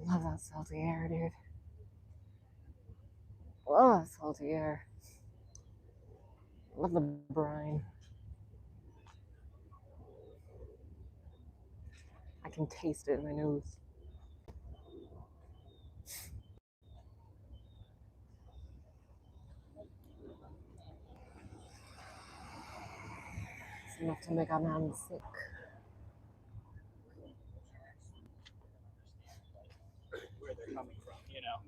Love that salty air, dude. Love that salty air. Love the brine. I can taste it in my nose. It's enough to make a man sick. Where they're coming from, you know.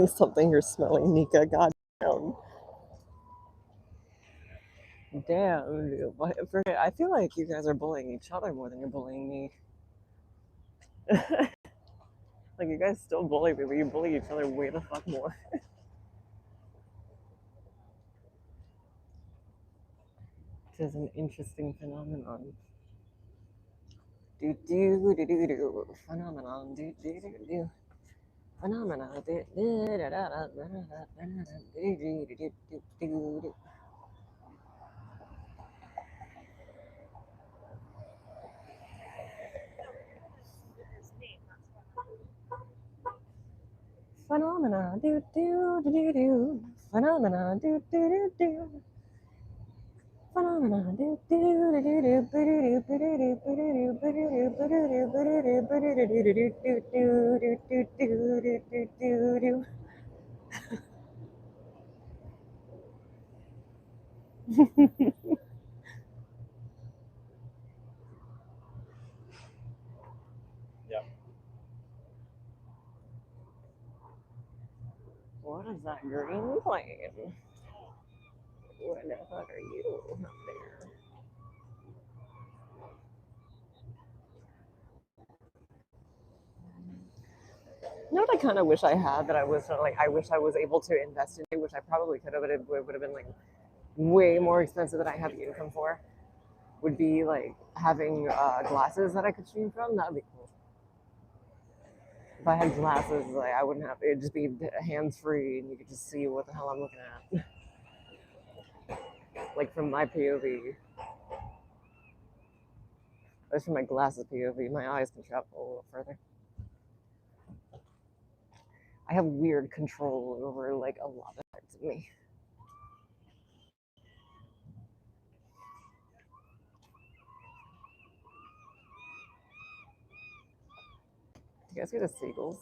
something you're smelling, Nika. God damn. Damn, dude. I feel like you guys are bullying each other more than you're bullying me. Like, you guys still bully me, but you bully each other way the fuck more. It is an interesting phenomenon. Do do do do do phenomenon. Do do do do phenomenon. Do do da da da da da do do do do do do. Phenomena, do do do do do. Phenomena, do do do do. Phenomena, do do do do do. Do do do do do do do. What is that green plane? What the fuck are you up there? You know what I kind of wish I had that I was like, I wish I was able to invest in, which I probably could have, but it would have been like way more expensive than I have the income for. Would be like having glasses that I could stream from. That would be cool. If I had glasses, like I wouldn't have. It'd just be hands free, and you could just see what the hell I'm looking at, like from my POV. That's from my glasses POV. My eyes can travel a little further. I have weird control over like a lot of parts of me. Do you guys see the seagulls?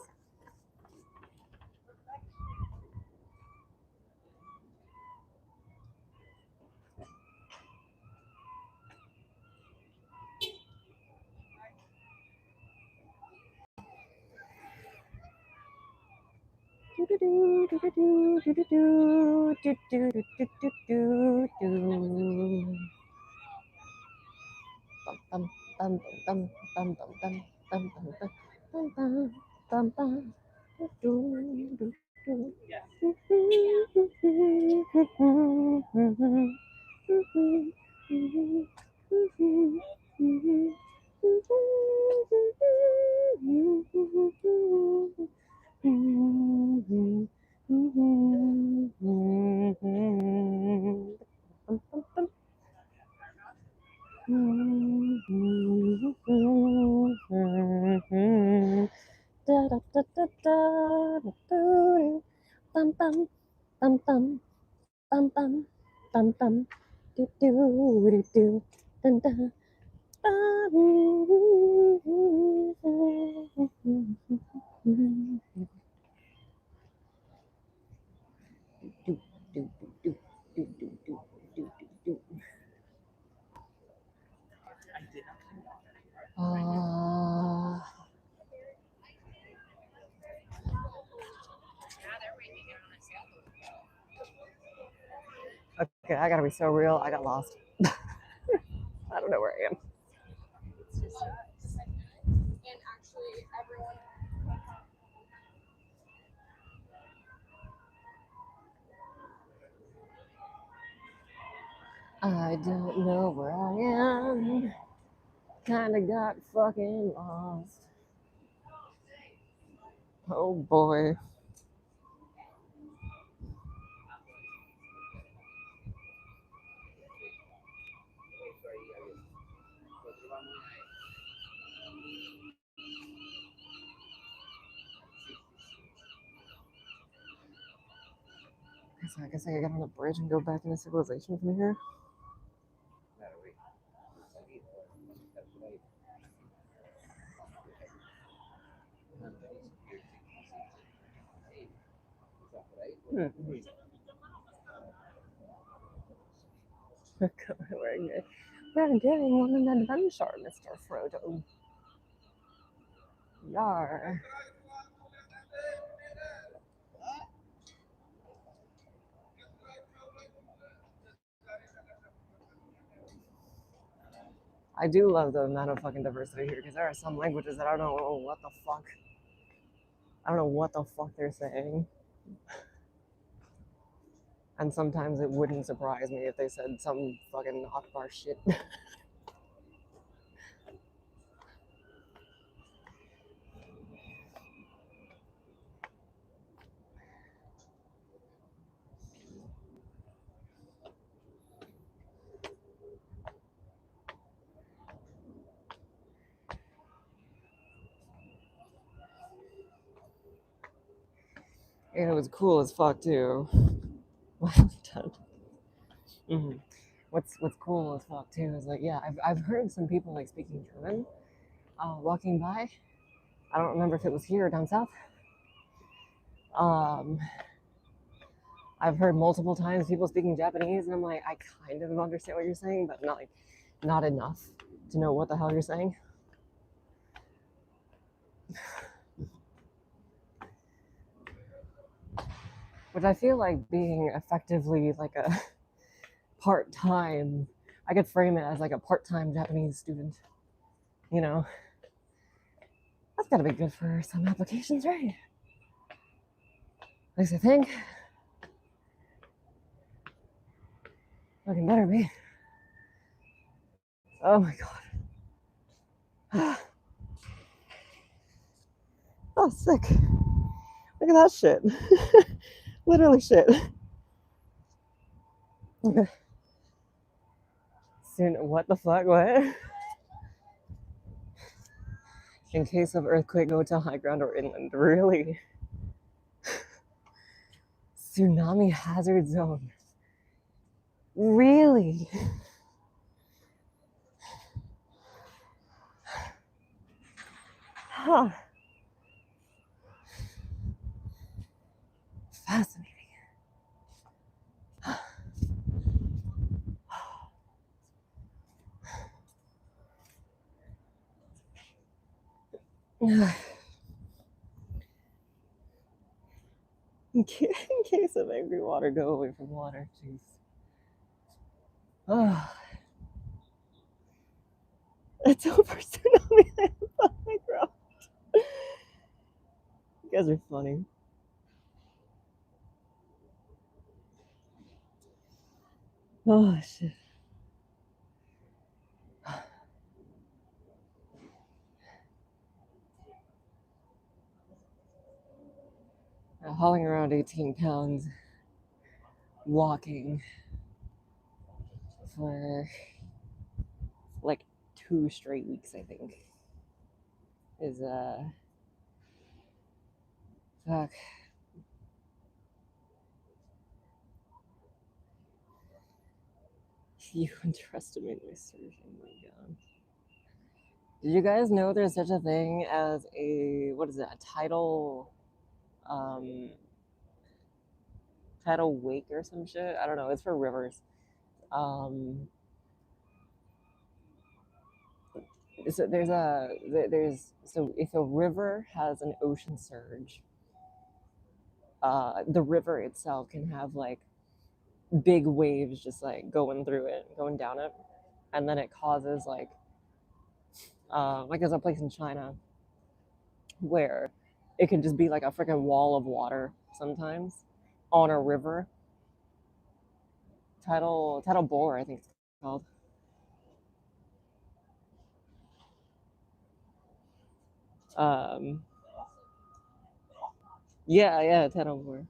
Okay, I gotta be so real. I got lost. I don't know where I am. I don't know where I am. Kinda got fucking lost. Oh boy. I guess I gotta get on the bridge and go back into civilization from here. We're getting on an adventure, Mr. Frodo. Yar. I do love the amount of fucking diversity here because there are some languages that I don't know what the fuck. I don't know what the fuck they're saying. And sometimes it wouldn't surprise me if they said some fucking Akbar shit. And it was cool as fuck too. Mm-hmm. What's cool as fuck too is like, yeah, I've heard some people like speaking German walking by. I don't remember if it was here or down south. I've heard multiple times people speaking Japanese, and I'm like, I kind of understand what you're saying, but not enough to know what the hell you're saying. Which I feel like being effectively like a part-time, I could frame it as like a part-time Japanese student. You know, that's gotta be good for some applications, right? At least I think. Fucking better be. Oh my god. Oh, sick. Look at that shit. Literally shit. Okay. Soon, what the fuck? What? In case of earthquake, go to high ground or inland. Really? Tsunami hazard zone. Really? Huh. Fascinating. In case of angry water, go away from water. Jeez. Oh. It's over tsunami high ground. You guys are funny. Oh shit. Hauling around 18 pounds, walking for like 2 straight weeks, I think, is fuck. You underestimate my surgeon, oh my god. Did you guys know there's such a thing as a, what is it, a tidal tidal wake or some shit? I don't know, it's for rivers. So so if a river has an ocean surge, the river itself can have like big waves just like going through it, going down it, and then it causes like there's a place in China where it can just be like a freaking wall of water sometimes on a river. Tidal bore, I think it's called. Um, yeah, tidal bore.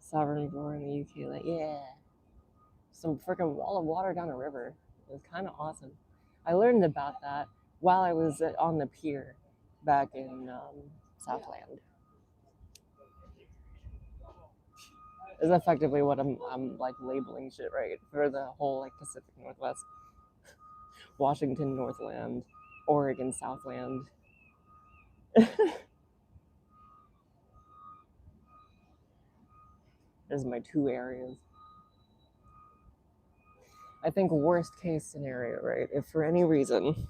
Sovereign bore in the UK, like yeah, some freaking wall of water down a river. It was kind of awesome. I learned about that while I was on the pier back in Southland. Is effectively what I'm like labeling shit right for the whole like Pacific Northwest, Washington Northland, Oregon Southland. Those are my 2 areas. I think worst case scenario, right? If for any reason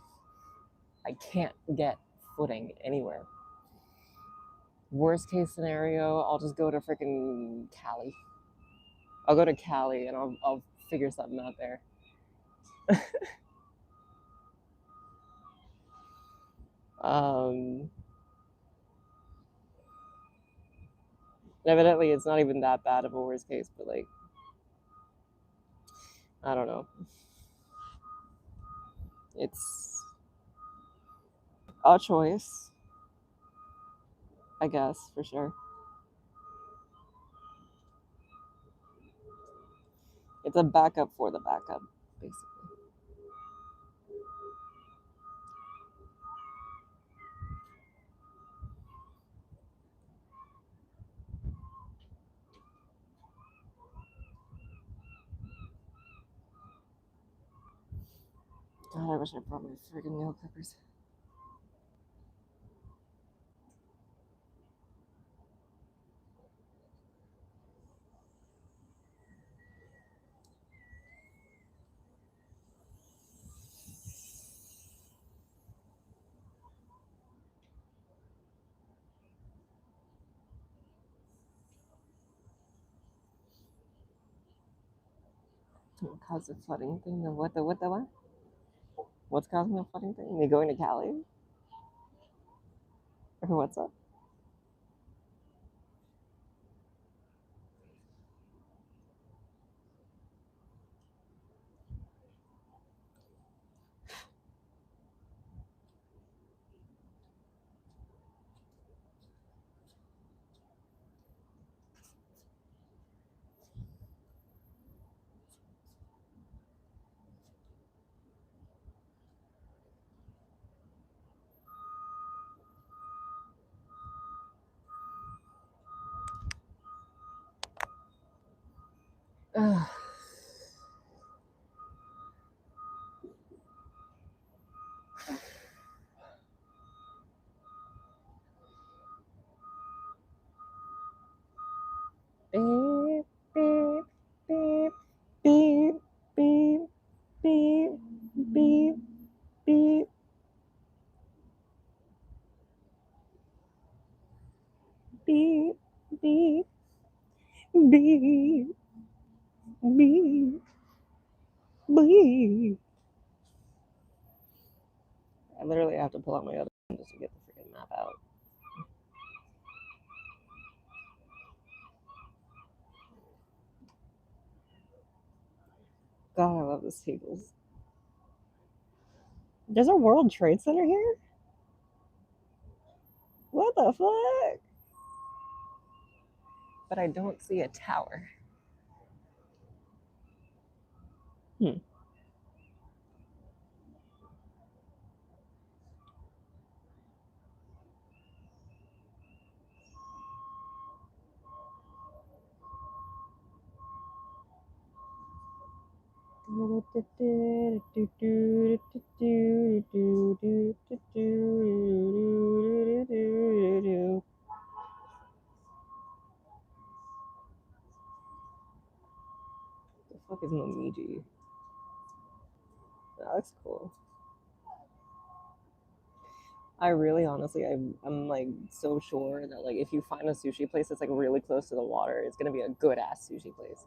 I can't get footing anywhere, worst case scenario, I'll just go to freaking Cali. I'll go to Cali and I'll figure something out there. um, evidently, it's not even that bad of a worst case, but like, I don't know. It's a choice, I guess, for sure. It's a backup for the backup, basically. God, I wish I brought my friggin' nail clippers. What caused the flooding thing? The what? What's causing the flooding thing? Me going to Cali? Or what's up? Ugh. Beep, beep, beep, beep, beep, beep, beep, beep, beep, beep, beep, beep, beep. I literally have to pull out my other phone just to get the freaking map out. God, I love this tables. There's a World Trade Center here? What the fuck? But I don't see a tower. Hmm. The fuck is Momiji? That looks cool. I really honestly, I'm like so sure that like if you find a sushi place that's like really close to the water, it's gonna be a good ass sushi place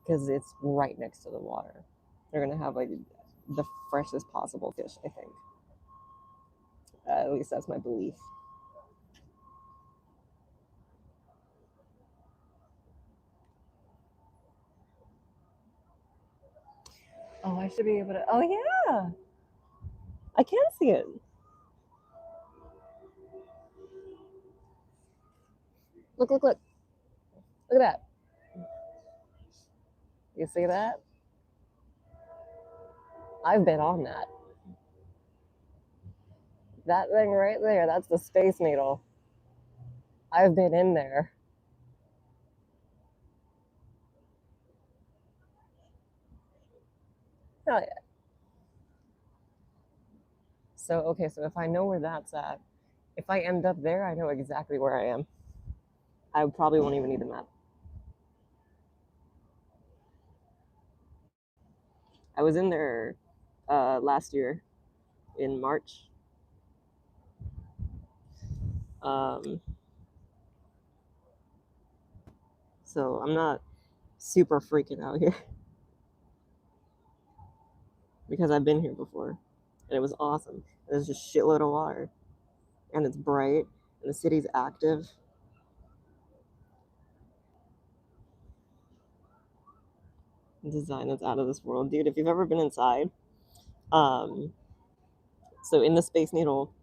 because it's right next to the water. They're gonna have like the freshest possible fish, I think. At least that's my belief. Oh, I should be able to. Oh yeah, I can see it. Look, look, look, look at that. You see that? I've been on that. That thing right there, that's the Space Needle. I've been in there. Oh yeah. So okay, so if I know where that's at, if I end up there, I know exactly where I am. I probably won't even need the map. I was in there last year in March. Um, so I'm not super freaking out here because I've been here before, and it was awesome. There's just shitload of water, and it's bright, and the city's active. Design is out of this world, dude. If you've ever been inside, so in the Space Needle,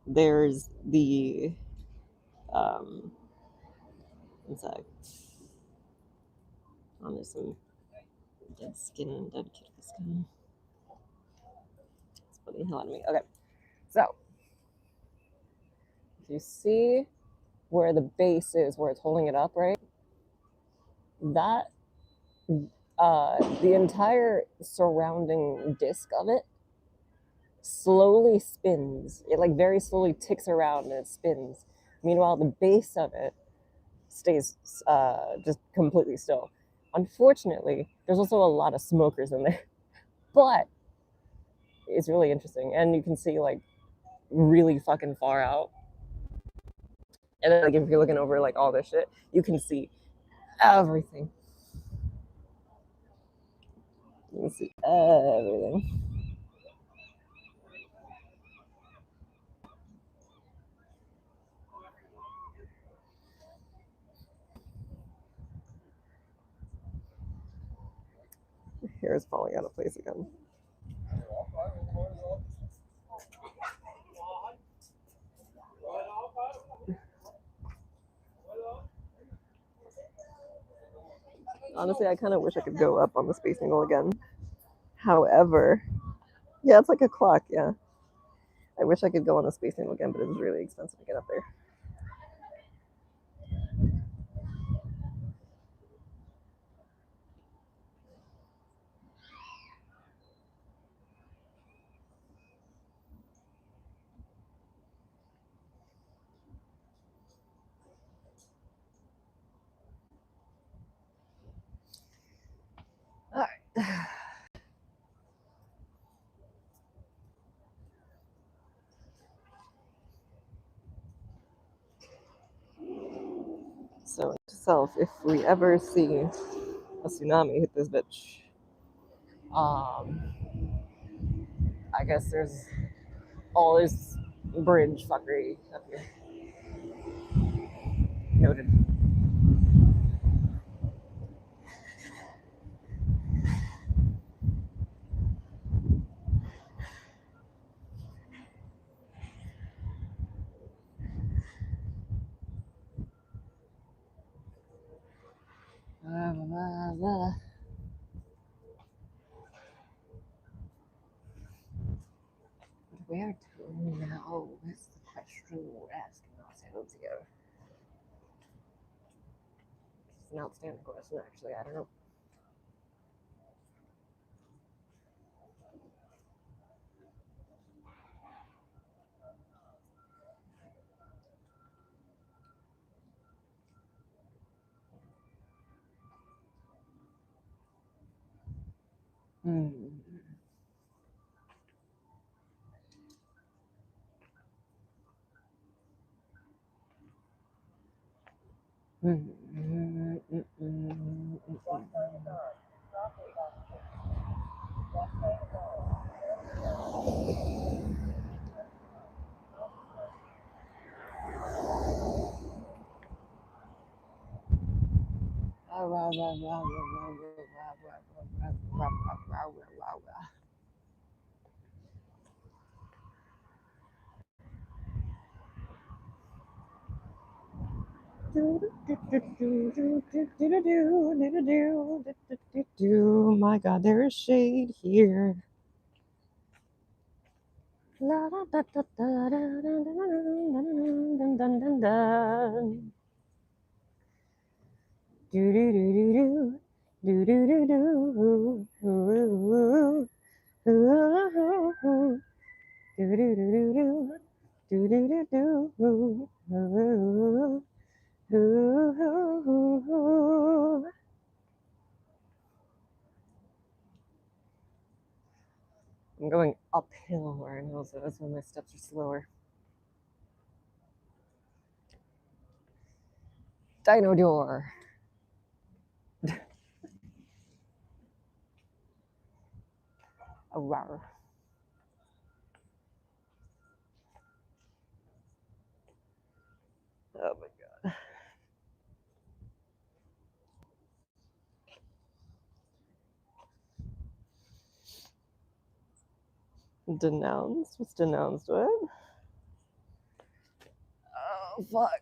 there's the inside. Oh, there's some dead skin, dead kitty skin. It's putting the hell out of me. Okay, so if you see where the base is, where it's holding it up, right? That the entire surrounding disc of it slowly spins. It like very slowly ticks around and it spins. Meanwhile, the base of it stays just completely still. Unfortunately, there's also a lot of smokers in there, but it's really interesting, and you can see like really fucking far out. And then like if you're looking over like all this shit, you can see everything. You can see everything. Hair is falling out of place again. Honestly, I kind of wish I could go up on the Space Needle again. However, yeah, it's like a clock, yeah. I wish I could go on the Space Needle again, but it was really expensive to get up there. All right. So, self, if we ever see a tsunami hit this bitch, I guess there's all this bridge fuckery up here. Noted. Where to now? That's the question we're asking ourselves here. It's an outstanding question, actually. I don't know. My God, there is shade here. I'm going uphill right now, so that's why my steps are slower. Dino door. I rawr. Oh my god. Denounced? What's denounced? What? Oh fuck.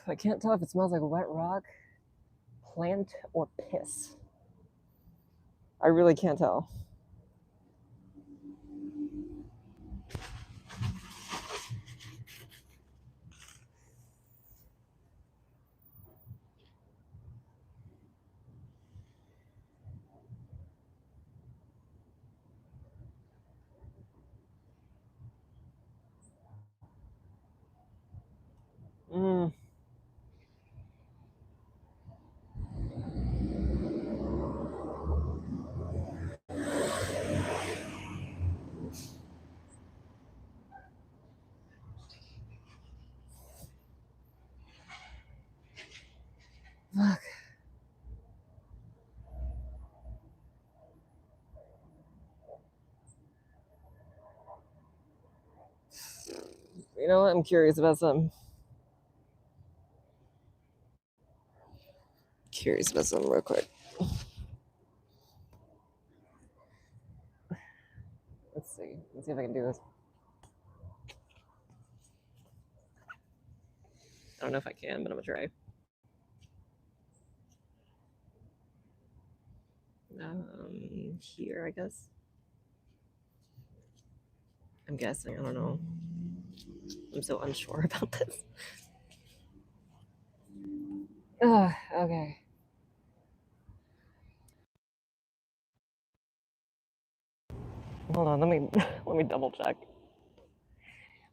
I can't tell if it smells like wet rock, plant, or piss. I really can't tell. Mm. Fuck. You know what? I'm curious about something. Curious about something real quick. Let's see. Let's see if I can do this. I don't know if I can, but I'm gonna try. Here, I guess. I'm guessing. I don't know. I'm so unsure about this. Okay. Hold on. Let me double check.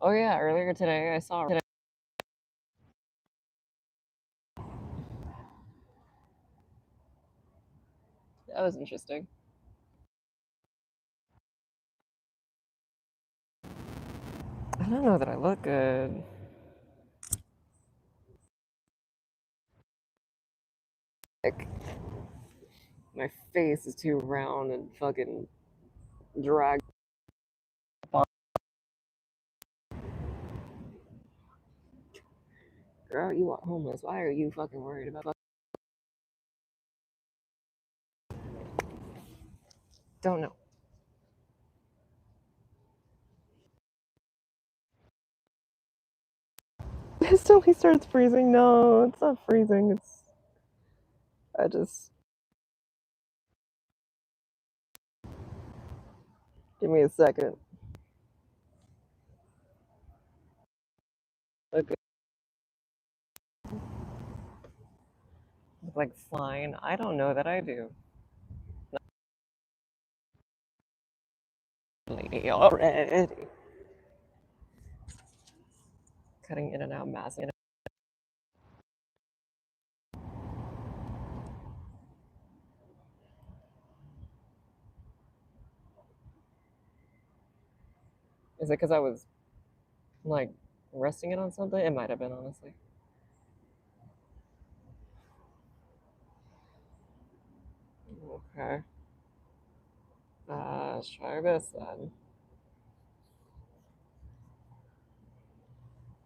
Oh yeah, earlier today I saw. That was interesting. I don't know that I look good. Like, my face is too round and fucking dragged. Girl, you are homeless. Why are you fucking worried about? Don't know. It still he starts freezing. No, it's not freezing. It's I just give me a second. Okay. Like fine. I don't know that I do. Already. Cutting in and out, massing. Is it because I was like resting it on something? It might have been, honestly. Okay. Let's try our best then.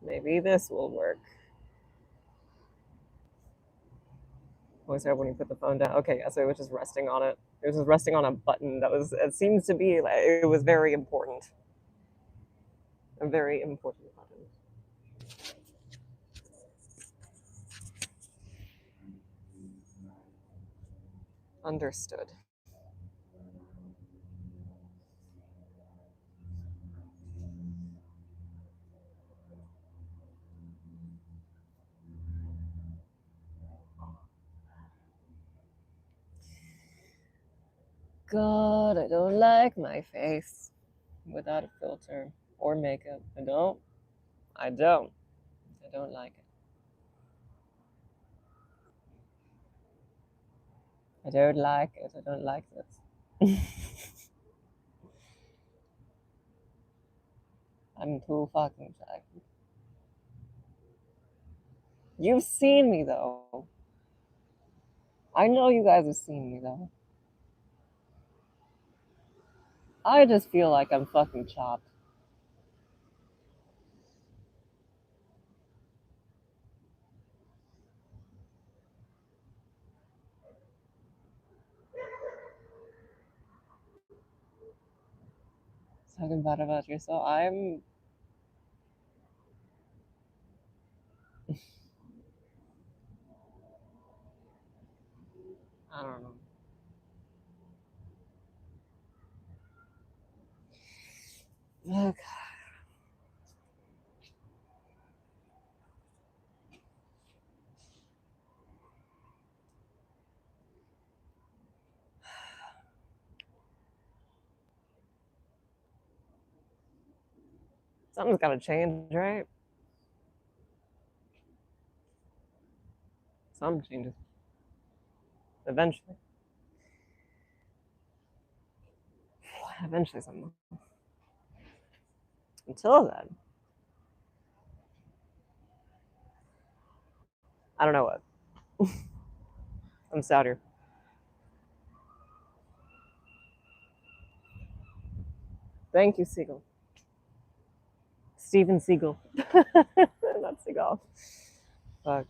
Maybe this will work. Always hard when you put the phone down. Okay, yeah, so it was just resting on it. It was just resting on a button that was, it seems to be, like, it was very important. A very important button. Understood. God, I don't like my face without a filter or makeup. I don't. I don't. I don't like it. I don't like it. I don't like this. I'm too fucking shy. You've seen me though. I know you guys have seen me though. I just feel like I'm fucking chopped. Talking bad about yourself. I don't know. Look, something's gotta change, right? Some changes. Eventually. Eventually something. Until then. I don't know what. I'm sadder. Thank you, Siegel. Steven Siegel. Not Seagal. Fuck.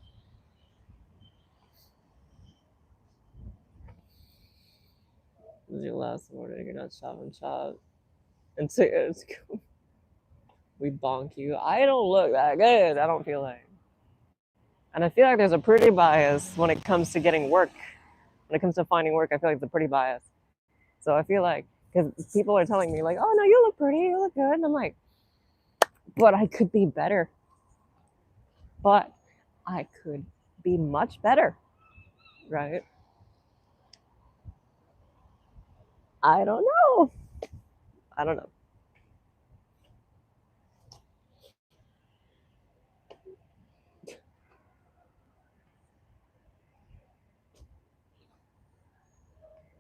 This is your last warning. You're not shot and shot. And so we bonk you. I don't look that good. I don't feel like. And I feel like there's a pretty bias when it comes to getting work. When it comes to finding work, I feel like it's a pretty bias. So I feel like, because people are telling me, like, oh, no, you look pretty, you look good. And I'm like, but I could be better. But I could be much better, right? I don't know. I don't know.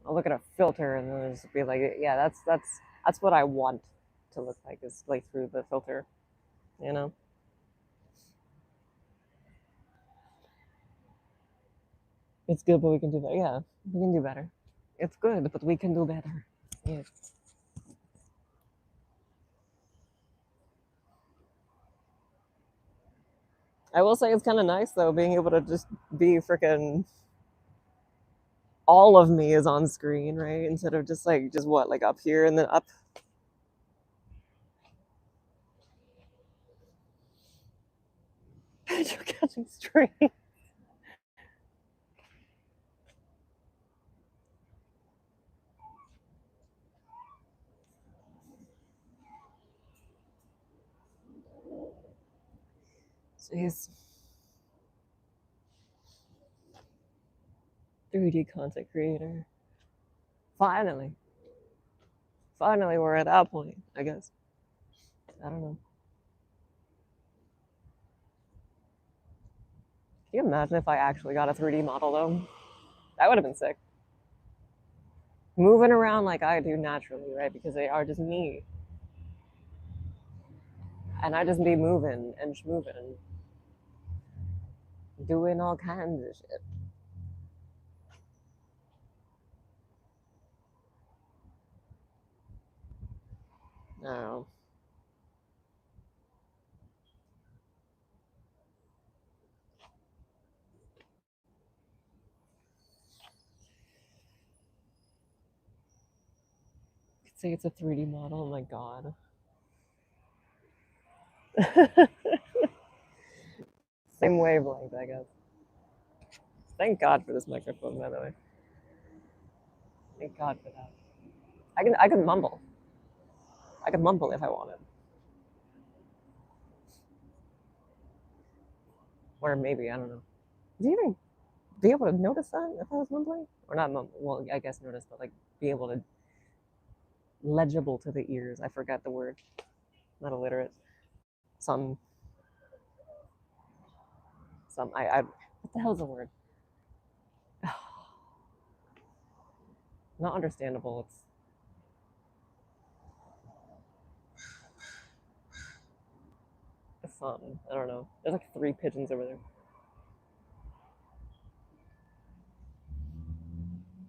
I'll look at a filter and then just be like, yeah, that's what I want to look like is like through the filter, you know? It's good, but we can do better. Yeah, we can do better. It's good, but we can do better. Yeah. I will say it's kind of nice though, being able to just be freaking all of me is on screen, right? Instead of just like just what like up here and then up. You're catching straight. Jeez. 3D content creator. Finally. Finally, we're at that point, I guess. I don't know. Can you imagine if I actually got a 3D model though? That would have been sick. Moving around like I do naturally, right? Because they are just me. And I just be moving and moving, doing all kinds of shit. I don't know. You could say it's a 3D model. Oh my god. Same wavelength, I guess. Thank God for this microphone, by the way. Thank God for that. I can mumble. I could mumble if I wanted. Or maybe, I don't know. Do you even be able to notice that if I was mumbling? Or not mumble, well, I guess notice, but like be able to legible to the ears. I forgot the word. Not illiterate. Some I what the hell's the word? Not understandable. It's sun. I don't know. There's like 3 pigeons over there.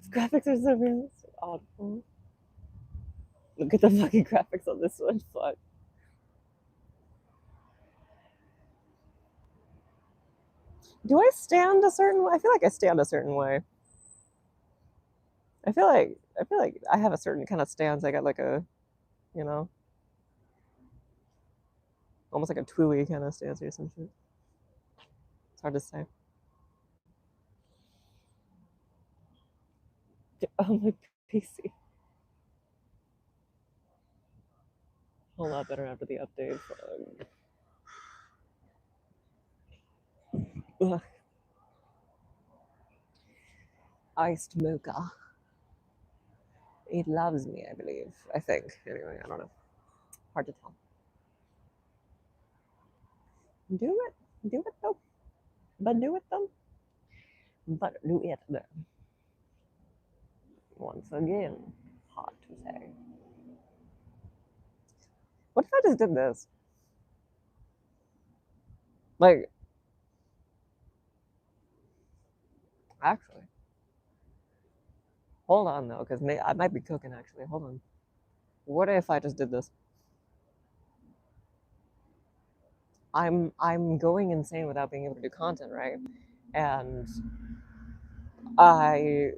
These graphics are so realistic. Awful. Look at the fucking graphics on this one. Fuck. Do I stand a certain way? I feel like I stand a certain way. I feel like I have a certain kind of stance. I got like a, you know, almost like a Twi'lek kind of stance or some shit. It's hard to say. Oh, my PC. A whole lot better after the update. Ugh. Iced mocha. It loves me, I believe. I think. Anyway, I don't know. Hard to tell. Do it. Do it though. But do it though. But do it though. Once again, hard to say. What if I just did this? Like, actually, hold on though, because I might be cooking actually. Hold on. What if I just did this? I'm going insane without being able to do content, right? And I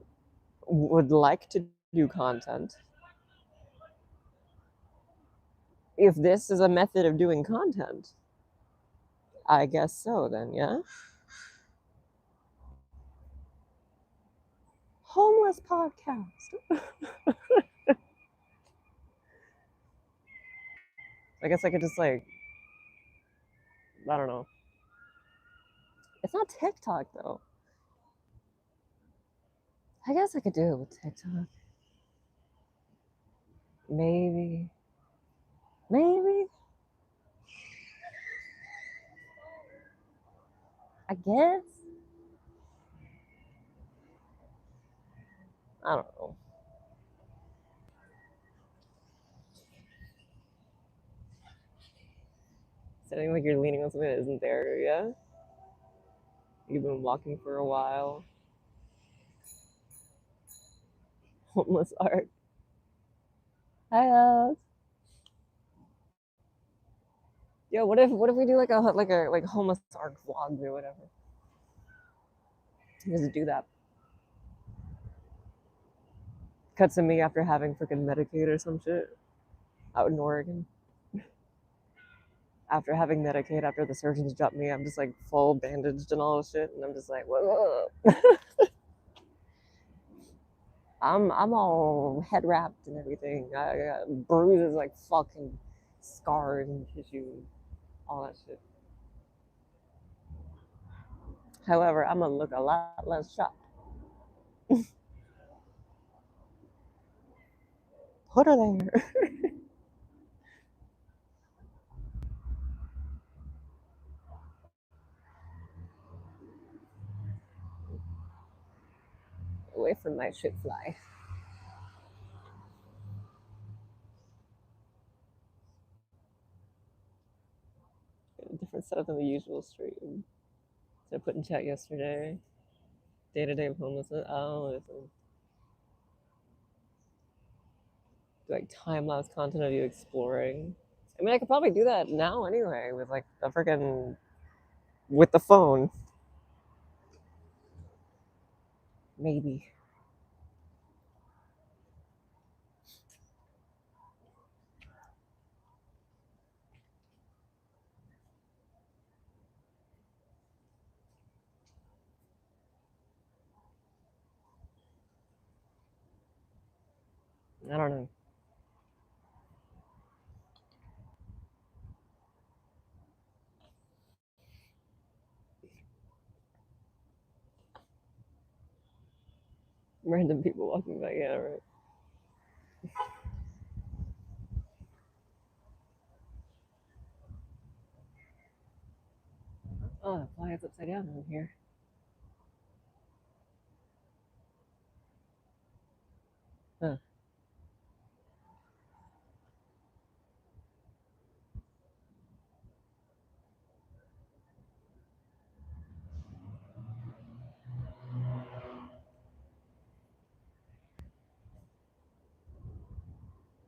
would like to do content. If this is a method of doing content, I guess so then, yeah? Homeless podcast. I guess I could just like, I don't know. It's not TikTok though. I guess I could do it with TikTok. Maybe. Maybe. I guess. I don't know. Sounding like you're leaning on something that isn't there, yeah? You've been walking for a while. Homeless art. Hi, Alex. Yo, what if we do like a homeless art vlog or whatever? Just do that. Cut to me after having freaking Medicaid or some shit out in Oregon. After having Medicaid, after the surgeons dropped me, I'm just like full bandaged and all this shit, and I'm just like, whoa. I'm all head wrapped and everything. I got bruises like fucking scars and tissue, all that shit. However, I'm gonna look a lot less shocked. Put her there. Away from my shit fly. A different setup than the usual stream. So I put in chat yesterday. Day to day of homelessness. Oh, listen. Like time lapse content of you exploring. I mean, I could probably do that now anyway with like the freaking with the phone. Maybe. I don't know. Random people walking by. Yeah, right. Oh, the fly is upside down in here. Huh.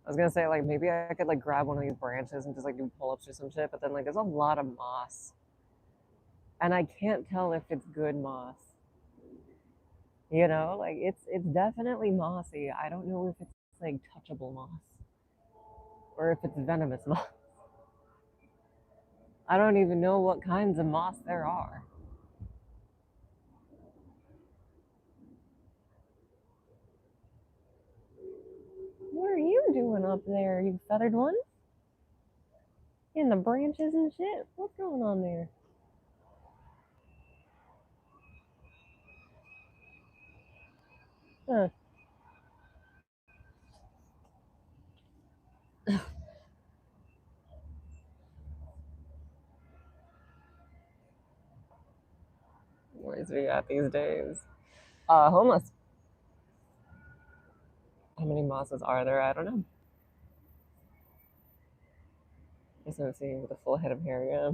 I was gonna say like maybe I could like grab one of these branches and just like do pull-ups or some shit, but then like there's a lot of moss, and I can't tell if it's good moss. You know, like it's definitely mossy. I don't know if it's like touchable moss or if it's venomous moss. I don't even know what kinds of moss there are. What are you doing up there, you feathered one? In the branches and shit? What's going on there? Huh. Where's we got these days? Homeless. How many mosses are there? I don't know. I guess I'm seeing with a full head of hair, yeah.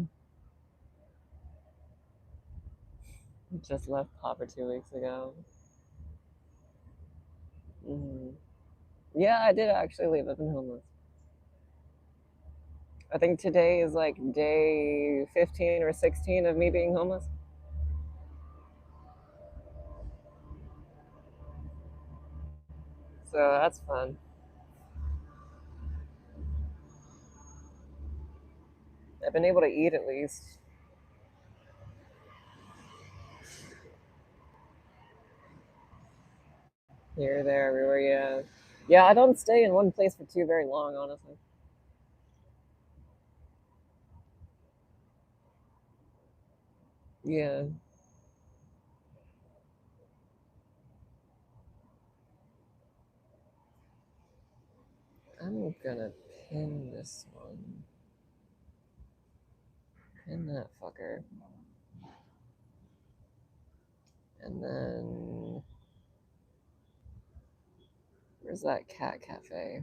Just left Popper 2 weeks ago. Mm. Yeah, I did actually leave. I've been homeless. I think today is like day 15 or 16 of me being homeless. So that's fun. I've been able to eat at least. Here, there, everywhere, yeah. Yeah, I don't stay in one place for too very long, honestly. Yeah. I'm gonna pin this one. Pin that fucker. And then where's that cat cafe?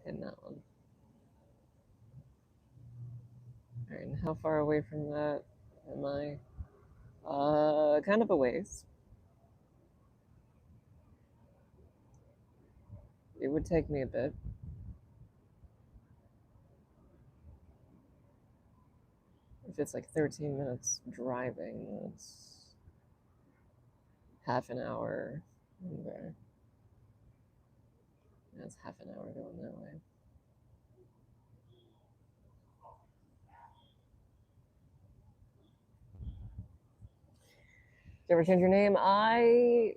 Pin that one. Alright, and how far away from that am I? Kind of a ways. It would take me a bit. If it's like 13 minutes driving, that's half an hour. Okay. That's half an hour going that way. You ever change your name? I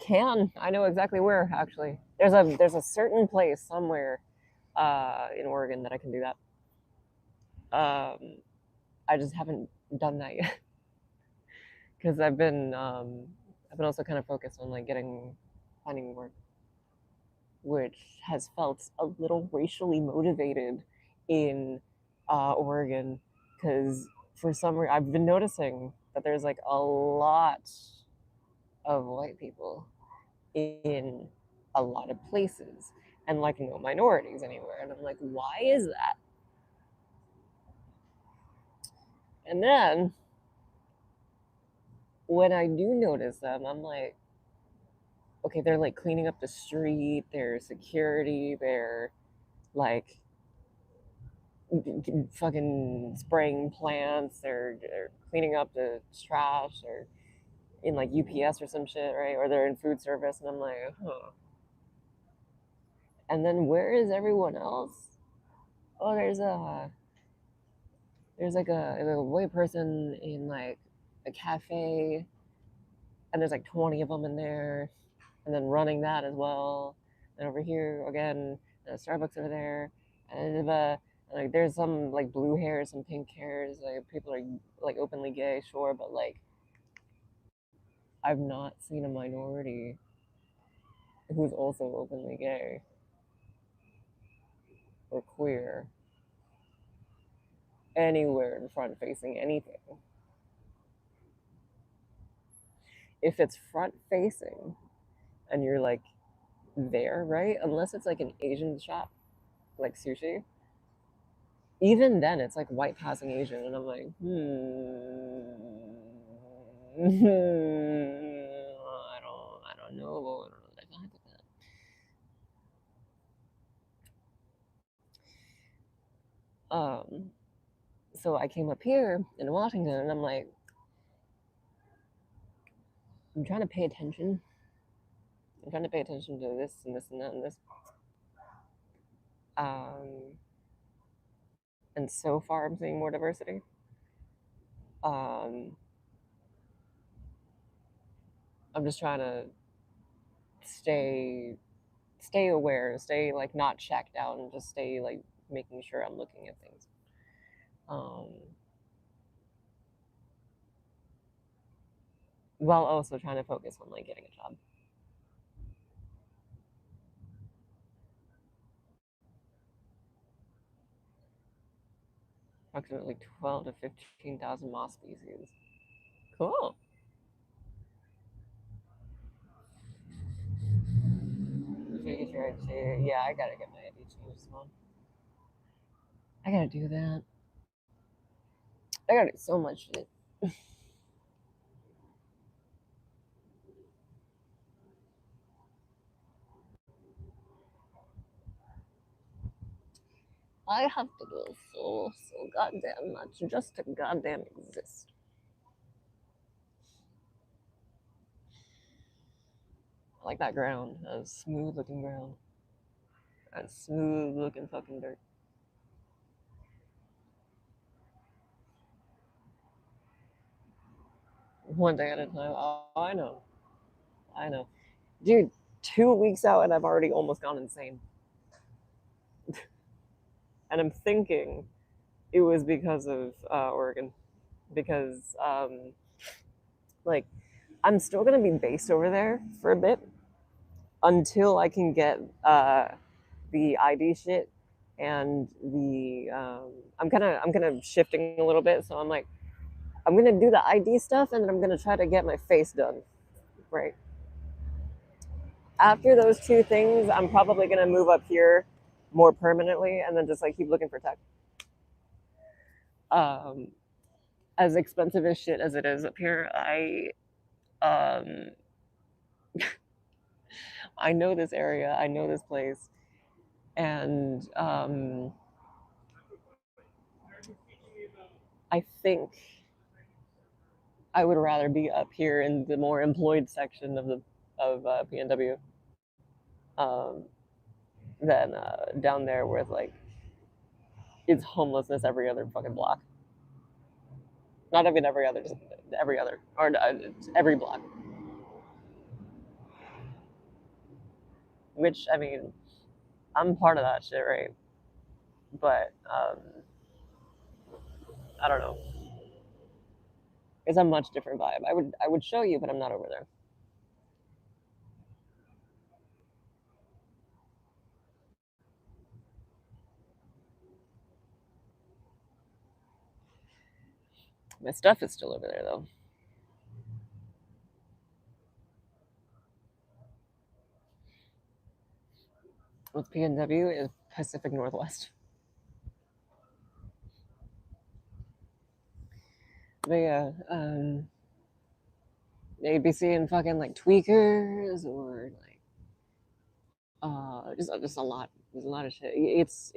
can. I know exactly where actually. There's a certain place somewhere in Oregon that I can do that. I just haven't done that yet because I've been also kind of focused on like getting finding work, which has felt a little racially motivated in Oregon because for some reason I've been noticing that there's like a lot of white people in a lot of places and like no minorities anywhere. And I'm like, why is that? And then when I do notice them, I'm like, okay, they're like cleaning up the street, they're security, they're like fucking spraying plants, they're cleaning up the trash, or in like UPS or some shit, right? Or they're in food service, and I'm like, huh. And then where is everyone else? Oh, there's like a white person in like a cafe, and there's like 20 of them in there, and then running that as well. And over here again, Starbucks over there, and like there's some like blue hairs, some pink hairs. Like people are like openly gay, sure, but like I've not seen a minority who's also openly gay or queer anywhere in front facing anything. If it's front facing and you're like there, right? Unless it's like an Asian shop, like sushi, even then it's like white passing Asian, and I'm like, So I came up here in Washington, and I'm like, I'm trying to pay attention. I'm trying to pay attention to this and this and that and this. Um, and so far, I'm seeing more diversity. Um, I'm just trying to stay aware, stay like not checked out, and just stay like making sure I'm looking at things. Um, while also trying to focus on like getting a job. Approximately 12 to 15,000 moss species. Cool. Yeah, I gotta get my ID changed as well. I gotta do that. I gotta do so much shit. I have to do so goddamn much just to goddamn exist. I like that ground, that smooth looking ground, that smooth looking fucking dirt. One day at a time. Oh, I know. I know. Dude, 2 weeks out and I've already almost gone insane. And I'm thinking it was because of Oregon. Because, like, I'm still going to be based over there for a bit until I can get the ID shit and the I'm kind of shifting a little bit. So I'm like, I'm gonna do the ID stuff and then I'm gonna try to get my face done. Right. After those two things, I'm probably gonna move up here more permanently and then just like keep looking for tech. Um, as expensive as shit as it is up here, um, I know this area, I know this place, and I think I would rather be up here in the more employed section of PNW um, than down there where it's like it's homelessness every other fucking block. Not even every other, just every other, or every block. Which I mean, I'm part of that shit, right? But I don't know. It's a much different vibe. I would show you, but I'm not over there. My stuff is still over there though. With PNW is Pacific Northwest. But yeah, maybe seeing fucking like tweakers or like just a lot. There's a lot of shit. It's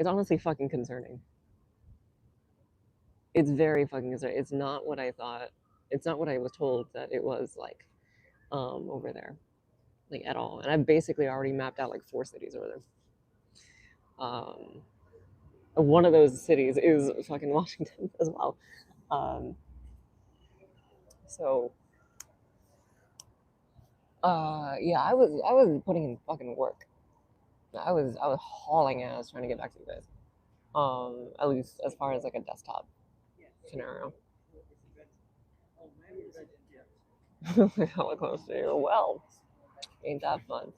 honestly fucking concerning. It's very fucking concerning. It's not what I thought. It's not what I was told that it was like over there, like at all. And I've basically already mapped out like 4 cities over there. Um, one of those cities is fucking Washington as well. Um, so yeah, I was putting in fucking work. I was hauling ass trying to get back to you guys. At least as far as like a desktop scenario. Hella close to you. Well, ain't that fun?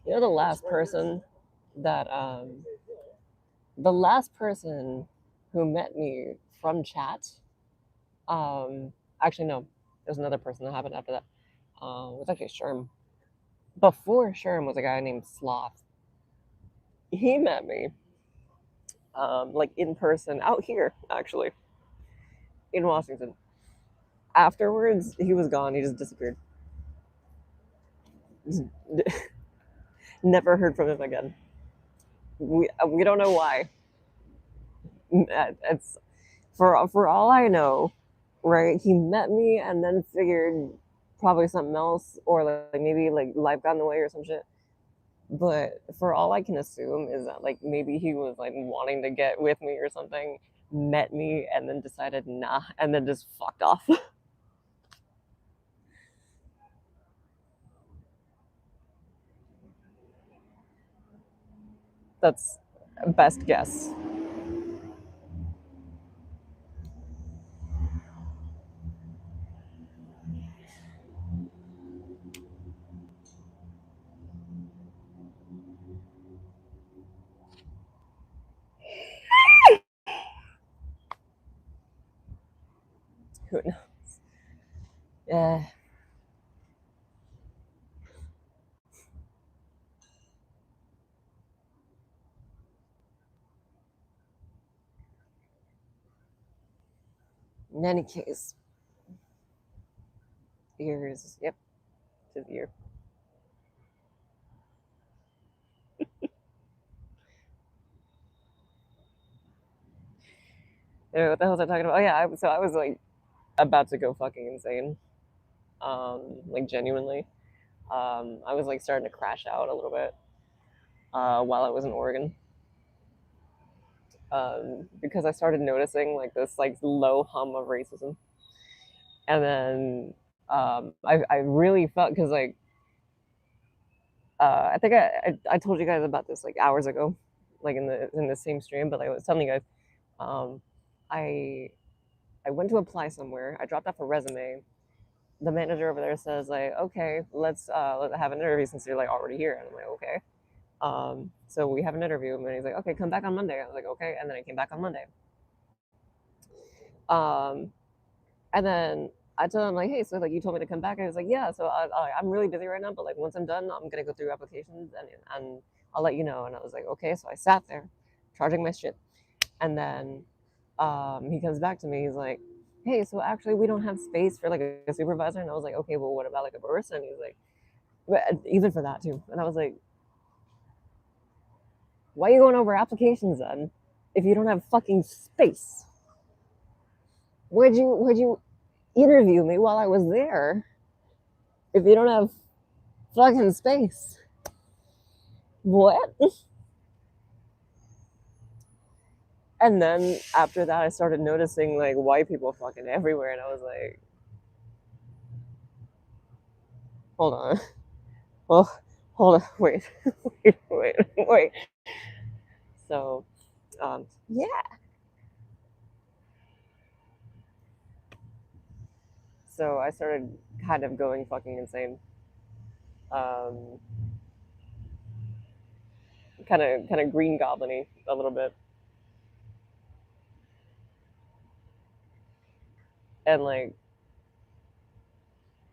You know that the last person who met me from chat, actually no, there's another person that happened after that. It was actually Sherm. Before Sherm was a guy named Sloth. He met me, like in person out here, actually, in Washington. Afterwards, he was gone. He just disappeared. Just never heard from him again. We don't know why. It's for all I know, right? He met me and then figured probably something else, or like maybe like life got in the way or some shit. But for all I can assume is that like maybe he was like wanting to get with me or something, met me and then decided nah, and then just fucked off. That's best guess. Who knows? Yeah. In any case, ears. Yep, to the ear. What the hell was I talking about? Oh yeah, so I was like about to go fucking insane. Like genuinely. I was like starting to crash out a little bit while I was in Oregon. Because I started noticing like this like low hum of racism, and then I really felt because like I think I told you guys about this like hours ago, like in the same stream, but like, I was telling you guys, um, I I went to apply somewhere. I dropped off a resume. The manager over there says like, okay, let's have an interview since you're like already here, and I'm like, okay. So we have an interview, and he's like, okay, come back on Monday. I was like, okay, and then I came back on Monday. Um, and then I told him like, hey, so like you told me to come back. And he was like, yeah. So I'm really busy right now, but like once I'm done, I'm gonna go through applications and I'll let you know. And I was like, okay. So I sat there, charging my shit, and then he comes back to me. He's like, hey, so actually we don't have space for like a supervisor. And I was like, okay, well what about like a barista? And he's like, but even for that too. And I was like, why are you going over applications then if you don't have fucking space? Would you interview me while I was there if you don't have fucking space? What? And then after that, I started noticing like white people fucking everywhere, and I was like, hold on, well, hold on, wait, wait. So, yeah. So I started kind of going fucking insane. Um, kind of green goblin-y a little bit, and like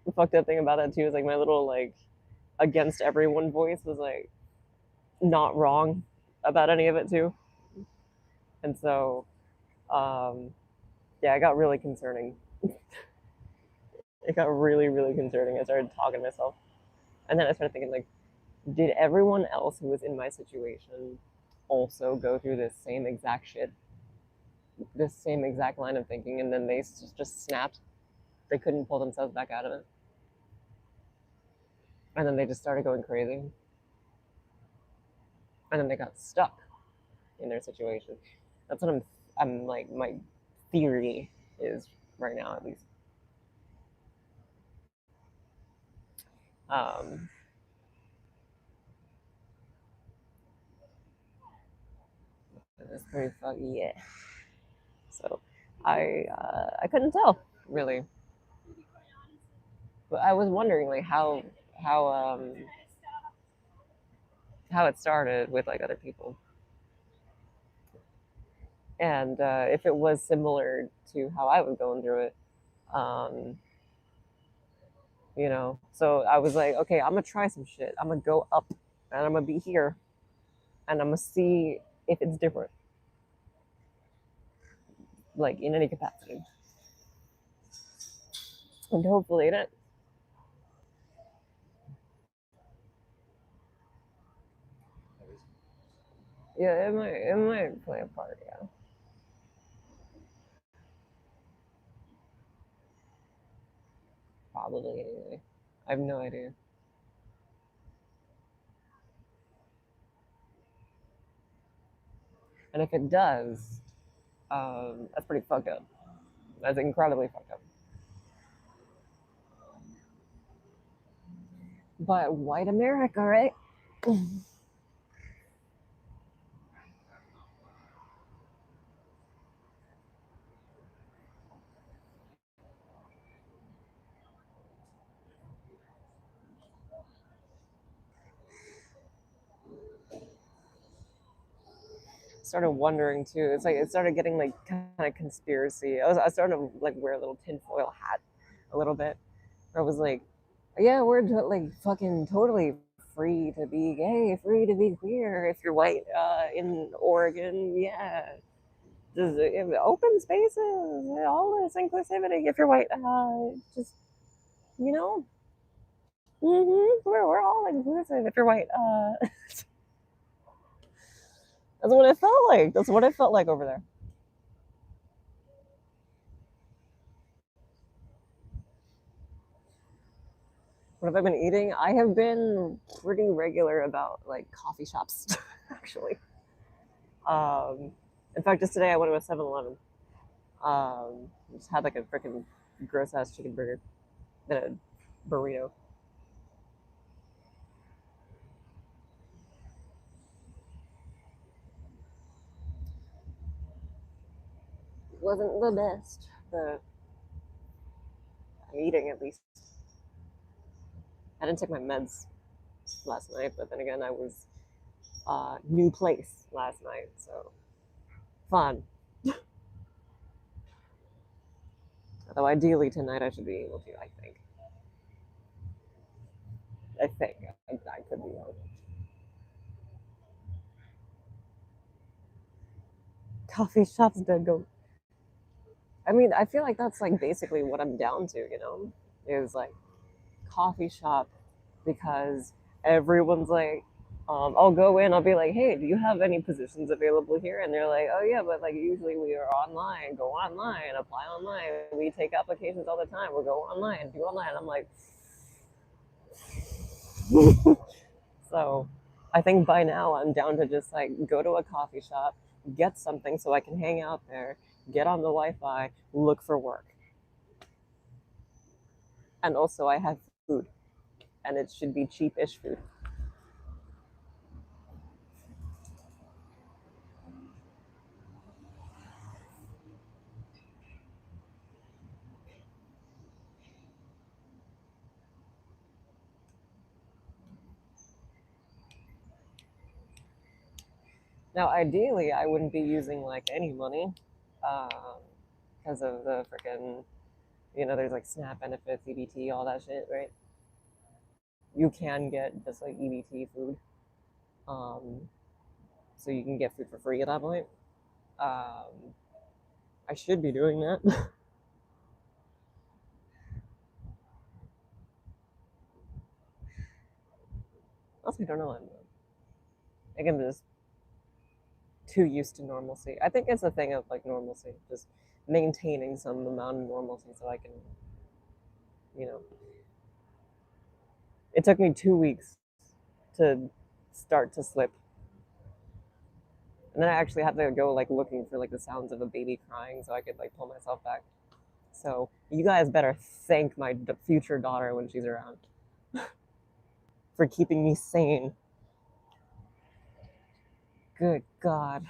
the fucked up thing about that too is like my little like against everyone voice was like not wrong about any of it too, and so yeah, it got really concerning. It got really, really concerning. I started talking to myself. And then I started thinking, like, did everyone else who was in my situation also go through this same exact shit, this same exact line of thinking, and then they just snapped? They couldn't pull themselves back out of it. And then they just started going crazy. And then they got stuck in their situation. That's what I'm like, my theory is right now, at least. Um, it's pretty fucking, yeah. So I couldn't tell really, but I was wondering like how um how it started with like other people, and if it was similar to how I was going through it. Um, so I was like, okay, I'm gonna try some shit. I'm gonna go up, and I'm gonna be here, and I'm gonna see if it's different, like in any capacity, and hopefully it is. Yeah, it might play a part. Yeah, probably anyway. I have no idea. And if it does, that's pretty fucked up. That's incredibly fucked up. But white America, right? Started wondering too. It's like it started getting like kind of conspiracy. I started to like wear a little tinfoil hat a little bit. Where I was like, yeah, we're like fucking totally free to be gay, free to be queer if you're white in Oregon. Yeah, just open spaces, all this inclusivity if you're white. Just you know, we're all inclusive if you're white. That's what it felt like. That's what it felt like over there. What have I been eating? I have been pretty regular about like coffee shops, actually. Um, in fact, just today I went to a 7-Eleven. Just had like a freaking gross ass chicken burger and a burrito. Wasn't the best, but I'm eating at least. I didn't take my meds last night, but then again, I was new place last night, so fun. Although ideally tonight I should be able to. I think. I think I could be wrong. Coffee shops dead go. I mean, I feel like that's like basically what I'm down to. Is like coffee shop because everyone's like, I'll go in, I'll be like, hey, do you have any positions available here? And they're like, oh yeah, but like usually we are online, go online, apply online. We take applications all the time. We'll go online, do online. I'm like, so I think by now I'm down to just like go to a coffee shop, get something so I can hang out there, get on the Wi Fi, look for work. And also, I have food, and it should be cheap ish food. Now, ideally, I wouldn't be using like any money because of the freaking, there's like SNAP benefits, EBT, all that shit, right? You can get just like EBT food. Um, so you can get food for free at that point. Um, I should be doing that. Also, I don't know what I'm doing. I think I'm just too used to normalcy. I think it's a thing of like normalcy, just maintaining some amount of normalcy so I can, you know, it took me 2 weeks to start to slip. And then I actually had to go like looking for like the sounds of a baby crying so I could like pull myself back. So you guys better thank my future daughter when she's around for keeping me sane. Good God.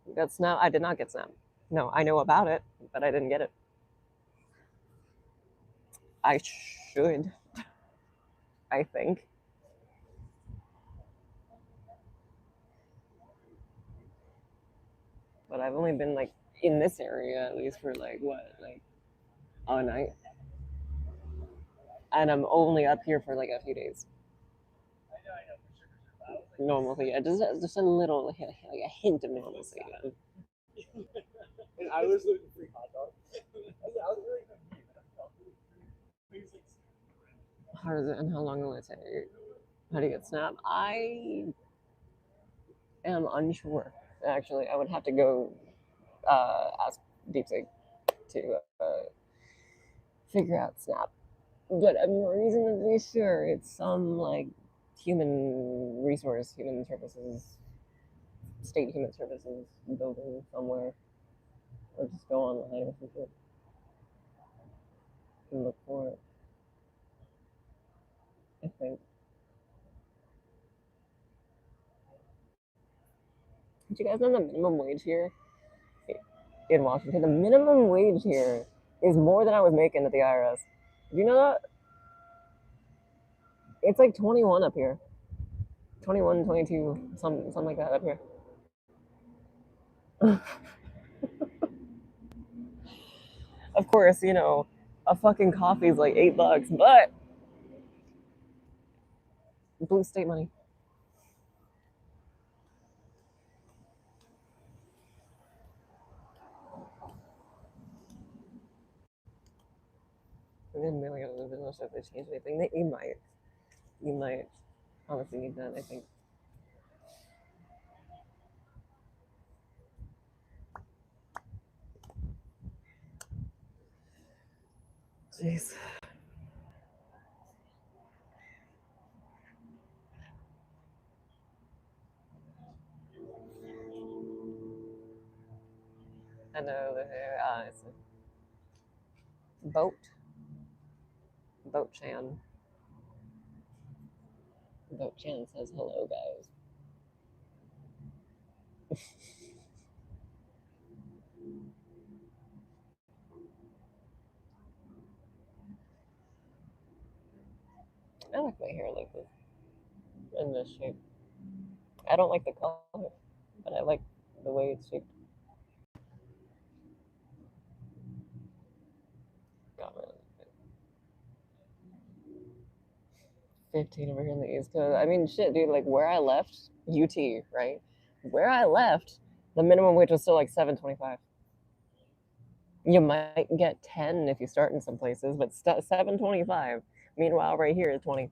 You got snap? I did not get snap. No, I know about it, but I didn't get it. I should, I think. But I've only been like in this area at least for like what, like a night. And I'm only up here for like a few days. Normalcy, yeah, just a little, like a hint of normalcy. And I was looking for hot dogs. I was really confused. How does it and how long will it take? How do you get Snap? I am unsure. Actually, I would have to go ask DeepSeek to figure out Snap. But I'm reasonably sure it's some like human services, state human services building somewhere, or just go online or something and look for it. I think. Did you guys know the minimum wage here in Washington? The minimum wage here is more than I was making at the IRS. Do you know that? It's like 21 up here. 21, 22, something like that up here. Of course, a fucking coffee is like $8, but blue state money. I didn't really go to the business if they change anything. You might honestly need that. I think. Jeez. I know that it's a boat Chan. Boat Chan says hello, guys. I like my hair like this in this shape. I don't like the color, but I like the way it's shaped. Got rid of it. 15 over here in the East Coast. I mean, shit, dude. Like where I left, UT, right? Where I left, the minimum wage was still like 7.25. You might get 10 if you start in some places, but 7.25. Meanwhile, right here is 20.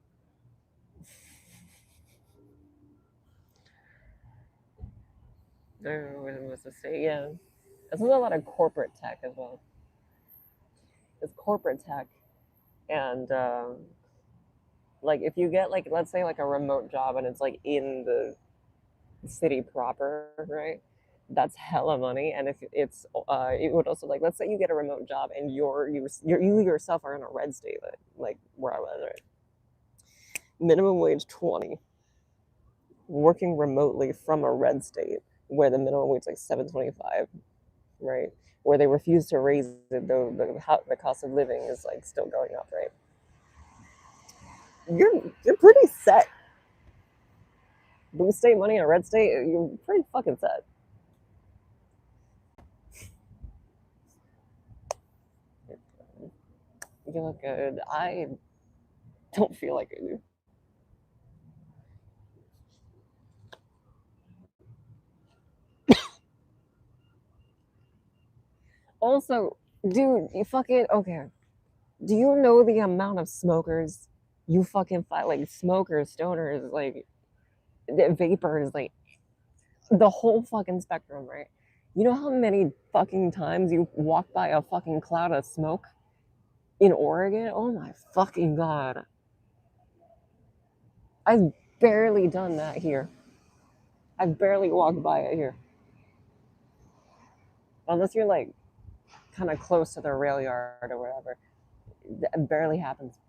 Oh, what was to say? Yeah, this is a lot of corporate tech as well. It's corporate tech, and like if you get like let's say like a remote job and it's like in the city proper, right? That's hella money, and if it's it would also like let's say you get a remote job and you yourself are in a red state like where I was, right? Minimum wage 20, working remotely from a red state where the minimum wage is like 7.25, right? Where they refuse to raise it, though the cost of living is like still going up, right? You're pretty set. Blue state money in a red state, you're pretty fucking set. You look good. I don't feel like I do. Also, dude, you fucking okay. Do you know the amount of smokers you fucking fight like smokers, stoners, like vapors, like the whole fucking spectrum, right? You know how many fucking times you walk by a fucking cloud of smoke in Oregon? Oh my fucking god. I've barely done that here. I've barely walked by it here. Unless you're like kind of close to the rail yard or whatever. It barely happens.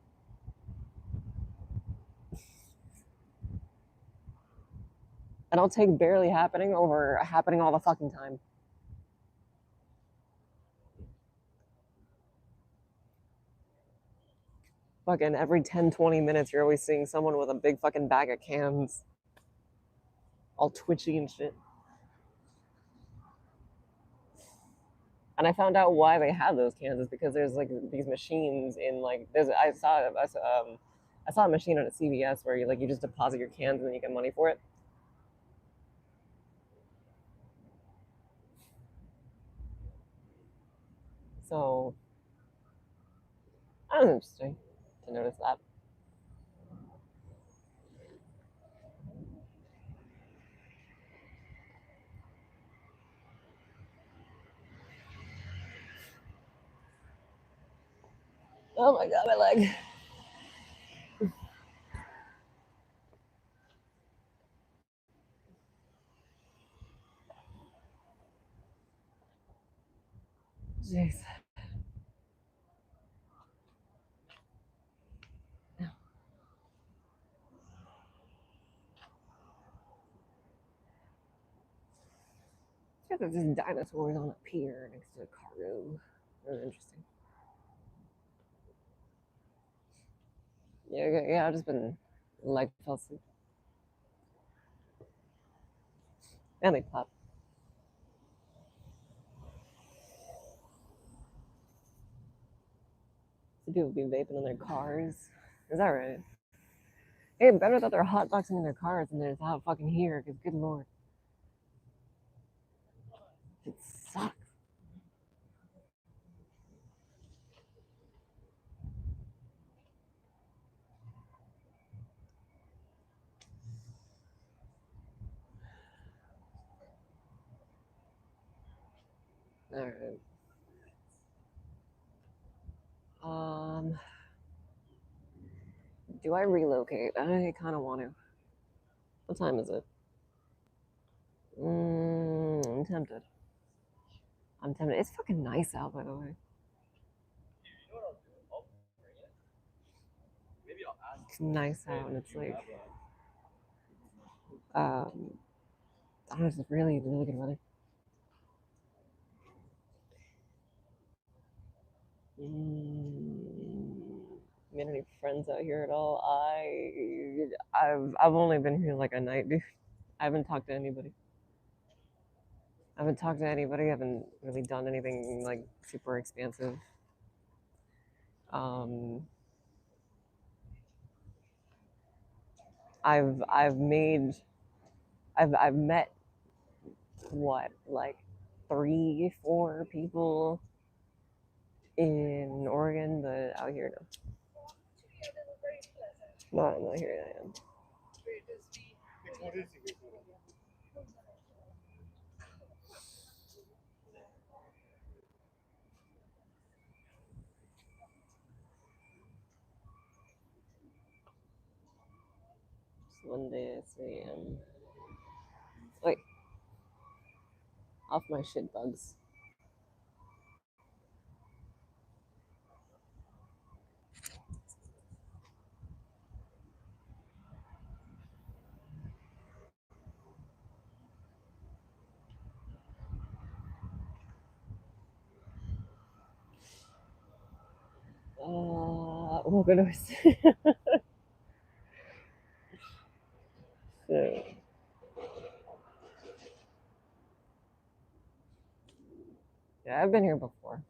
And I'll take barely happening over happening all the fucking time. Fucking every 10, 20 minutes, you're always seeing someone with a big fucking bag of cans, all twitchy and shit. And I found out why they have those cans is because there's like these machines in like there's I saw a machine at a CVS where you just deposit your cans and then you get money for it. So that was interesting to notice that. Oh my god, my leg. Jeez. Yeah, there's just dinosaurs on a pier next to a cargo. Really interesting. Yeah, I've just been like fell asleep. And they pop. So people be vaping in their cars. Is that right? Hey, better that they're hotboxing in their cars than they're just out fucking here, because good lord. It sucks. Alright. Do I relocate? I kind of want to. What time is it? I'm tempted. I'm tempted. It's fucking nice out, by the way. It's nice out, and it's like, um, I don't know, it's really, really good weather. Made any friends out here at all? I've only been here like a night, dude. I haven't talked to anybody. I haven't talked to anybody. I haven't really done anything like super expansive. Um, I've made I've met what like 3, 4 people in Oregon, but out here no, not here I am. Just one day I say wait, off my shit bugs. What could I say? So, yeah, I've been here before.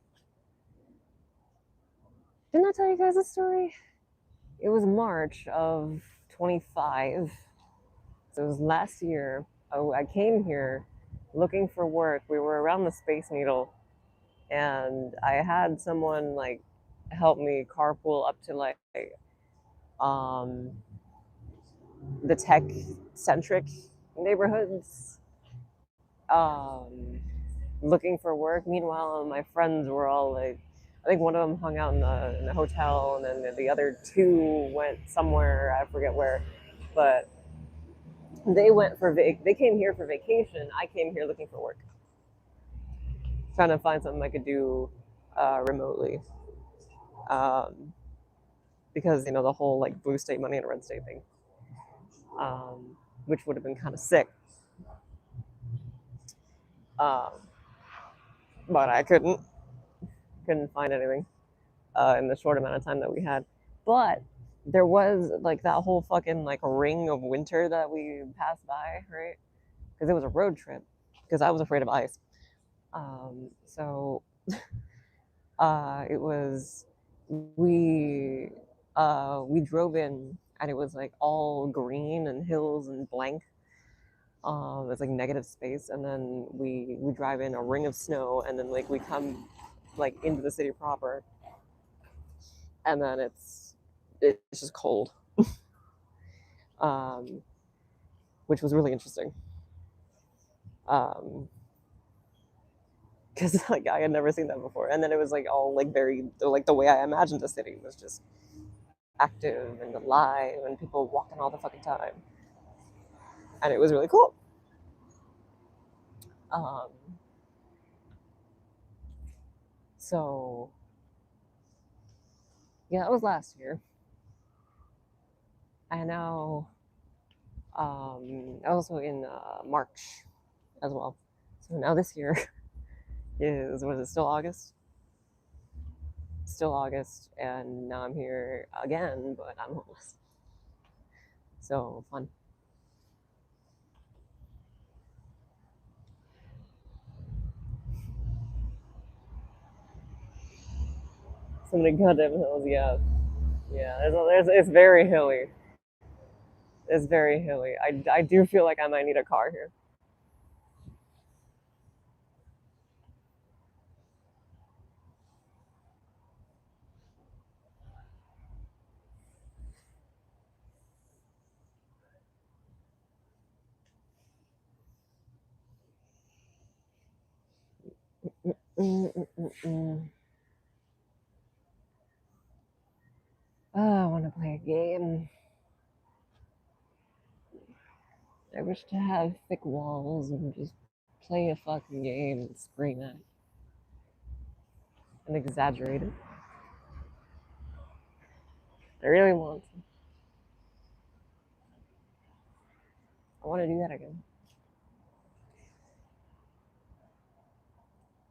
Didn't I tell you guys a story? It was March of 25. So it was last year. Oh, I came here looking for work. We were around the Space Needle, and I had someone like help me carpool up to like um, the tech centric neighborhoods, um, looking for work. Meanwhile, my friends were all like, I think one of them hung out in the hotel, and then the other two went somewhere, I forget where, but they went for they came here for vacation. I came here looking for work, trying to find something I could do remotely, um, because the whole like blue state money and red state thing, which would have been kind of sick, um, but I couldn't find anything in the short amount of time that we had. But there was like that whole fucking like ring of winter that we passed by, right? Because it was a road trip. Because I was afraid of ice. So it was we drove in and it was like all green and hills and blank. It's like negative space, and then we drive in a ring of snow, and then like we come like into the city proper, and then it's just cold, um, which was really interesting. Because because like I had never seen that before, and then it was like all like very like the way I imagined the city was just active and alive and people walking all the fucking time, and it was really cool. Um, so yeah, that was last year. I know also in March as well. So now this year is, was it still August? Still August, and now I'm here again, but I'm homeless. So fun. So many goddamn hills, yeah. Yeah, it's very hilly. It's very hilly. I do feel like I might need a car here. Mm-mm-mm-mm. Oh, I want to play a game. I wish to have thick walls and just play a fucking game and scream at it and exaggerate it. I really want to. I want to do that again.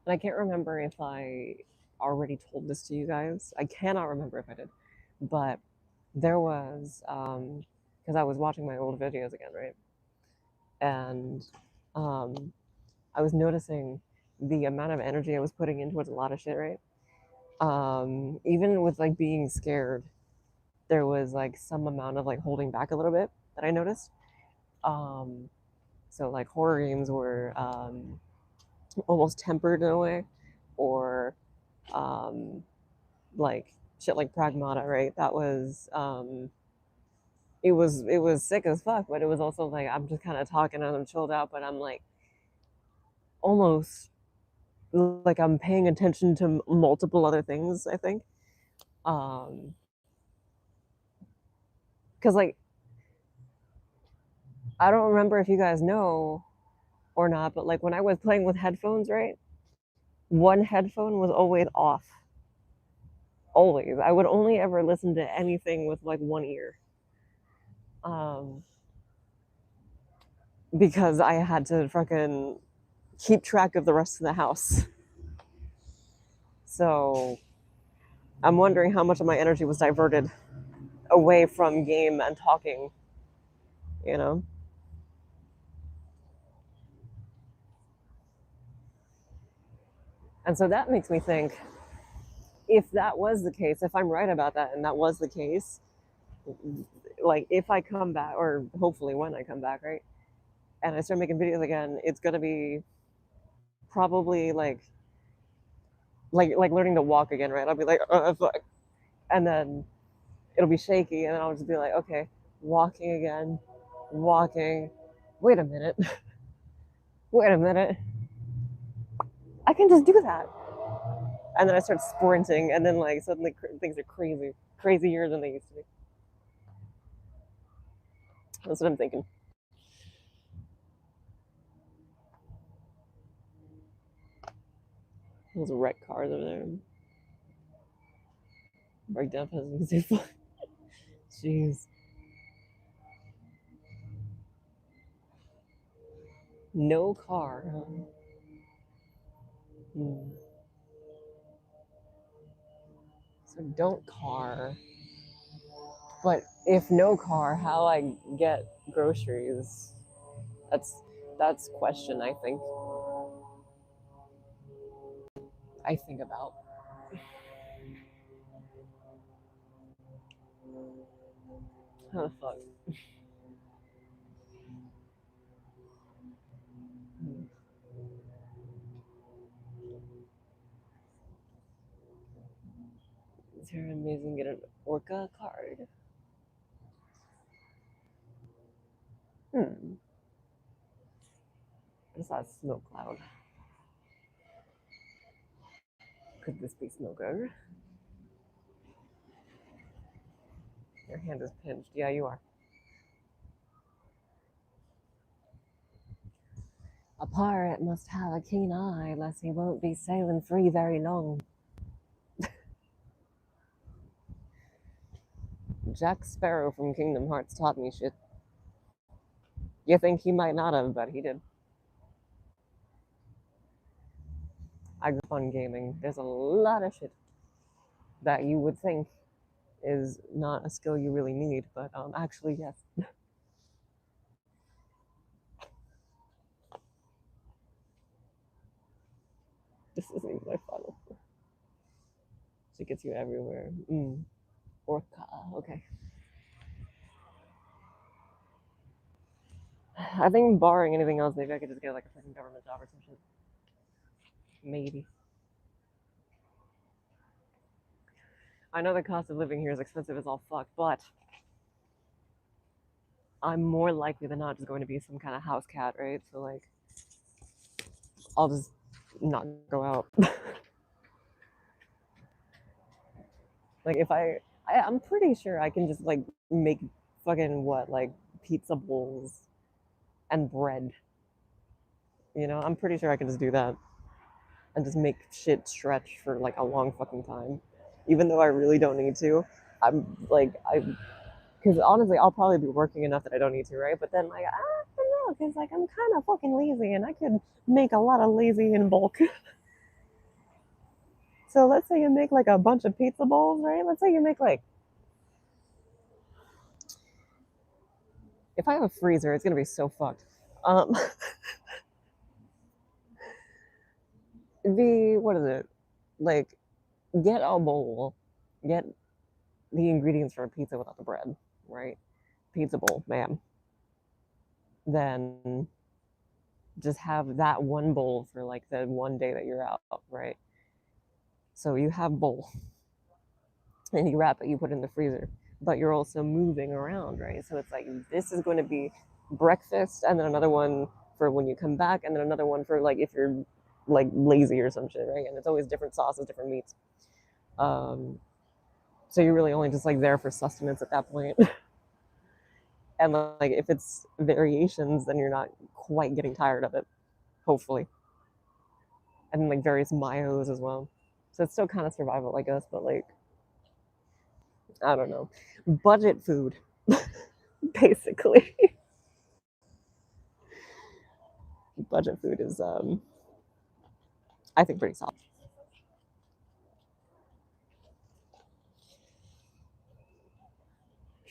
And I can't remember if I already told this to you guys. I cannot remember if I did. But there was, because I was watching my old videos again, right? And um, I was noticing the amount of energy I was putting into a lot of shit, right? Even with like being scared, there was like some amount of like holding back a little bit that I noticed. Um, so like horror games were almost tempered in a way, or um, like shit like Pragmata, right? That was it was sick as fuck, but it was also like I'm just kind of talking and I'm chilled out, but I'm like almost like I'm paying attention to multiple other things. I think, because like I don't remember if you guys know or not, but like when I was playing with headphones, right? One headphone was always off. Always. I would only ever listen to anything with like one ear. Um, because I had to fucking keep track of the rest of the house. So I'm wondering how much of my energy was diverted away from game and talking, you know? And so that makes me think, if that was the case, if I'm right about that and that was the case, like if I come back, or hopefully when I come back, right? And I start making videos again, it's gonna be probably like learning to walk again, right? I'll be like, fuck. And then it'll be shaky, and then I'll just be like, okay, walking again, walking. Wait a minute, wait a minute. I can just do that. And then I start sprinting, and then like suddenly things are crazy, crazier than they used to be. That's what I'm thinking. Those wrecked cars over there. Breakdown fest. Jeez. No car. Huh? Hmm. So don't car. But if no car, how I get groceries? That's that's question I think about. How the fuck? Hmm. Is there amazing get an orca card? Hmm. What is that smoke cloud? Could this be smoker? Your hand is pinched. Yeah, you are. A pirate must have a keen eye, lest he won't be sailing free very long. Jack Sparrow from Kingdom Hearts taught me shit. You think he might not have, but he did. I grew up on gaming. There's a lot of shit that you would think is not a skill you really need, but actually, yes. This isn't even my final. She gets you everywhere. Orca. Okay. I think barring anything else, maybe I could just get like a fucking government job or some shit. Maybe. I know the cost of living here is expensive as all fuck, but I'm more likely than not just going to be some kind of house cat, right? So like, I'll just not go out. Like if I'm pretty sure I can just like make fucking what, like pizza bowls and bread. You know, I'm pretty sure I can just do that and just make shit stretch for like a long fucking time. Even though I really don't need to. Because honestly, I'll probably be working enough that I don't need to, right? But then like, I don't know, because like I'm kind of fucking lazy and I could make a lot of lazy in bulk. So let's say you make like a bunch of pizza bowls, right? Let's say you make like, if I have a freezer, it's gonna be so fucked. What is it? Like, get a bowl, get the ingredients for a pizza without the bread, right? Pizza bowl, ma'am. Then just have that one bowl for like the one day that you're out, right? So you have bowl and you wrap it, you put it in the freezer, but you're also moving around, right? So it's like this is going to be breakfast, and then another one for when you come back, and then another one for like if you're like lazy or some shit, right? And it's always different sauces, different meats. So you're really only just like there for sustenance at that point. And like if it's variations, then you're not quite getting tired of it, hopefully. And then like various mayos as well. So it's still kind of survival, I guess, but like I don't know. Budget food, basically. Budget food is I think pretty solid.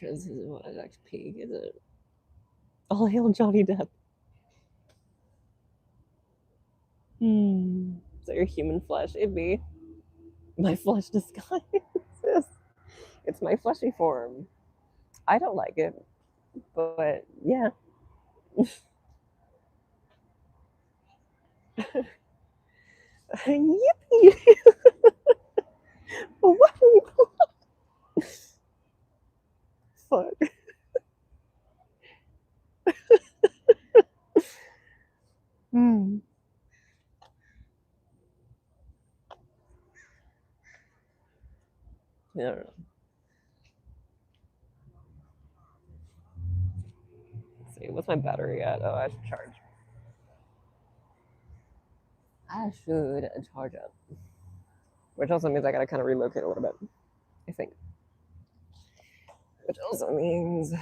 This is what I'd peak, is it? All hail Johnny Depp. So your human flesh, it'd be my flesh disguise. It's my fleshy form. I don't like it, but yeah. Yippee! What? Fuck. Hmm. I don't know. Let's see, what's my battery at? Oh, I should charge. I should charge up. Which also means I gotta kind of relocate a little bit, I think. Which also means.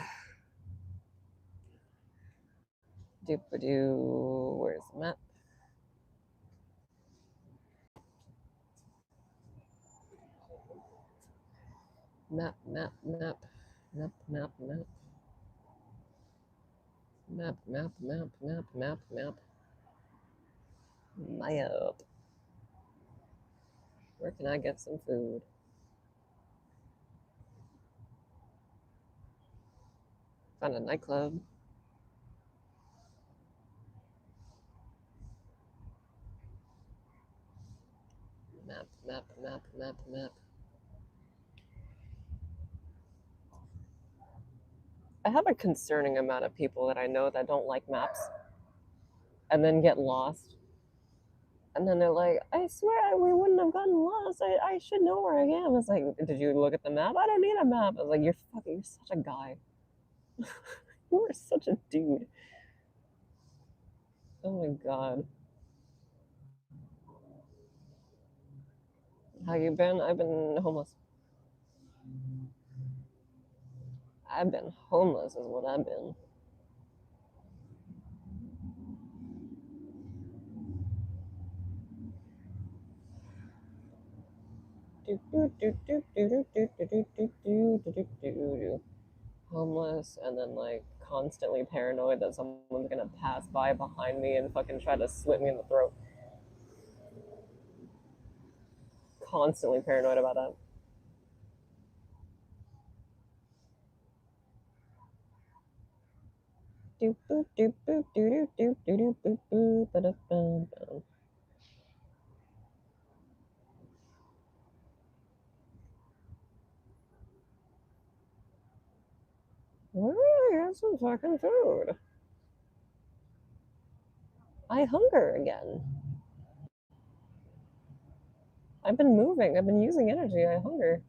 Doop-a-doo. Where's the map? Map, map, map. Map, map, map. Map, map, map, map, map, map. Map. Where can I get some food? Found a nightclub. Map, map, map, map, map. I have a concerning amount of people that I know that don't like maps and then get lost And then they're like, I swear we wouldn't have gotten lost. I should know where I am. It's like, did you look at the map? I don't need a map. I was like, you're such a guy. You are such a dude. Oh my god. How you been? I've been homeless. I've been homeless is what I've been. Homeless and then like constantly paranoid that someone's gonna pass by behind me and fucking try to slit me in the throat. Constantly paranoid about that. Where do I get some fucking food? I hunger again. I've been moving. I've been using energy. I hunger.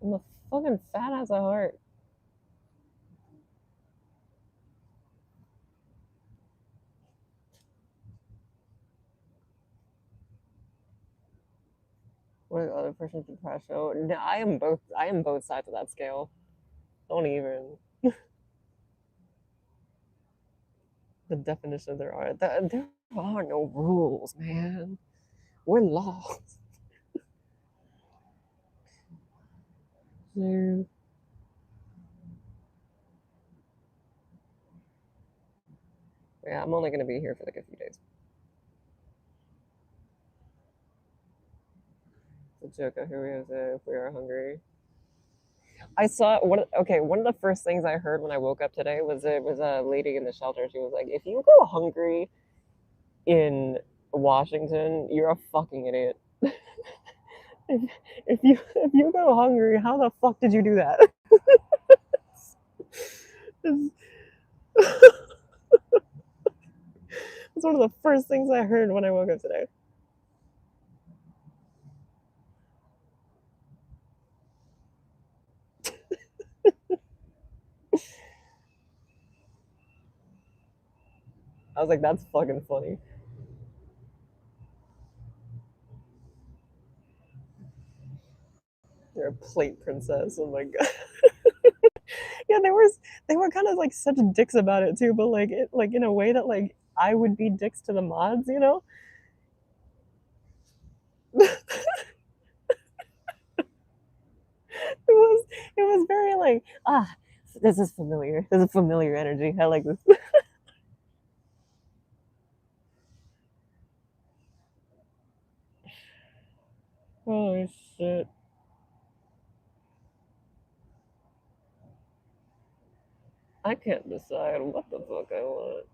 I'm a fucking fat ass at heart. What are the other person's depressed? Oh, no, I am both. I am both sides of that scale. Don't even. The definition there are. There are no rules, man. We're lost. So, yeah, I'm only gonna be here for like a few days. It's a joke of who is if we are hungry. I saw one. Okay, one of the first things I heard when I woke up today was it was a lady in the shelter. She was like, "If you go hungry in Washington, you're a fucking idiot. If you go hungry, how the fuck did you do that?" It's one of the first things I heard when I woke up today. I was like, "That's fucking funny." You're a plate princess. Oh my god. Yeah, they were kind of like such dicks about it too, but like in a way that like I would be dicks to the mods, you know? It was very like, this is familiar. This is familiar energy. I like this. Oh shit. I can't decide what the fuck I want.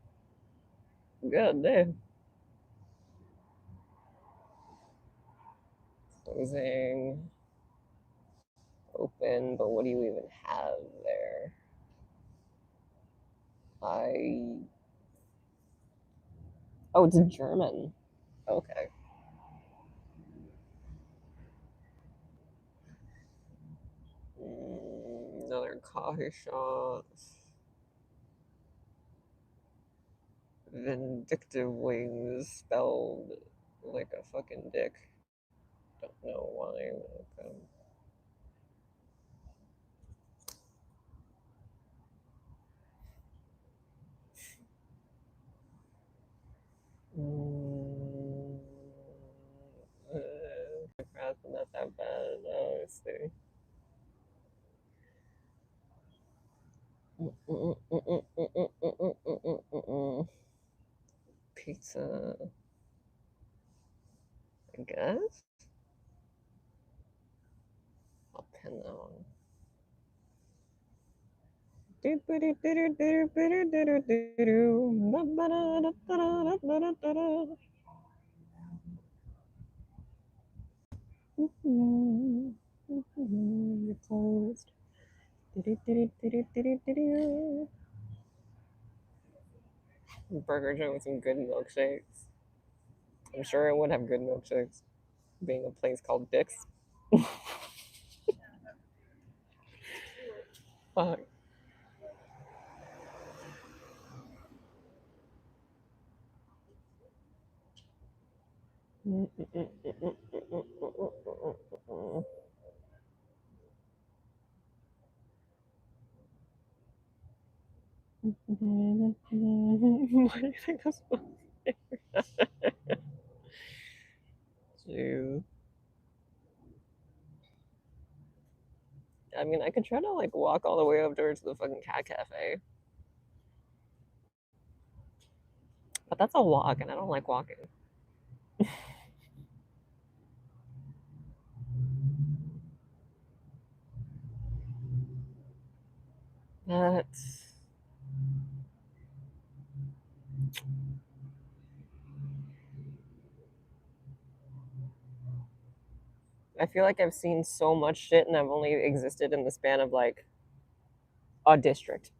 God damn. Closing, open, but what do you even have there? I. Oh, it's in German. Okay. Another coffee shop. Vindictive wings spelled like a fucking dick. Don't know why. Mm, perhaps not that bad. Oh, let's see. Pizza, I guess. I'll pin that one. You're closed. Burger joint with some good milkshakes. I'm sure it would have good milkshakes, being a place called Dick's. Fuck. Why do you think that's funny? I mean, I could try to like walk all the way up towards the fucking cat cafe, but that's a walk, and I don't like walking. But I feel like I've seen so much shit, and I've only existed in the span of like a district.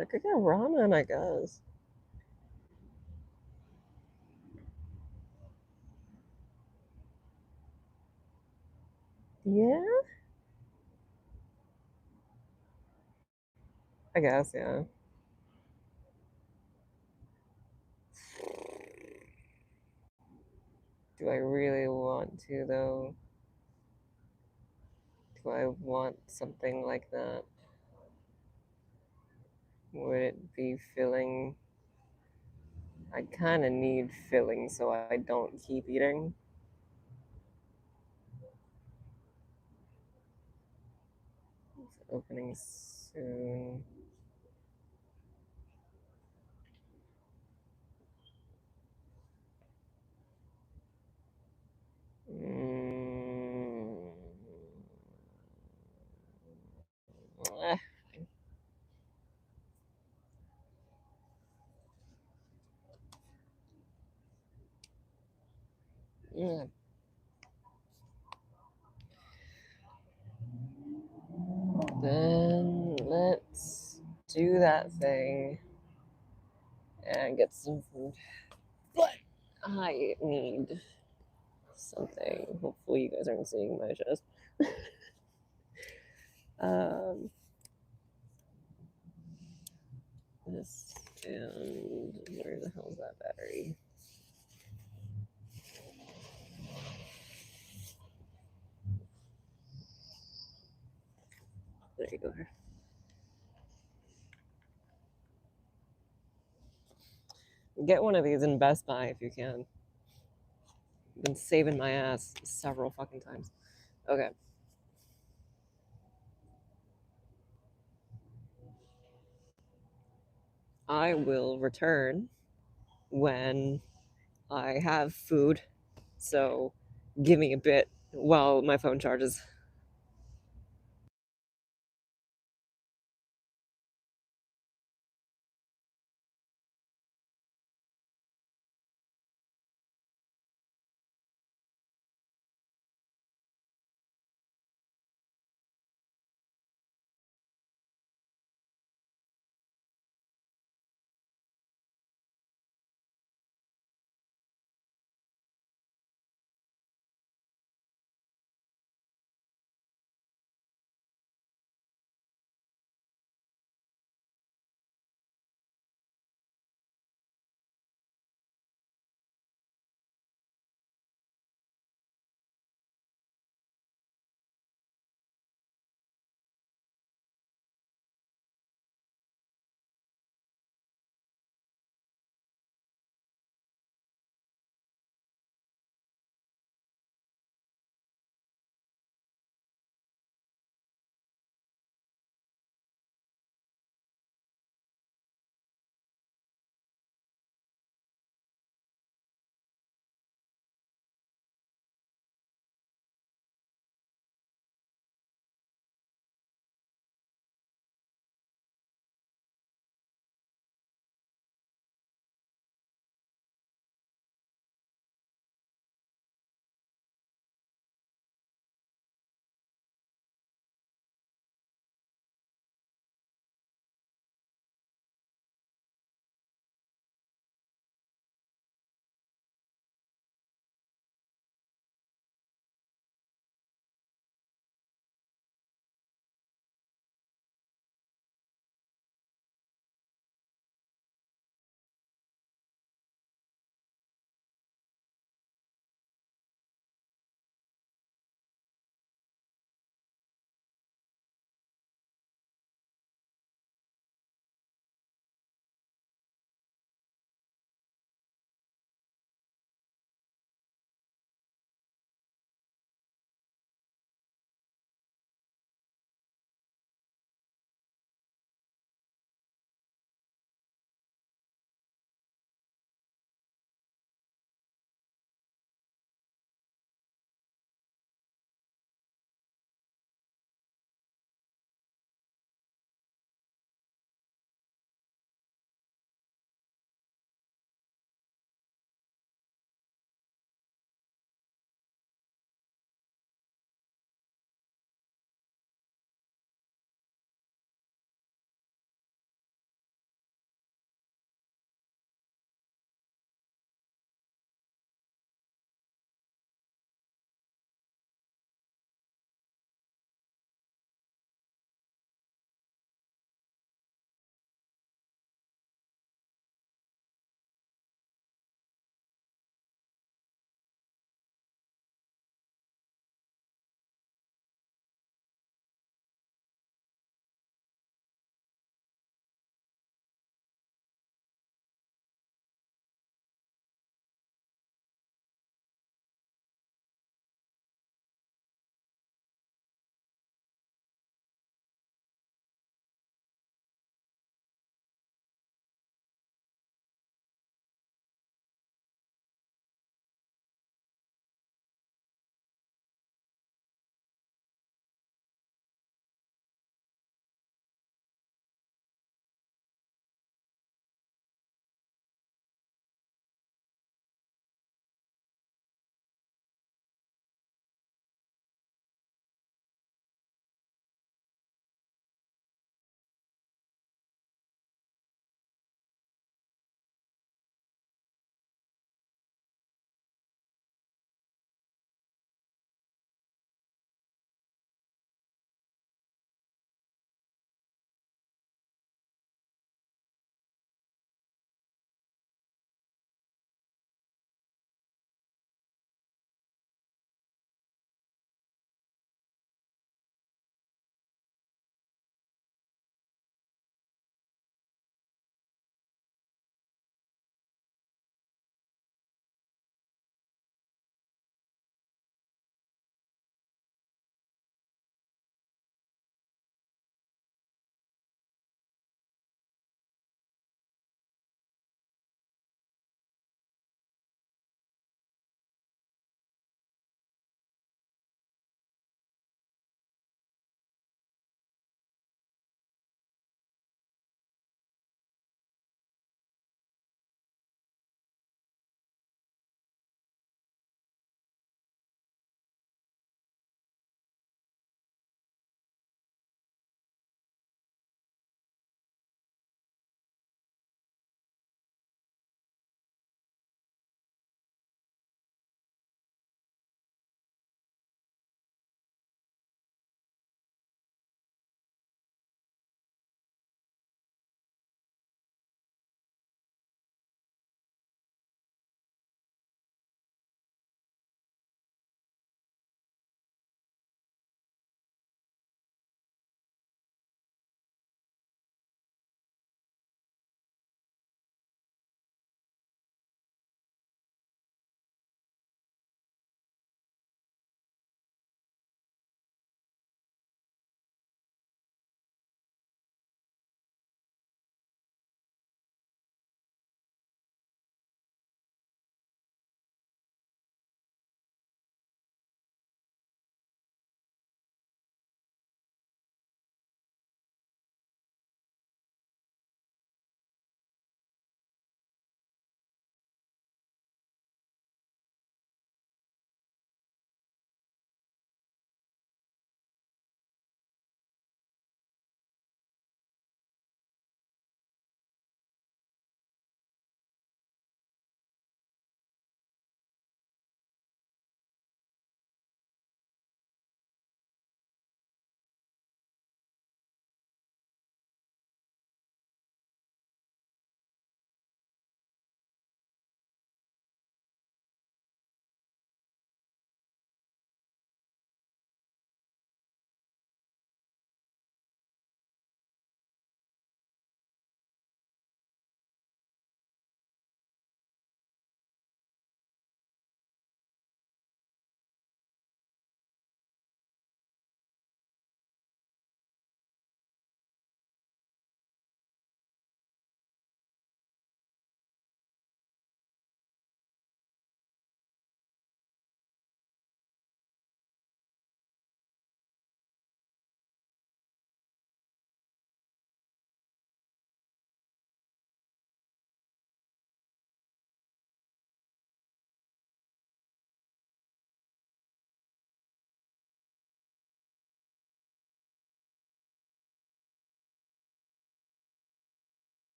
I could get ramen, I guess. Yeah, I guess. Yeah. Do I really want to though? Do I want something like that? Would it be filling? I kind of need filling so I don't keep eating. It's opening soon. Mm. Eh, yeah. Then let's do that thing and get some food. But I need something. Hopefully, you guys aren't seeing my chest. um, this and where the hell's that battery? There you go. Get one of these in Best Buy if you can. Been saving my ass several fucking times. Okay. I will return when I have food. So give me a bit while my phone charges.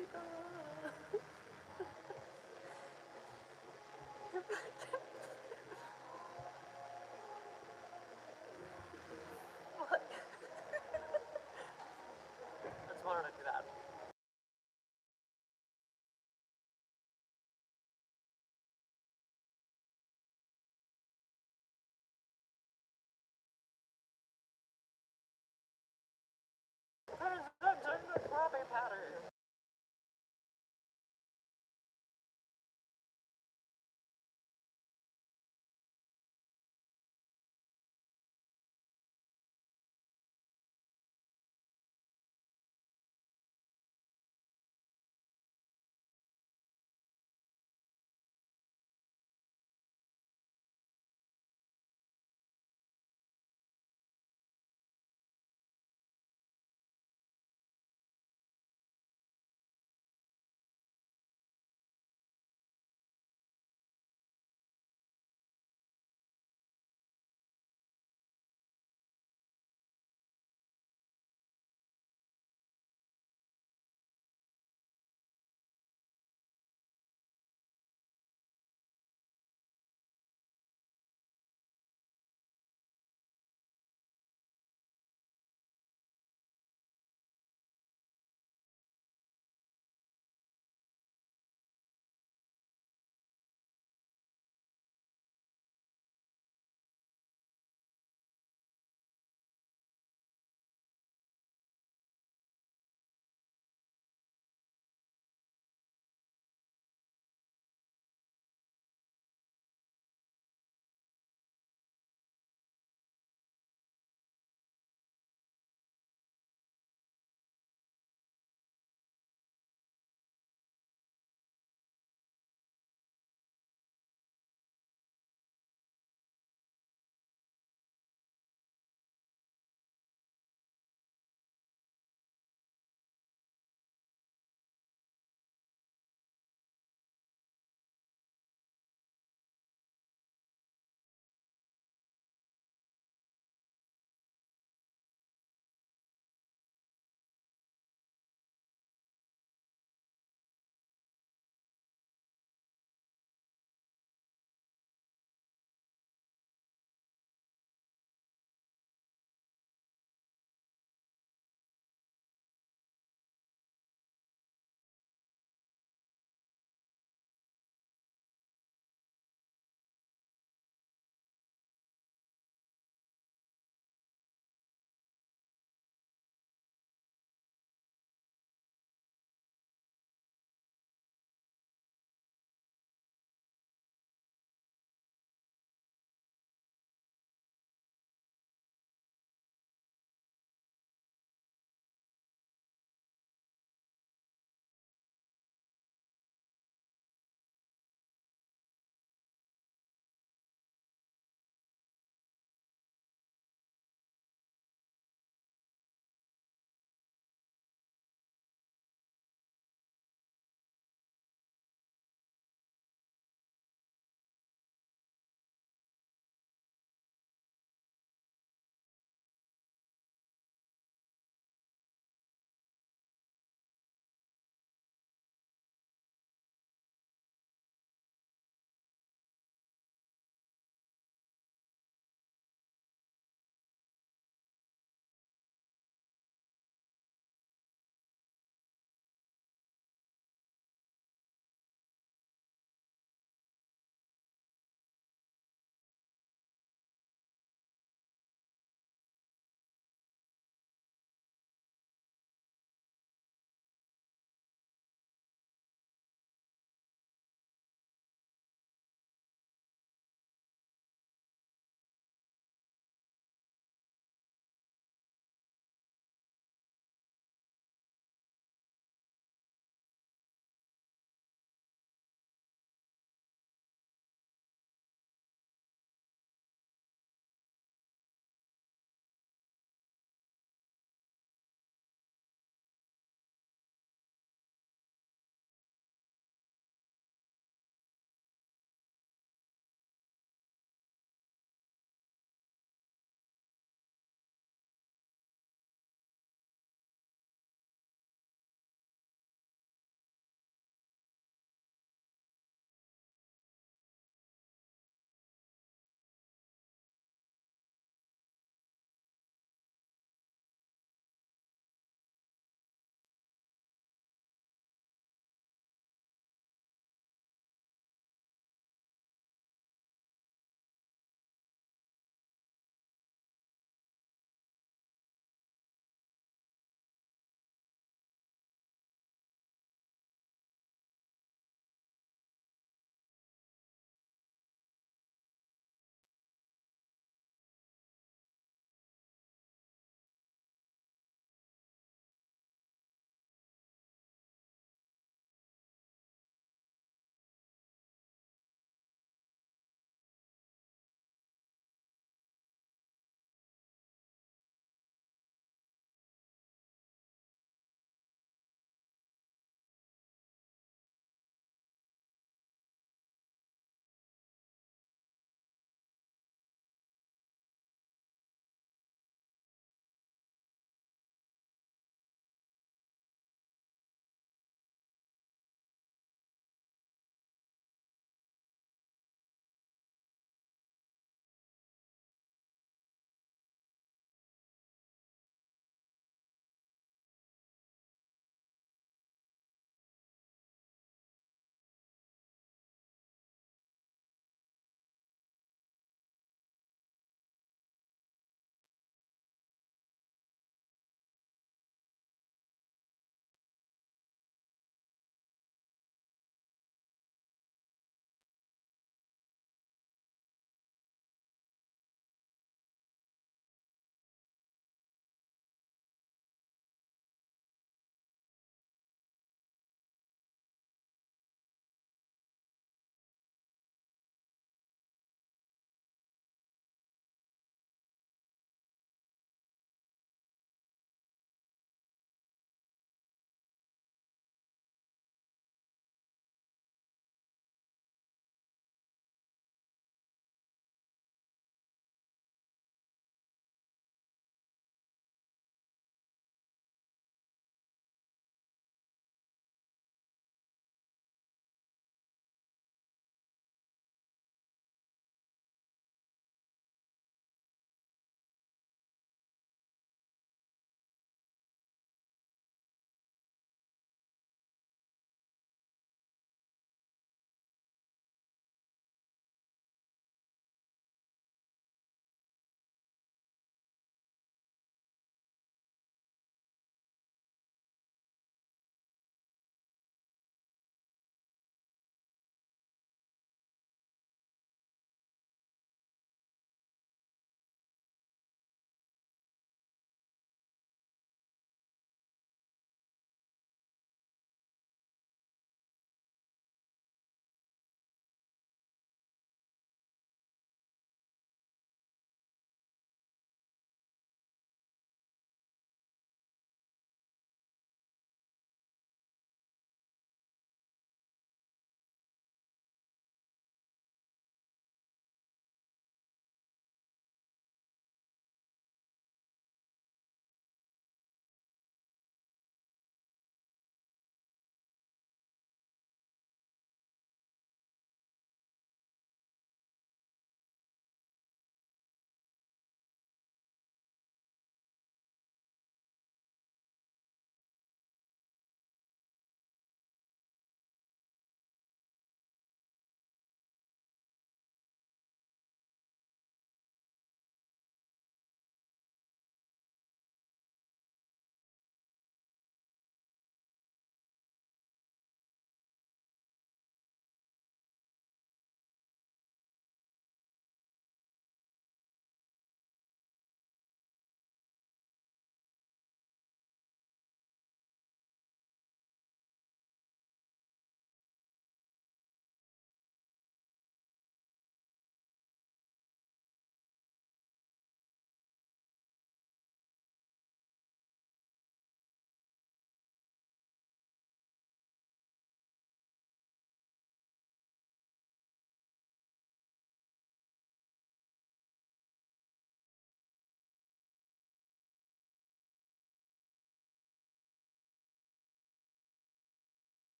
just wanted to do that. Pattern.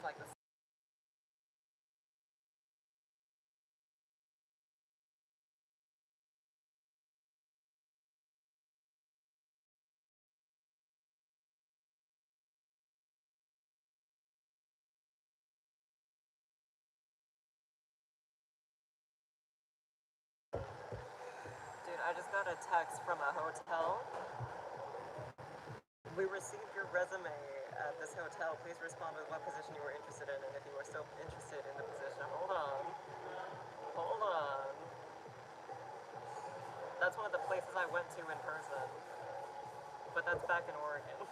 like this. Dude, I just got a text from a hotel. We received your resume at this hotel. Please respond with what position you were interested in and if you were still interested in the position. Hold on. Hold on. That's one of the places I went to in person. But that's back in Oregon.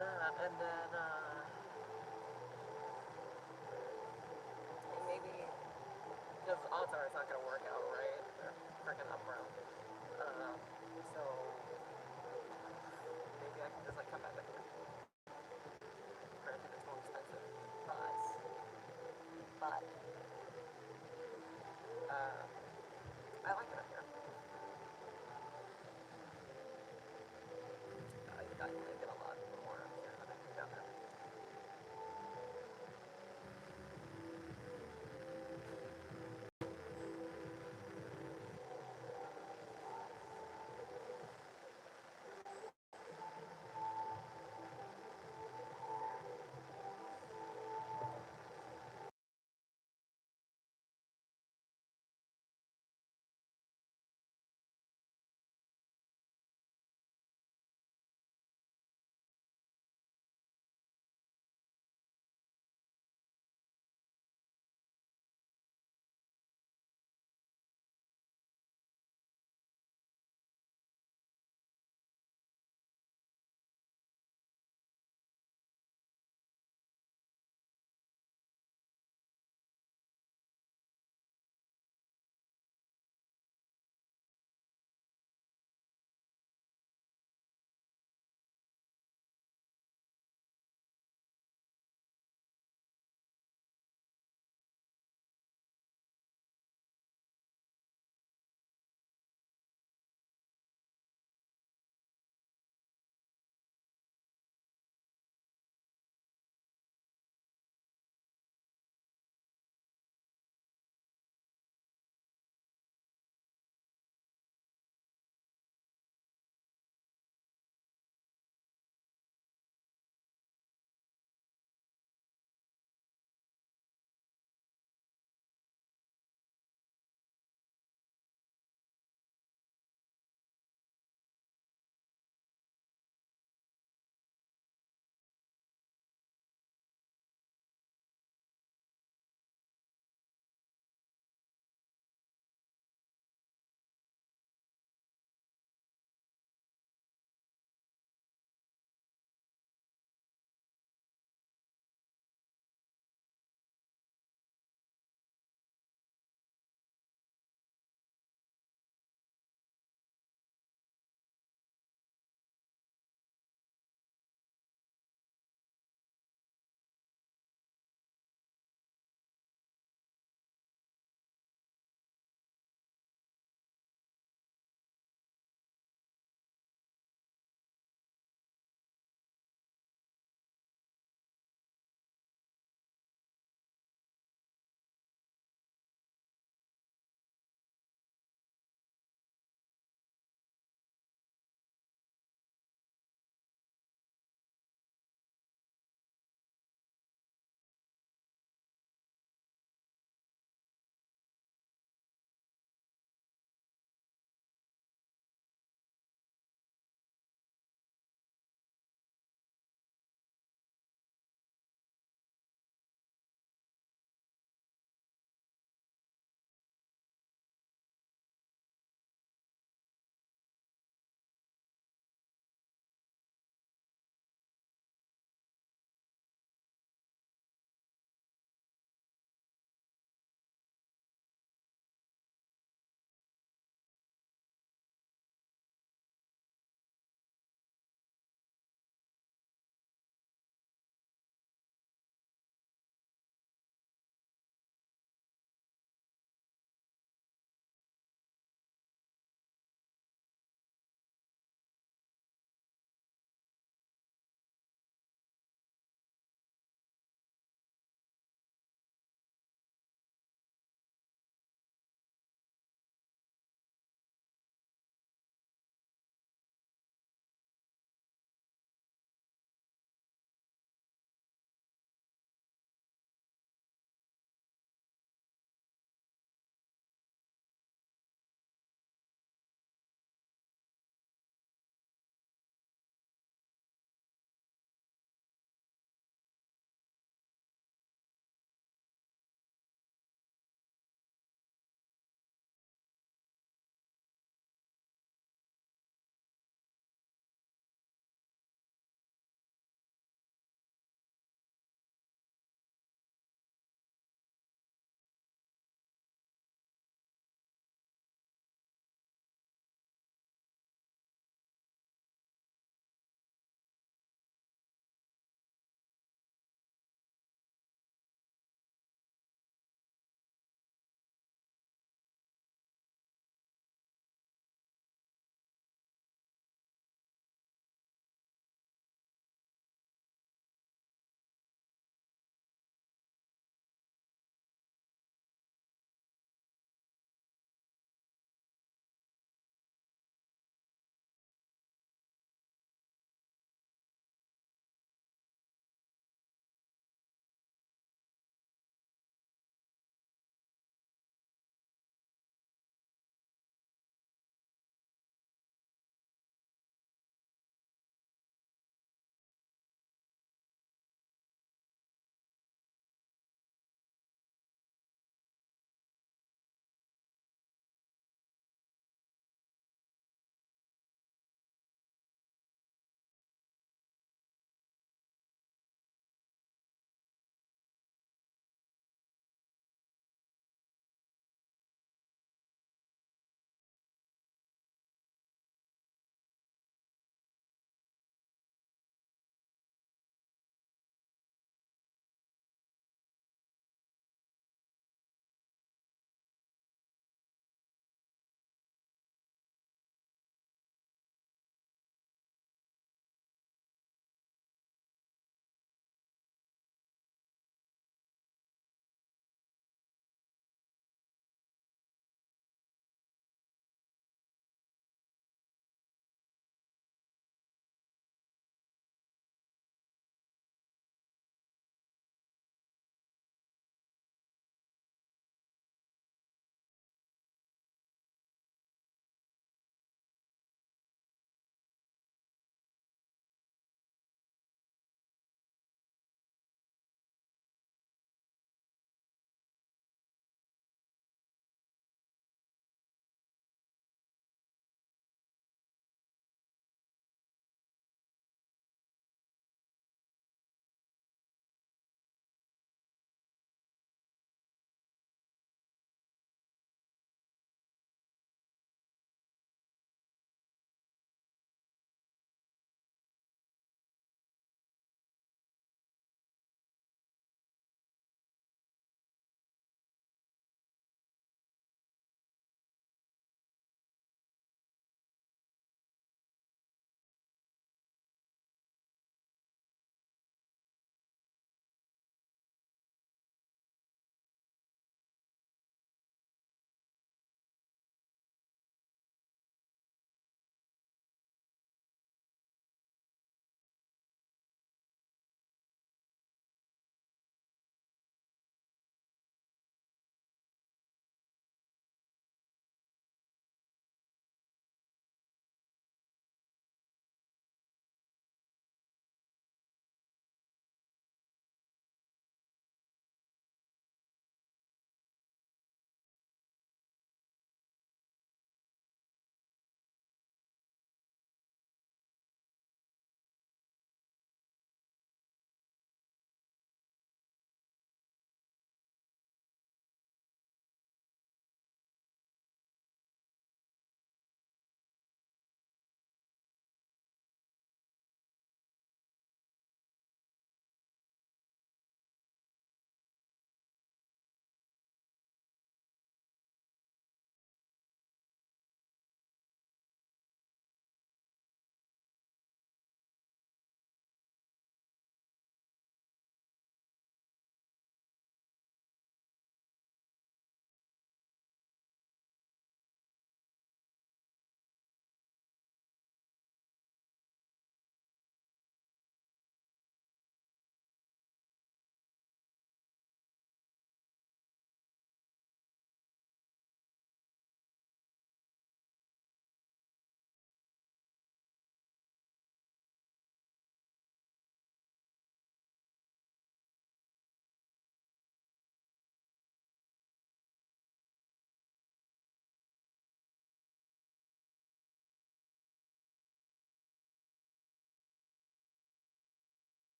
that, and then maybe because odds are it's not gonna work out, right? They're freaking up around. So maybe I can just like come back with it. Granted, it's more expensive, but